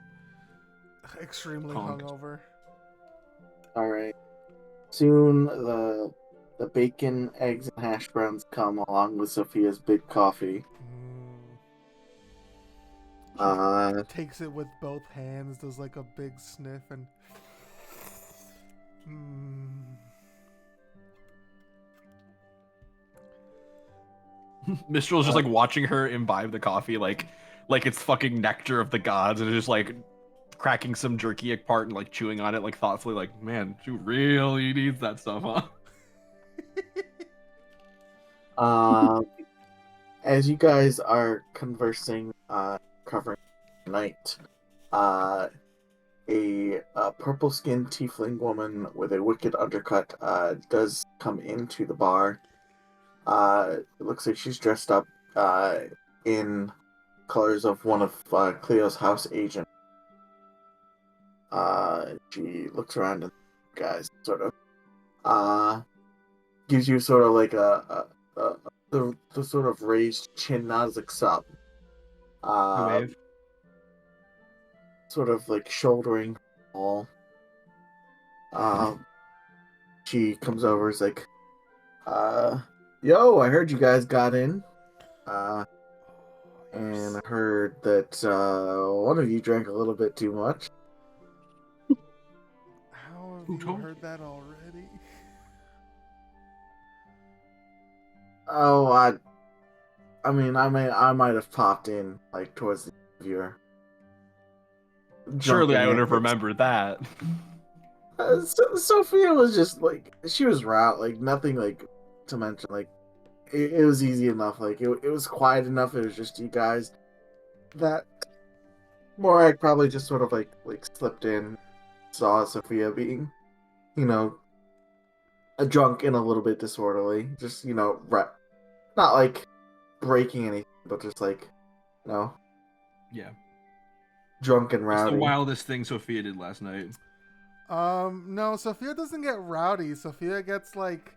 extremely Conked. hungover. All right. Soon the bacon, eggs, and hash browns come along with Sophia's big coffee. Takes it with both hands, does like a big sniff, and Mistral's just like watching her imbibe the coffee like it's fucking nectar of the gods, and just like cracking some jerky apart and like chewing on it like thoughtfully, like, man, she really needs that stuff, huh? As you guys are conversing, covering the night, a purple-skinned tiefling woman with a wicked undercut does come into the bar. It looks like she's dressed up in colors of one of Cleo's house agents. She looks around and guys sort of gives you sort of like the sort of raised chin nod as like sup. Wave. Sort of like shouldering all. She comes over, is like, yo, I heard you guys got in. And I heard that one of you drank a little bit too much. How have Who you told heard you? that already? Oh, I mean, I might have popped in like towards the end of your Surely drunken I would have antics. remembered that. Sophia was just like she was out, like nothing like to mention. Like it was easy enough. Like it was quiet enough. It was just you guys. That Morag probably just sort of like slipped in, saw Sophia being, you know, a drunk and a little bit disorderly. Just not like breaking anything, but just like Yeah. drunk and What's the rowdy. wildest thing Sophia did last night? No, Sophia doesn't get rowdy. Sophia gets like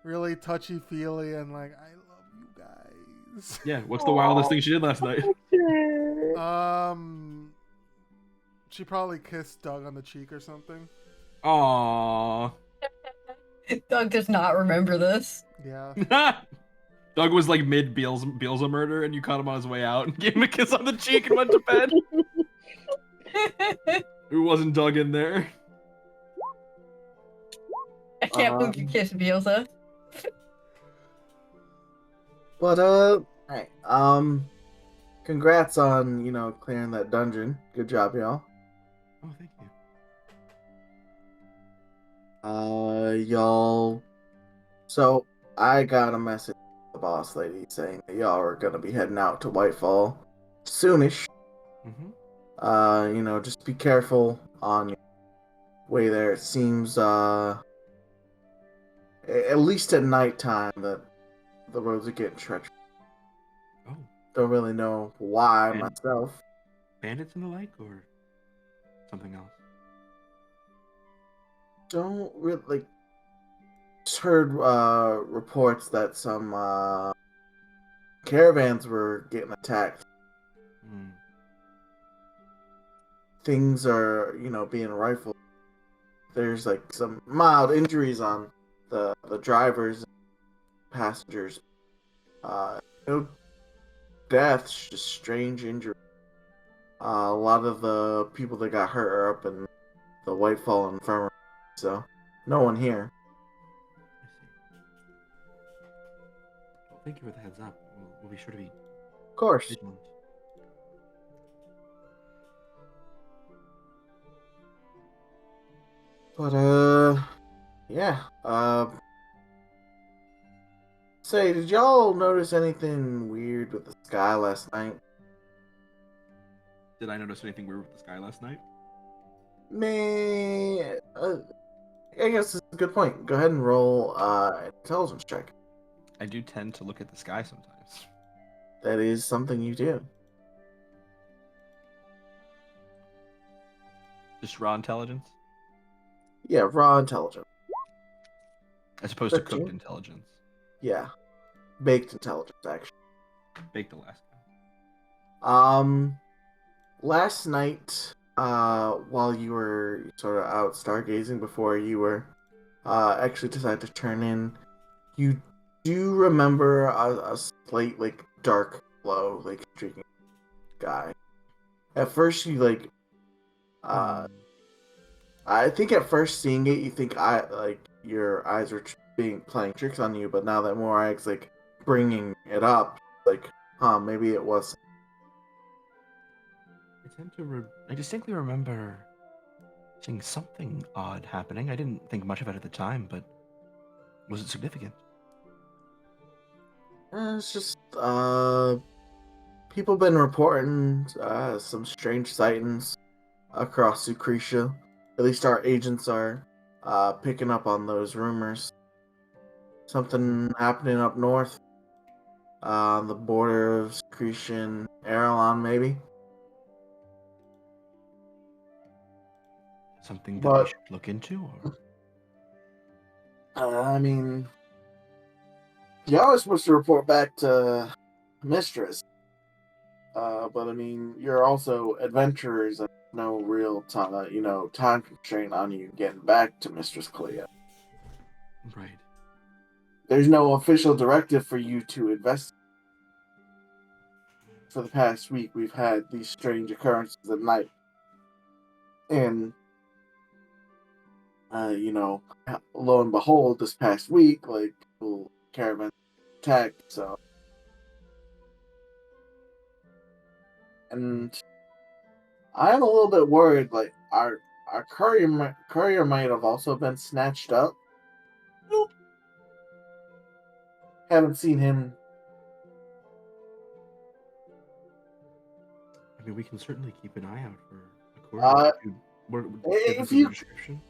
really touchy feely and like, I love you guys. Yeah, what's the wildest thing she did last night? She probably kissed Doug on the cheek or something. Aww. Doug does not remember this. Yeah. Doug was like mid Beelza murder, and you caught him on his way out and gave him a kiss on the cheek and went to bed. Who wasn't Doug in there? I can't believe you kissed Bielsa. But hey, congrats on clearing that dungeon. Good job, y'all. Oh, thank you. Y'all. So I got a message from the boss lady saying that y'all are gonna be heading out to Whitefall soonish. Mm-hmm. Just be careful on your way there. It seems at least at nighttime that the roads are getting treacherous. Oh, Don't really know why And- myself. bandits and the like, or something else? Don't really just heard reports that some caravans were getting attacked. Mm. Things are being rifled. There's like some mild injuries on the drivers and passengers. No deaths, just strange injuries. A lot of the people that got hurt are up in the Whitefall Infirmary, so no one here. I see. Well, thank you for the heads up. We'll be sure to be Of course. vigilant. But yeah. Say, did y'all notice anything weird with the sky last night? Did I notice anything weird with the sky last night? Man, I guess it's a good point. Go ahead and roll an intelligence check. I do tend to look at the sky sometimes. That is something you do. Just raw intelligence, Yeah, raw intelligence. as opposed to 13? cooked intelligence. Yeah, baked intelligence actually. Baked Alaska. Last night, while you were sort of out stargazing before you were actually decided to turn in, you do remember a slight like dark glow like streaking the sky. At first, you I think at first seeing it, you think your eyes are playing tricks on you, but now that Morag's like bringing it up, like, maybe it was. I distinctly remember seeing something odd happening. I didn't think much of it at the time, but was it significant? It's just people been reporting some strange sightings across Lucretia. At least our agents are picking up on those rumors. Something happening up north. on the border of Secretion, Erelon, maybe. Something that But- we should look into? Or... I mean, y'all are supposed to report back to Mistress. But I mean, you're also adventurers and no real time constraint on you getting back to Mistress Clea. Right. There's no official directive for you to invest. For the past week, we've had these strange occurrences at night. And, lo and behold, this past week, like, caravan attacked, so. And I'm a little bit worried, like, our courier might have also been snatched up. Haven't seen him. I mean, we can certainly keep an eye out for a courier. If you,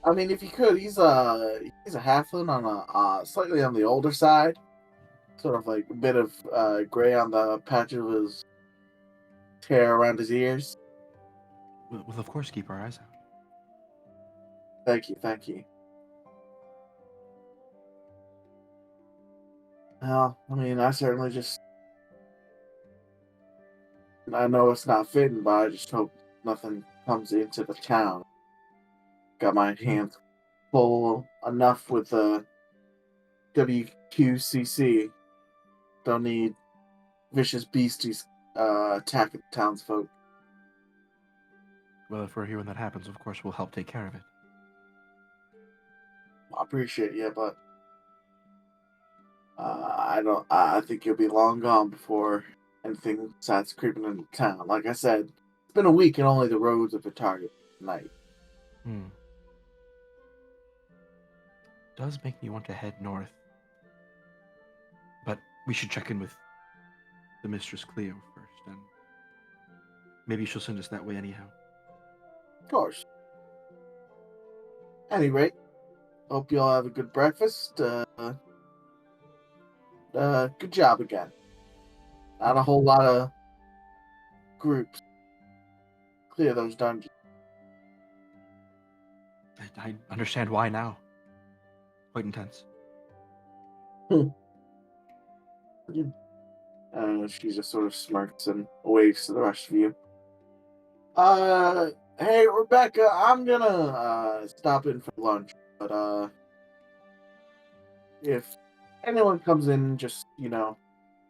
I mean, if you could, he's a halfling on slightly on the older side, sort of like a bit of gray on the patch of his hair around his ears. We'll of course keep our eyes out. Thank you. Well, I mean, I certainly I know it's not fitting, but I just hope nothing comes into the town. Got my hands full enough with the WQCC. Don't need vicious beasties attacking the townsfolk. Well, if we're here when that happens, of course we'll help take care of it. I appreciate you, but I think you'll be long gone before anything starts creeping into town. Like I said, it's been a week and only the roads have been targeted tonight. Does make me want to head north. But we should check in with the Mistress Cleo first, and maybe she'll send us that way anyhow. Of course. Any rate, hope you all have a good breakfast. Good job again. Not a whole lot of groups. Clear those dungeons. I understand why now. Quite intense. She just sort of smirks and waves to the rest of you. Hey Rebecca, I'm gonna stop in for lunch, but if anyone comes in, just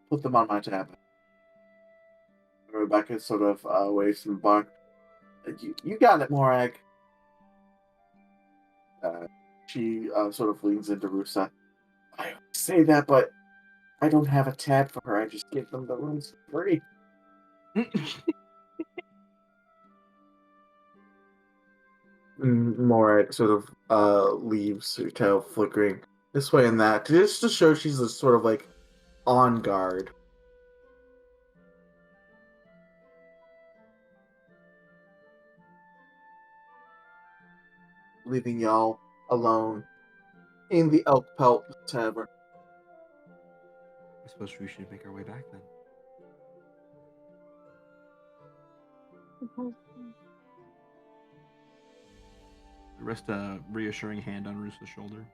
put them on my tab. Rebecca sort of waves and bark. You got it, Morag. She sort of leans into Rusa. I say that, but I don't have a tab for her. I just give them the rooms for free. Morag sort of leaves her tail flickering this way and that, just to show she's a sort of like on guard. Leaving y'all alone in the Elk Pelt Tavern. I suppose we should make our way back then. Rest a reassuring hand on Rusa's shoulder.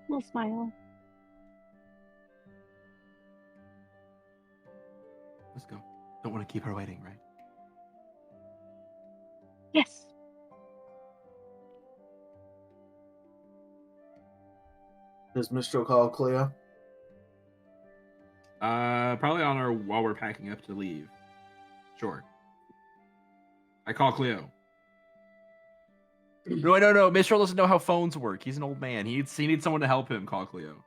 We'll smile. Let's go. Don't want to keep her waiting, right? Yes. Does Mistral call Cleo? Probably on our while we're packing up to leave. Sure. I call Cleo. No. Mistral doesn't know how phones work. He's an old man. He needs someone to help him. Call Cleo.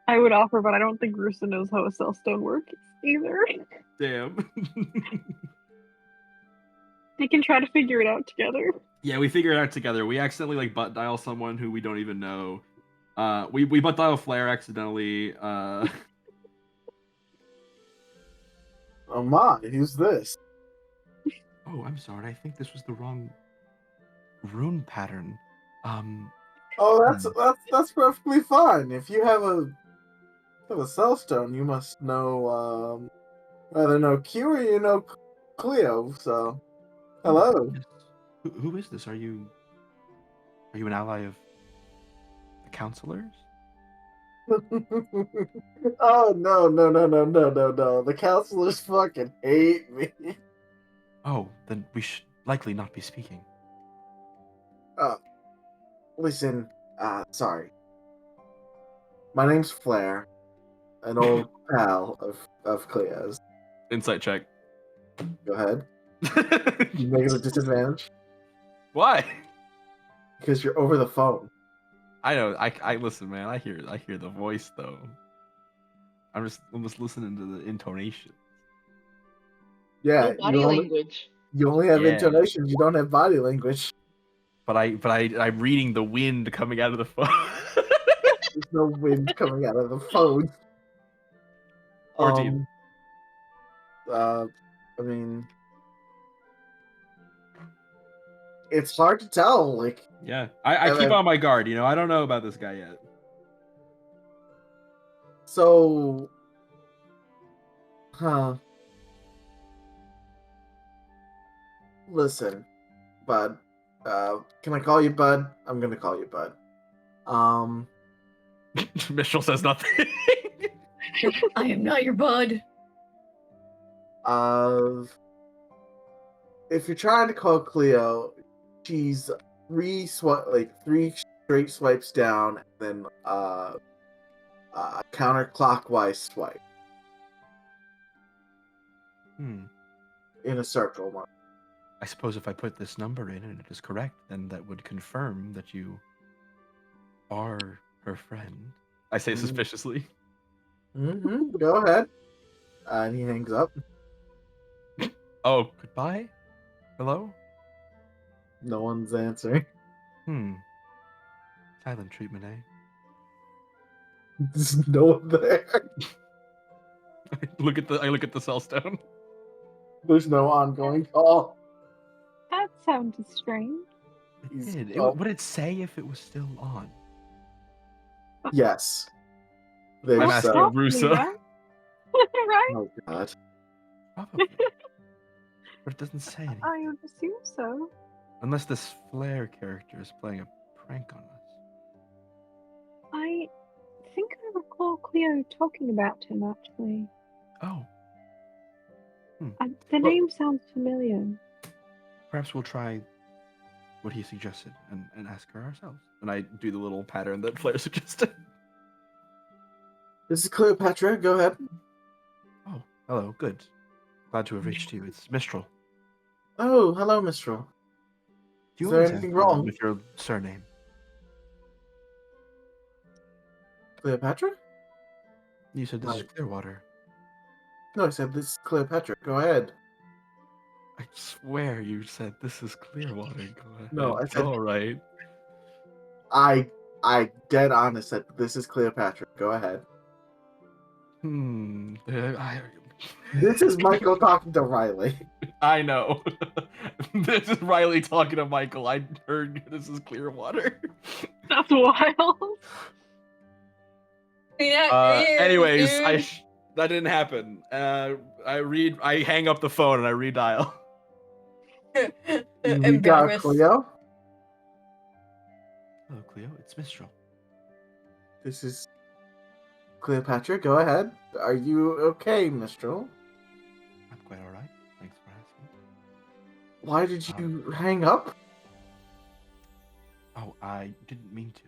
I would offer, but I don't think Rusa knows how a cell stone works either. Damn. They can try to figure it out together. Yeah, we figure it out together. We accidentally butt dial someone who we don't even know. We butt dial Flare accidentally. Oh my, who's this? Oh, I'm sorry. I think this was the wrong rune pattern. Oh, that's perfectly fine. If you have a cell stone, you must know either know Q or you know Cleo. So, hello. Yes. Who is this? Are you an ally of the counselors? Oh no! The counselors fucking hate me. Oh, then we should likely not be speaking. Listen, sorry. My name's Flair, an old pal of Cleo's. Insight check. Go ahead. You make it a disadvantage Why? because you're over the phone. I know. I listen, man. I hear the voice though. I'm just listening to the intonation. Yeah, No body language. you only have Yeah. intonations. You don't have body language. But I'm reading the wind coming out of the phone. There's no wind coming out of the phone. 14. I mean, it's hard to tell. Like, Yeah. I keep on my guard, you know. I don't know about this guy yet. so, huh? Listen, Bud. Can I call you Bud? I'm gonna call you Bud. Mitchell says nothing. I am not your bud. If you're trying to call Cleo, she's three straight swipes down, and then a counterclockwise swipe Hmm. in a circle. I suppose if I put this number in and it is correct, then that would confirm that you are her friend. I say suspiciously. Mm-hmm. Go ahead. And he hangs up. Oh, goodbye? Hello? No one's answering. Silent treatment, eh? There's no one there. I look at the cell stone. There's no ongoing call. That sounded strange. Would it say if it was still on? Yes. I'm There's asking Probably, Russo. right? Right? oh god. Probably. But it doesn't say anything. I would assume so. Unless this Flare character is playing a prank on us. I think I recall Cleo talking about him, actually. Oh. The Well- name sounds familiar. Perhaps we'll try what he suggested and ask her ourselves. And I do the little pattern that Flare suggested. This is Cleopatra. Go ahead. Oh, hello. Good. Glad to have reached you. It's Mistral. Oh, hello, Mistral. Do you Is there always anything answer wrong? with your surname? Cleopatra? You said this is Right. Clearwater. No, I said this is Cleopatra. Go ahead. I swear you said this is Clearwater. Go ahead. No, I said- all right. I dead honest said this is Cleopatra. Go ahead. This is Michael talking to Riley. I know. This is Riley talking to Michael. I heard this is Clearwater. That's wild. Anyways, that didn't happen. I hang up the phone and I redial. We got Cleo. Hello, Cleo. It's Mistral. This is Cleopatra. Go ahead. Are you okay, Mistral? I'm quite all right. Thanks for asking. Why did you hang up? Oh, I didn't mean to.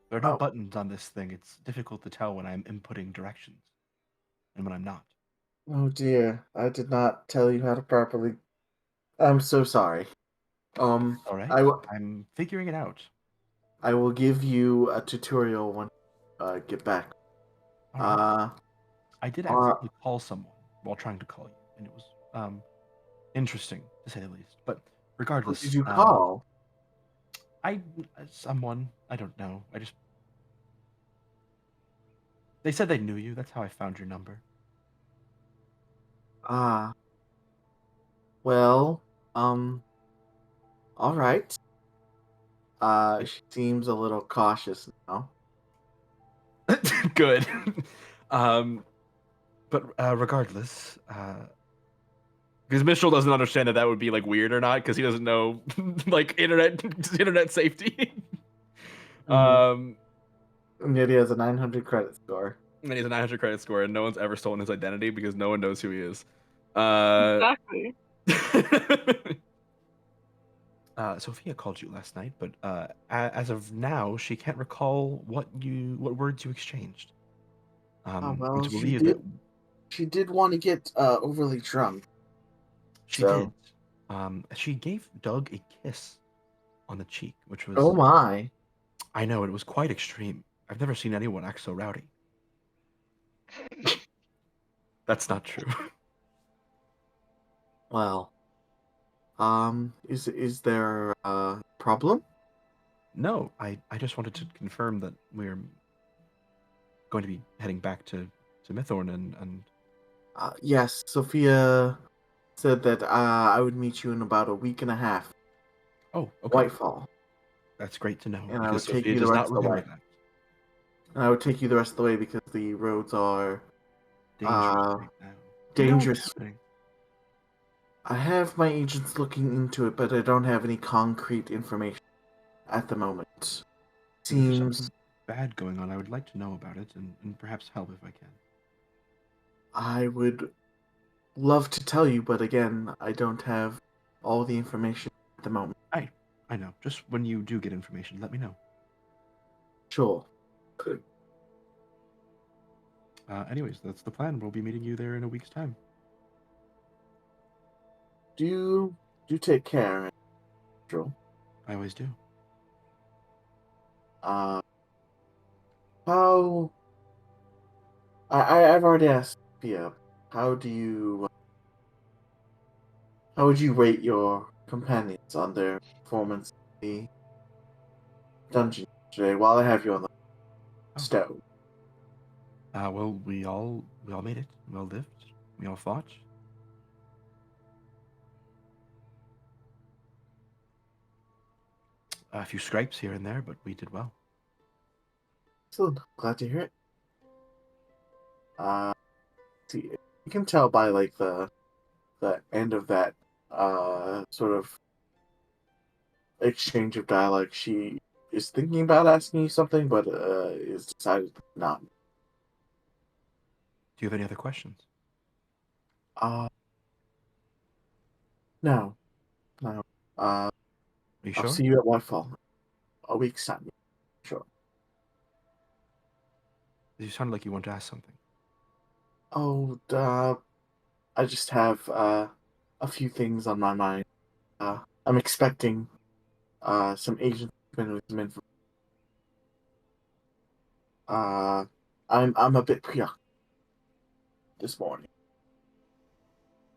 There are no Oh. buttons on this thing. It's difficult to tell when I'm inputting directions and when I'm not. Oh dear, I did not tell you how to properly. I'm so sorry. All right. I'm figuring it out. I will give you a tutorial when I get back. All right. I did accidentally call someone while trying to call you, and it was interesting to say the least. But regardless, Who did you call? Someone I don't know. They said they knew you. That's how I found your number. Well, all right. She seems a little cautious now. Good. But regardless, because Mitchell doesn't understand that that would be like weird or not, because he doesn't know like internet safety. And yet he has a 900 credit score. And he has a 900 credit score, and no one's ever stolen his identity because no one knows who he is. Exactly. Sophia called you last night, but as of now, she can't recall what words you exchanged. I'm Well, to she believe did. that She did want to get overly drunk. she So- did. She gave Doug a kiss on the cheek, which was Oh my! I know it was quite extreme. I've never seen anyone act so rowdy. That's not true. Well, is there a problem? No, I just wanted to confirm that we're going to be heading back to Mythorn and Yes, Sophia said that I would meet you in about a week and a half. oh, okay. Whitefall, That's great to know and I because would take Sophia you the does rest not of the remember way. that. And I would take you the rest of the way because the roads are Dangerous right now. dangerous. You know what's happening. I have my agents looking into it, but I don't have any concrete information at the moment. If there's Seems something bad going on, I would like to know about it and perhaps help if I can. I would love to tell you, but again, I don't have all the information at the moment. I know. Just when you do get information, let me know. Sure. Anyways, that's the plan. We'll be meeting you there in a week's time. Do take care, Andrew. I always do. How I've already asked Pia. How would you rate your companions on their performance in the dungeon today? While I have you on the stove. Well, we all made it. We all lived. We all fought. A few scrapes here and there, but we did well. Excellent. Glad to hear it. See, you can tell by like the end of that sort of exchange of dialogue, she is thinking about asking you something, but is decided not. Do you have any other questions? No. Are you I'll sure? see you at Whitefall. A week's time. Sure. You sounded like you wanted to ask something. Oh, I just have a few things on my mind. I'm expecting some agents with some info. I'm a bit preoccupied this morning.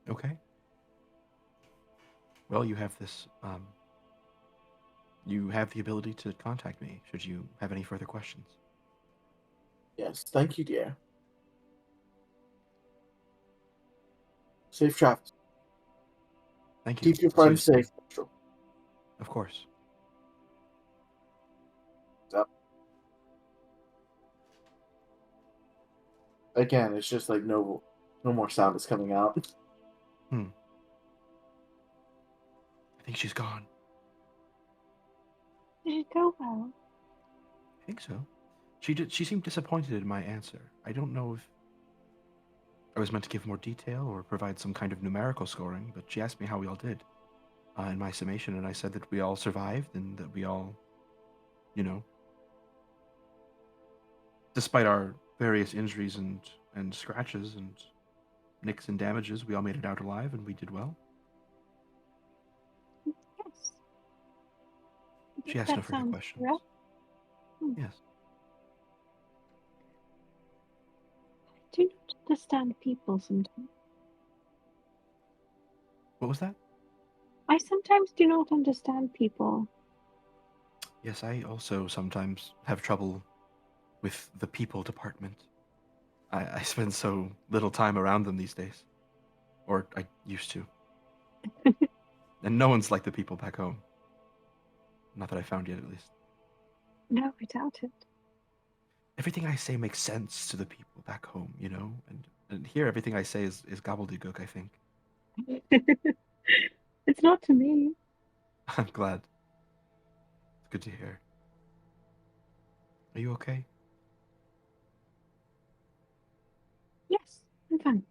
Okay. Well, you have this. You have the ability to contact me should you have any further questions. Yes, thank you, dear. Safe travels. Thank you. Keep your I'll see you friends soon. safe. Sure. Of course. Again, it's just like no more sound is coming out. I think she's gone. Did it go well? I think so. She seemed disappointed in my answer. I don't know if I was meant to give more detail or provide some kind of numerical scoring, but she asked me how we all did in my summation, and I said that we all survived and that we all, despite our various injuries and scratches and nicks and damages, we all made it out alive and we did well. Yes. She asked no further questions. Correct. Yes. I do not understand people sometimes. What was that? I sometimes do not understand people. Yes, I also sometimes have trouble with the people department. I spend so little time around them these days. Or I used to. And no one's like the people back home. Not that I found yet, at least. No, I doubt it. Everything I say makes sense to the people back home, And here, everything I say is gobbledygook, I think. It's not to me. I'm glad. It's good to hear. Are you okay? Yes, I'm fine.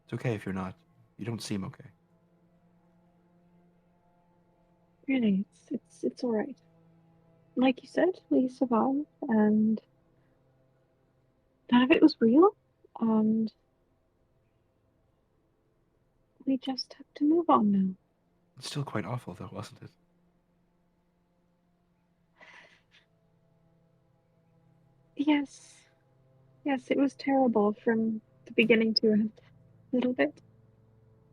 It's okay if you're not. You don't seem okay. Really, it's all right. Like you said, we survived, and none of it was real, and we just have to move on now. It's still quite awful, though, wasn't it? Yes, yes, it was terrible from the beginning to end, a little bit.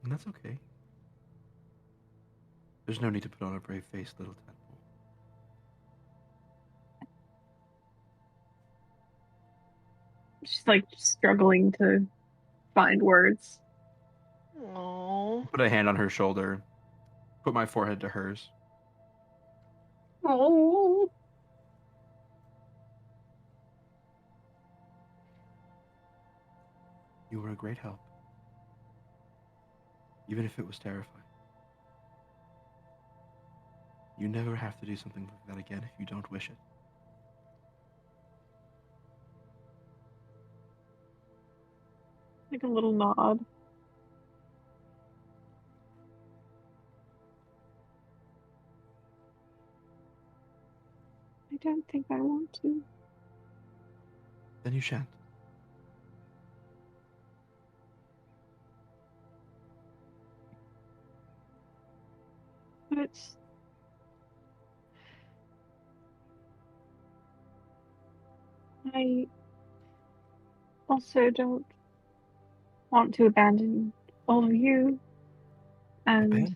And that's okay. There's no need to put on a brave face, little tadpole. She's like struggling to find words. Aww. Put a hand on her shoulder. Put my forehead to hers. Oh. You were a great help. Even if it was terrifying. You never have to do something like that again if you don't wish it. Like a little nod. I don't think I want to. Then you shan't. But I also don't want to abandon all of you. And, Abandon.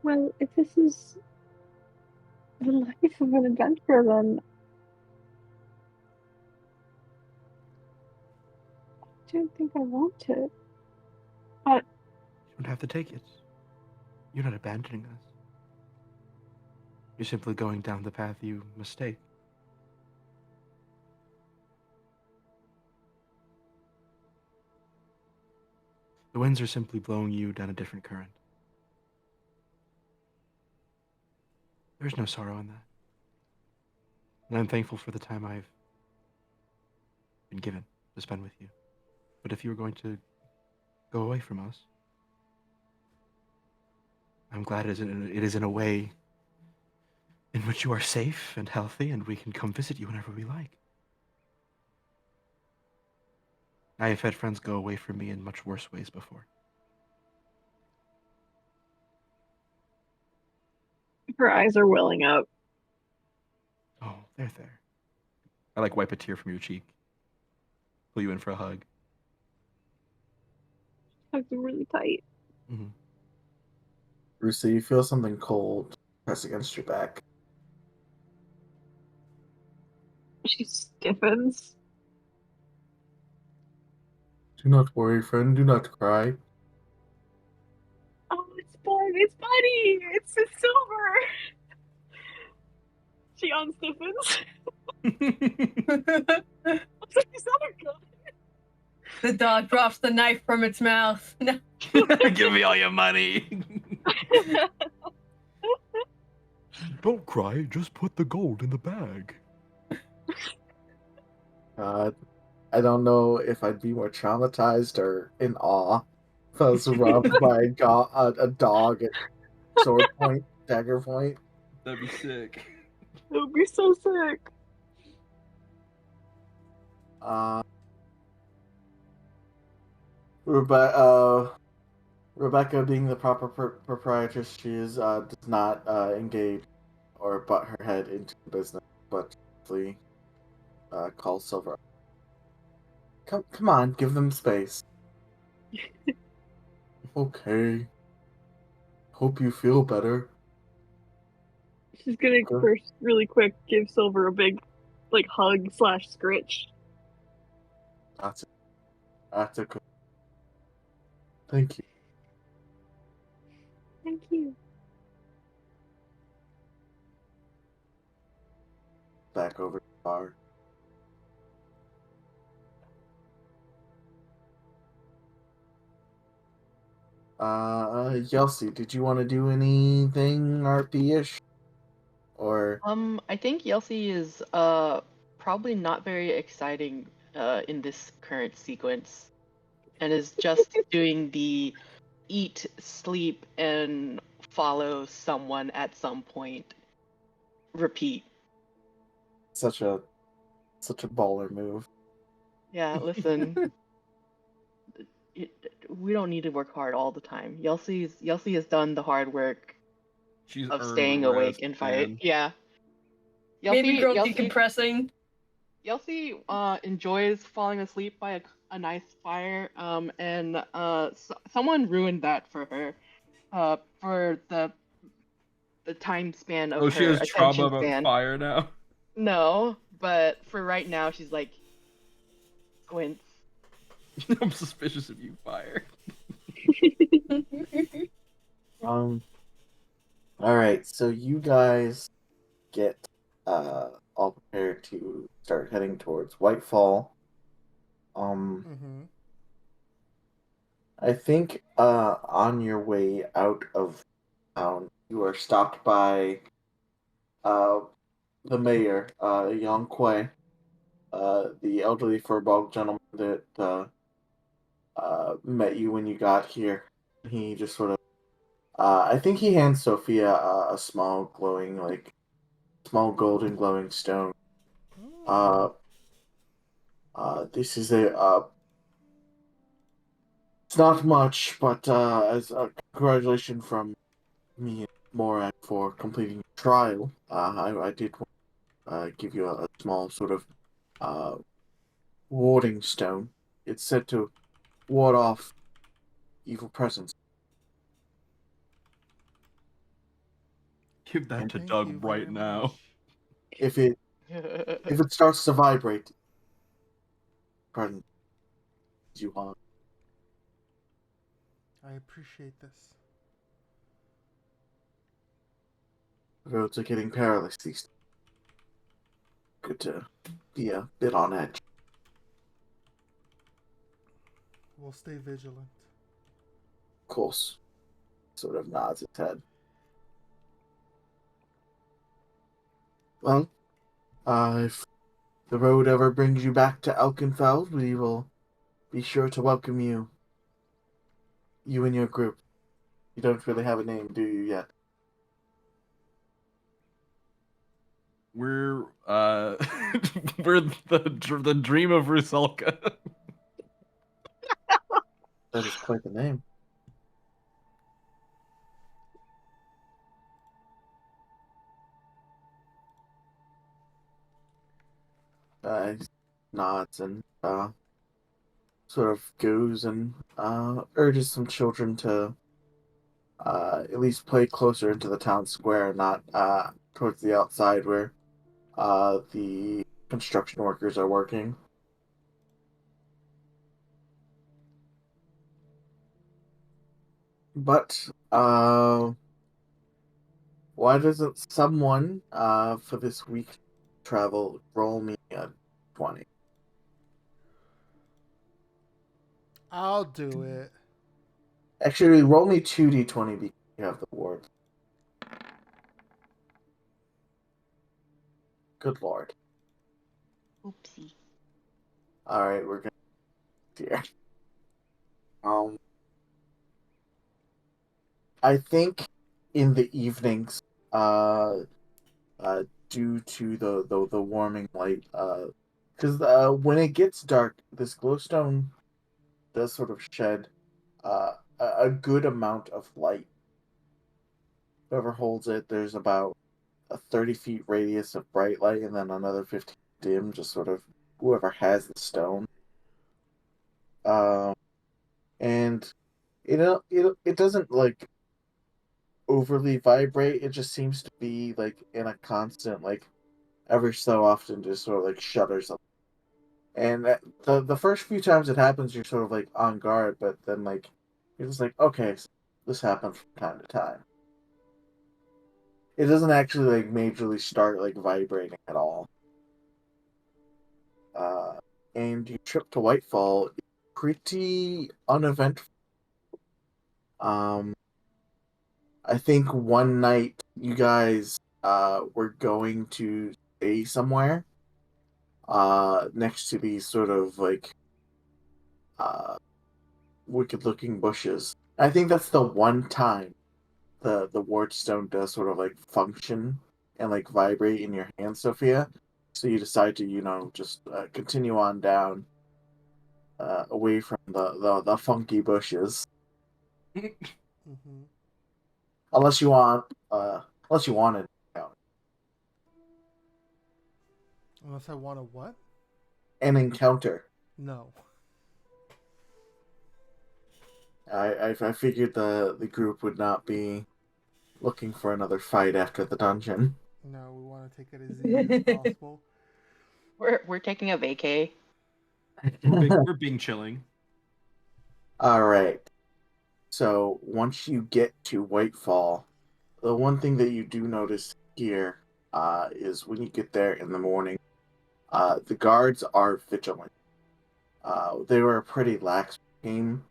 well, if this is the life of an adventurer, then I don't think I want to. But You don't have to take it. You're not abandoning us. You're simply going down the path you mistake. The winds are simply blowing you down a different current. There's no sorrow in that. And I'm thankful for the time I've been given to spend with you. But if you were going to go away from us, I'm glad it is in a way in which you are safe and healthy and we can come visit you whenever we like. I have had friends go away from me in much worse ways before. her eyes are welling up. Oh, there. I wipe a tear from your cheek. Pull you in for a hug. Hugs are really tight. Mm-hmm. Rusa, you feel something cold press against your back. She stiffens. Do not worry, friend. Do not cry. Oh, it's Buddy! It's Buddy! It's Silver! She unstiffens. Is that a gun? The dog drops the knife from its mouth. No. Give me all your money. Don't cry. Just put the gold in the bag. I don't know if I'd be more traumatized or in awe if I was robbed by a dog at sword point, dagger point. That'd be sick. It would be so sick. Rebecca, being the proper proprietress she is, does not engage or butt her head into the business, but simply calls Silver. Come on, give them space. Okay. Hope you feel better. She's gonna first, really quick, give Silver a big, hug / scritch. That's it. That's okay. Thank you. Thank you. back over to the bar. Yelsey, did you want to do anything RP-ish? Or I think Yelsey is probably not very exciting in this current sequence, and is just doing the eat, sleep, and follow someone at some point. Repeat. such a baller move. Yeah, listen. We don't need to work hard all the time. Yelsey has done the hard work She's of earned staying the awake rest, and fight. man. Yeah. Baby girl Yelsey decompressing. enjoys falling asleep by a nice fire. And someone ruined that for her. For the time span of Oh, she her has trauma attention about span. fire now. No, but for right now, she's like squints. I'm suspicious of you, fire. All right, so you guys get all prepared to start heading towards Whitefall. Mm-hmm. I think on your way out of town, you are stopped by the mayor, Yang Kuei, the elderly furball gentleman that met you when you got here. He just sort of, I think he hands Sophia a small golden glowing stone. Oh. This is it's not much, but as a congratulations from me and Morag for completing the trial. I did give you a small sort of warding stone. It's said to ward off evil presence. Give that to Thank Doug you right very now. much. If it starts to vibrate, presence you on. I appreciate this. The roads are getting perilous these days. Good to be a bit on edge. We'll stay vigilant. Of course. Sort of nods his head. Well, if the road ever brings you back to Elkenfeld, we will be sure to welcome you. You and your group. You don't really have a name, do you, yet? We're we're the dream of Rusalka. That is quite the name. He nods and sort of goes and urges some children to at least play closer into the town square, not towards the outside where the construction workers are working. But why doesn't someone for this week travel roll me a 20? I'll do it. Actually, roll me 2d20 because you have the ward. Good lord. Oopsie. Alright, we're gonna here. I think in the evenings, due to the warming light, because when it gets dark, this glowstone does sort of shed a good amount of light. Whoever holds it, there's about a 30 feet radius of bright light, and then another 15 dim, just sort of whoever has the stone. And it doesn't like overly vibrate. It just seems to be like in a constant like every so often just sort of like shudders up. And the first few times it happens, you're sort of like on guard, but then like you're just like, okay, so this happens from time to time. It doesn't actually like majorly start like vibrating at all. and your trip to Whitefall is pretty uneventful. I think one night you guys were going to stay somewhere next to these sort of like wicked looking bushes. I think that's the one time the ward stone does sort of like function and like vibrate in your hand, Sophia. So you decide to, just continue on down away from the funky bushes. Mm-hmm. Unless you want, unless you wanted. Unless I want a what? An encounter. No. I figured the group would not be looking for another fight after the dungeon. No, we want to take it as easy as possible. We're taking a vacay. We're being chilling. All right. So once you get to Whitefall, the one thing that you do notice here is when you get there in the morning, the guards are vigilant. They were a pretty lax team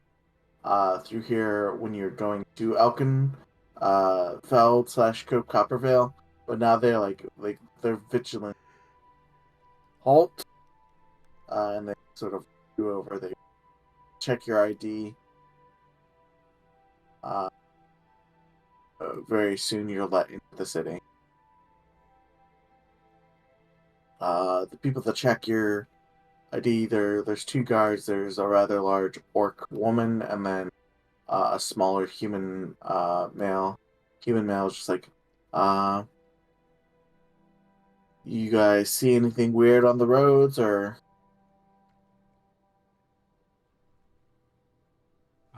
through here when you're going to Elkin Feld / Cope Coppervale, but now they're vigilant. Halt, and they sort of go over. They check your ID. Very soon you're let into the city. The people that check your ID, there's two guards. There's a rather large orc woman, and then a smaller human male. Human male is just like, you guys see anything weird on the roads, or?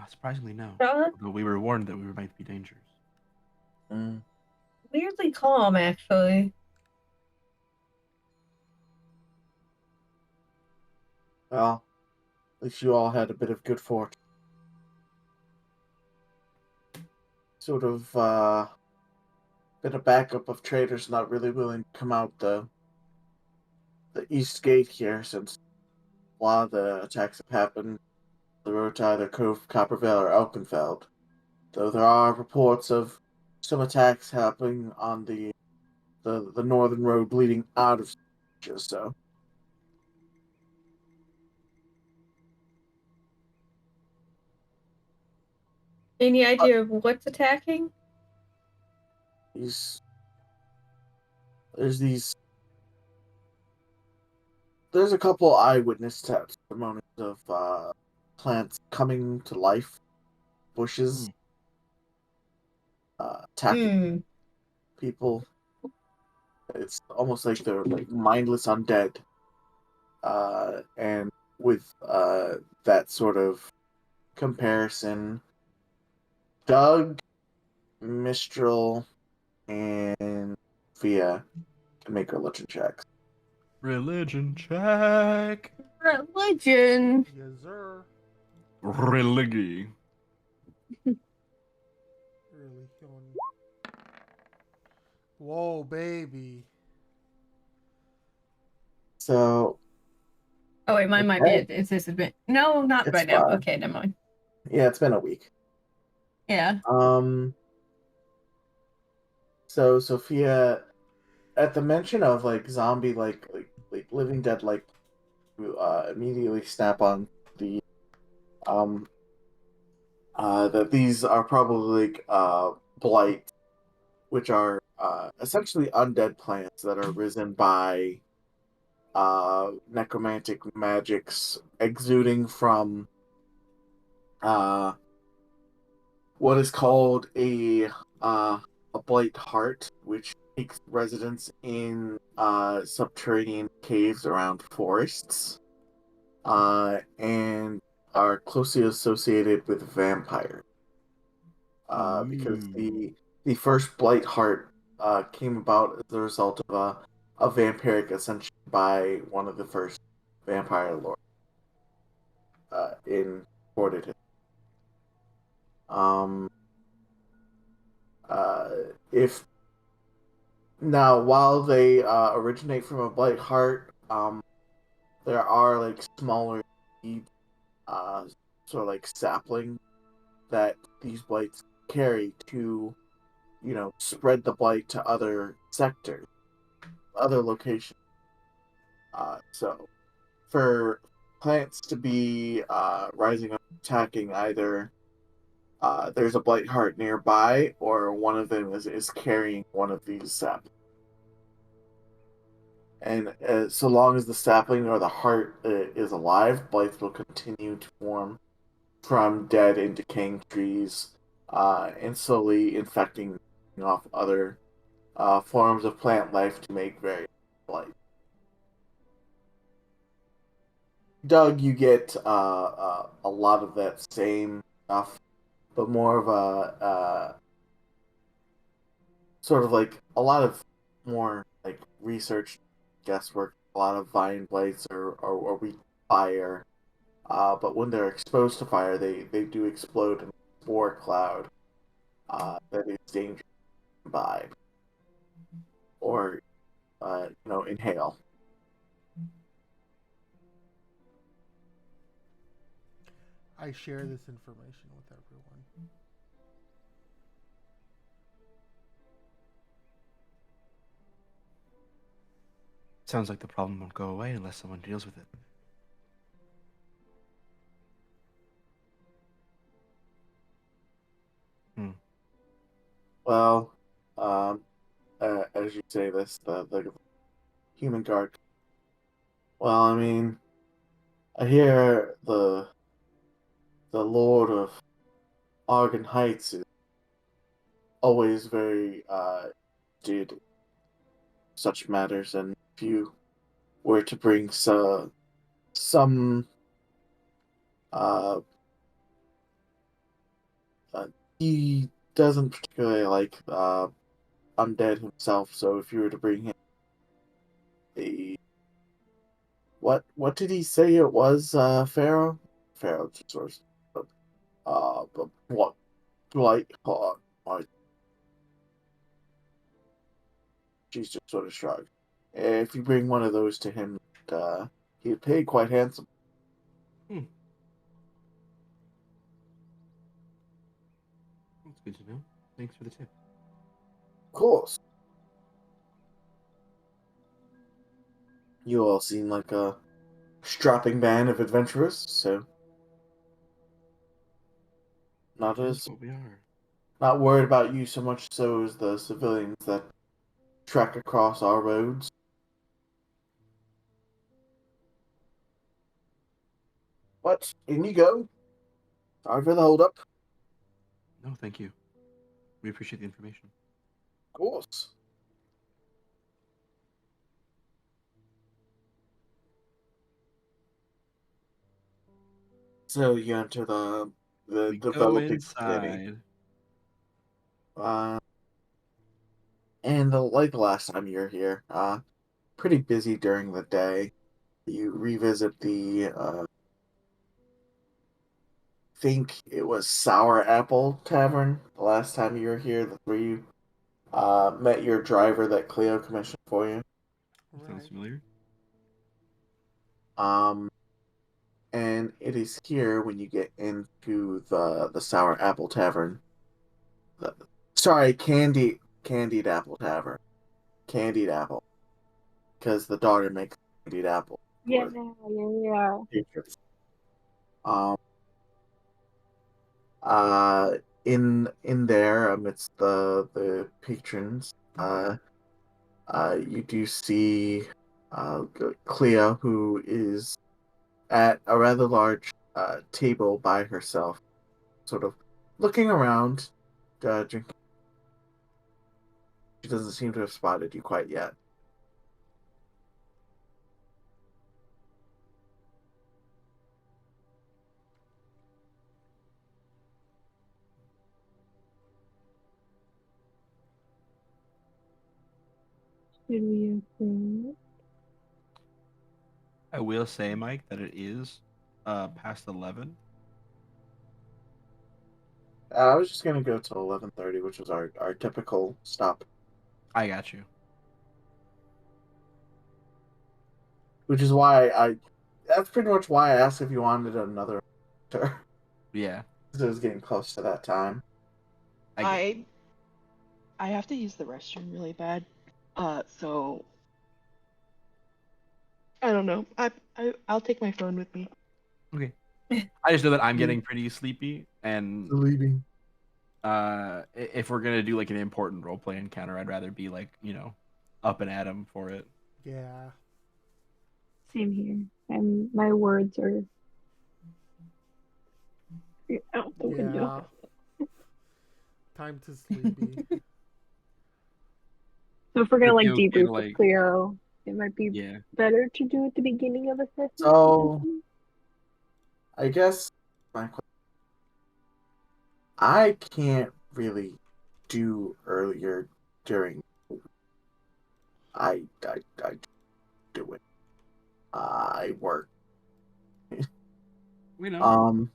Surprisingly, no. Huh? Although we were warned that we might be dangerous. Weirdly calm, actually. Well, at least you all had a bit of good fortune. Sort of been a backup of traders not really willing to come out the east gate here, since a lot of the attacks have happened the road to either Cove, Coppervale, or Elkenfeld. Though there are reports of some attacks happening on the northern road leading out of so. Any idea of what's attacking? There's a couple eyewitness testimonies of plants coming to life, bushes attacking people. It's almost like they're like mindless undead. And with that sort of comparison, Doug, Mistral, and Via can make religion checks. Religion check. Religion. Yes, sir. Religi. Religion. Whoa, baby. So. Oh wait, mine might be it's disadvantage. No, not right now. Okay, never mind. Yeah, it's been a week. Yeah. So Sophia, at the mention of like zombie like living dead immediately snap on the that these are probably blight, which are essentially undead plants that are risen by necromantic magics exuding from what is called a blight heart, which takes residence in subterranean caves around forests, and are closely associated with vampires. Because the first blight heart came about as a result of a vampiric ascension by one of the first vampire lords in recorded history. If now, while they originate from a blight heart, there are like smaller sort of like sapling that these blights carry to, spread the blight to other sectors, other locations. So for plants to be rising up, attacking, either there's a blight heart nearby, or one of them is carrying one of these saplings. And so long as the sapling or the heart is alive, blights will continue to form from dead and decaying trees, and slowly infecting off other forms of plant life to make various blight. Doug, you get a lot of that same stuff, but more of a sort of like a lot of more like research guesswork. A lot of vine blights or we fire, but when they're exposed to fire, they do explode in a spore cloud that is dangerous to imbibe or inhale. I share this information with everyone. Sounds like the problem won't go away unless someone deals with it. Well, as you say this, the human guard. Well, I mean, I hear the Lord of Argon Heights is always very did such matters, and if you were to bring some uh, he doesn't particularly like undead himself, so if you were to bring him a what did he say it was, Pharaoh? Pharaoh just sort of but what like she's just sort of shrugged. If you bring one of those to him, he'd pay quite handsome. That's good to know. Thanks for the tip. Of course. You all seem like a strapping band of adventurers, so That's what we are. not worried about you so much so as the civilians that trek across our roads. But in you go. Sorry for the hold up. No, thank you. We appreciate the information. Of course. So you enter the We go developing city. inside. And like the last time you were here, pretty busy during the day. You revisit the think it was Sour Apple Tavern the last time you were here. The three you met your driver that Cleo commissioned for you. Right. Sounds familiar. And it is here when you get into the Sour Apple Tavern. Sorry, Candied Apple Tavern. Candied Apple, because the daughter makes candied apple. Yeah. Patrons. Uh, in there amidst the patrons, you do see Cleo, who is at a rather large table by herself, sort of looking around, drinking. She doesn't seem to have spotted you quite yet. Should we approve? I will say, Mike, that it is past 11. I was just gonna go till 11:30, which was our typical stop. I got you. Which is why that's pretty much why I asked if you wanted another turn. Yeah. Because it was getting close to that time. I have to use the restroom really bad. So I don't know. I'll take my phone with me. Okay. I just know that I'm getting pretty sleepy, and Leaving. if we're gonna do like an important roleplay encounter, I'd rather be like, up and at 'em for it. Yeah. Same here. And my words are out the window. Yeah. Time to sleepy. So if we're gonna It'd like be okay debrief to, with like, Cleo, it might be yeah. better to do at the beginning of a session. So, I guess I can't really do earlier during. I do it. I work. We know.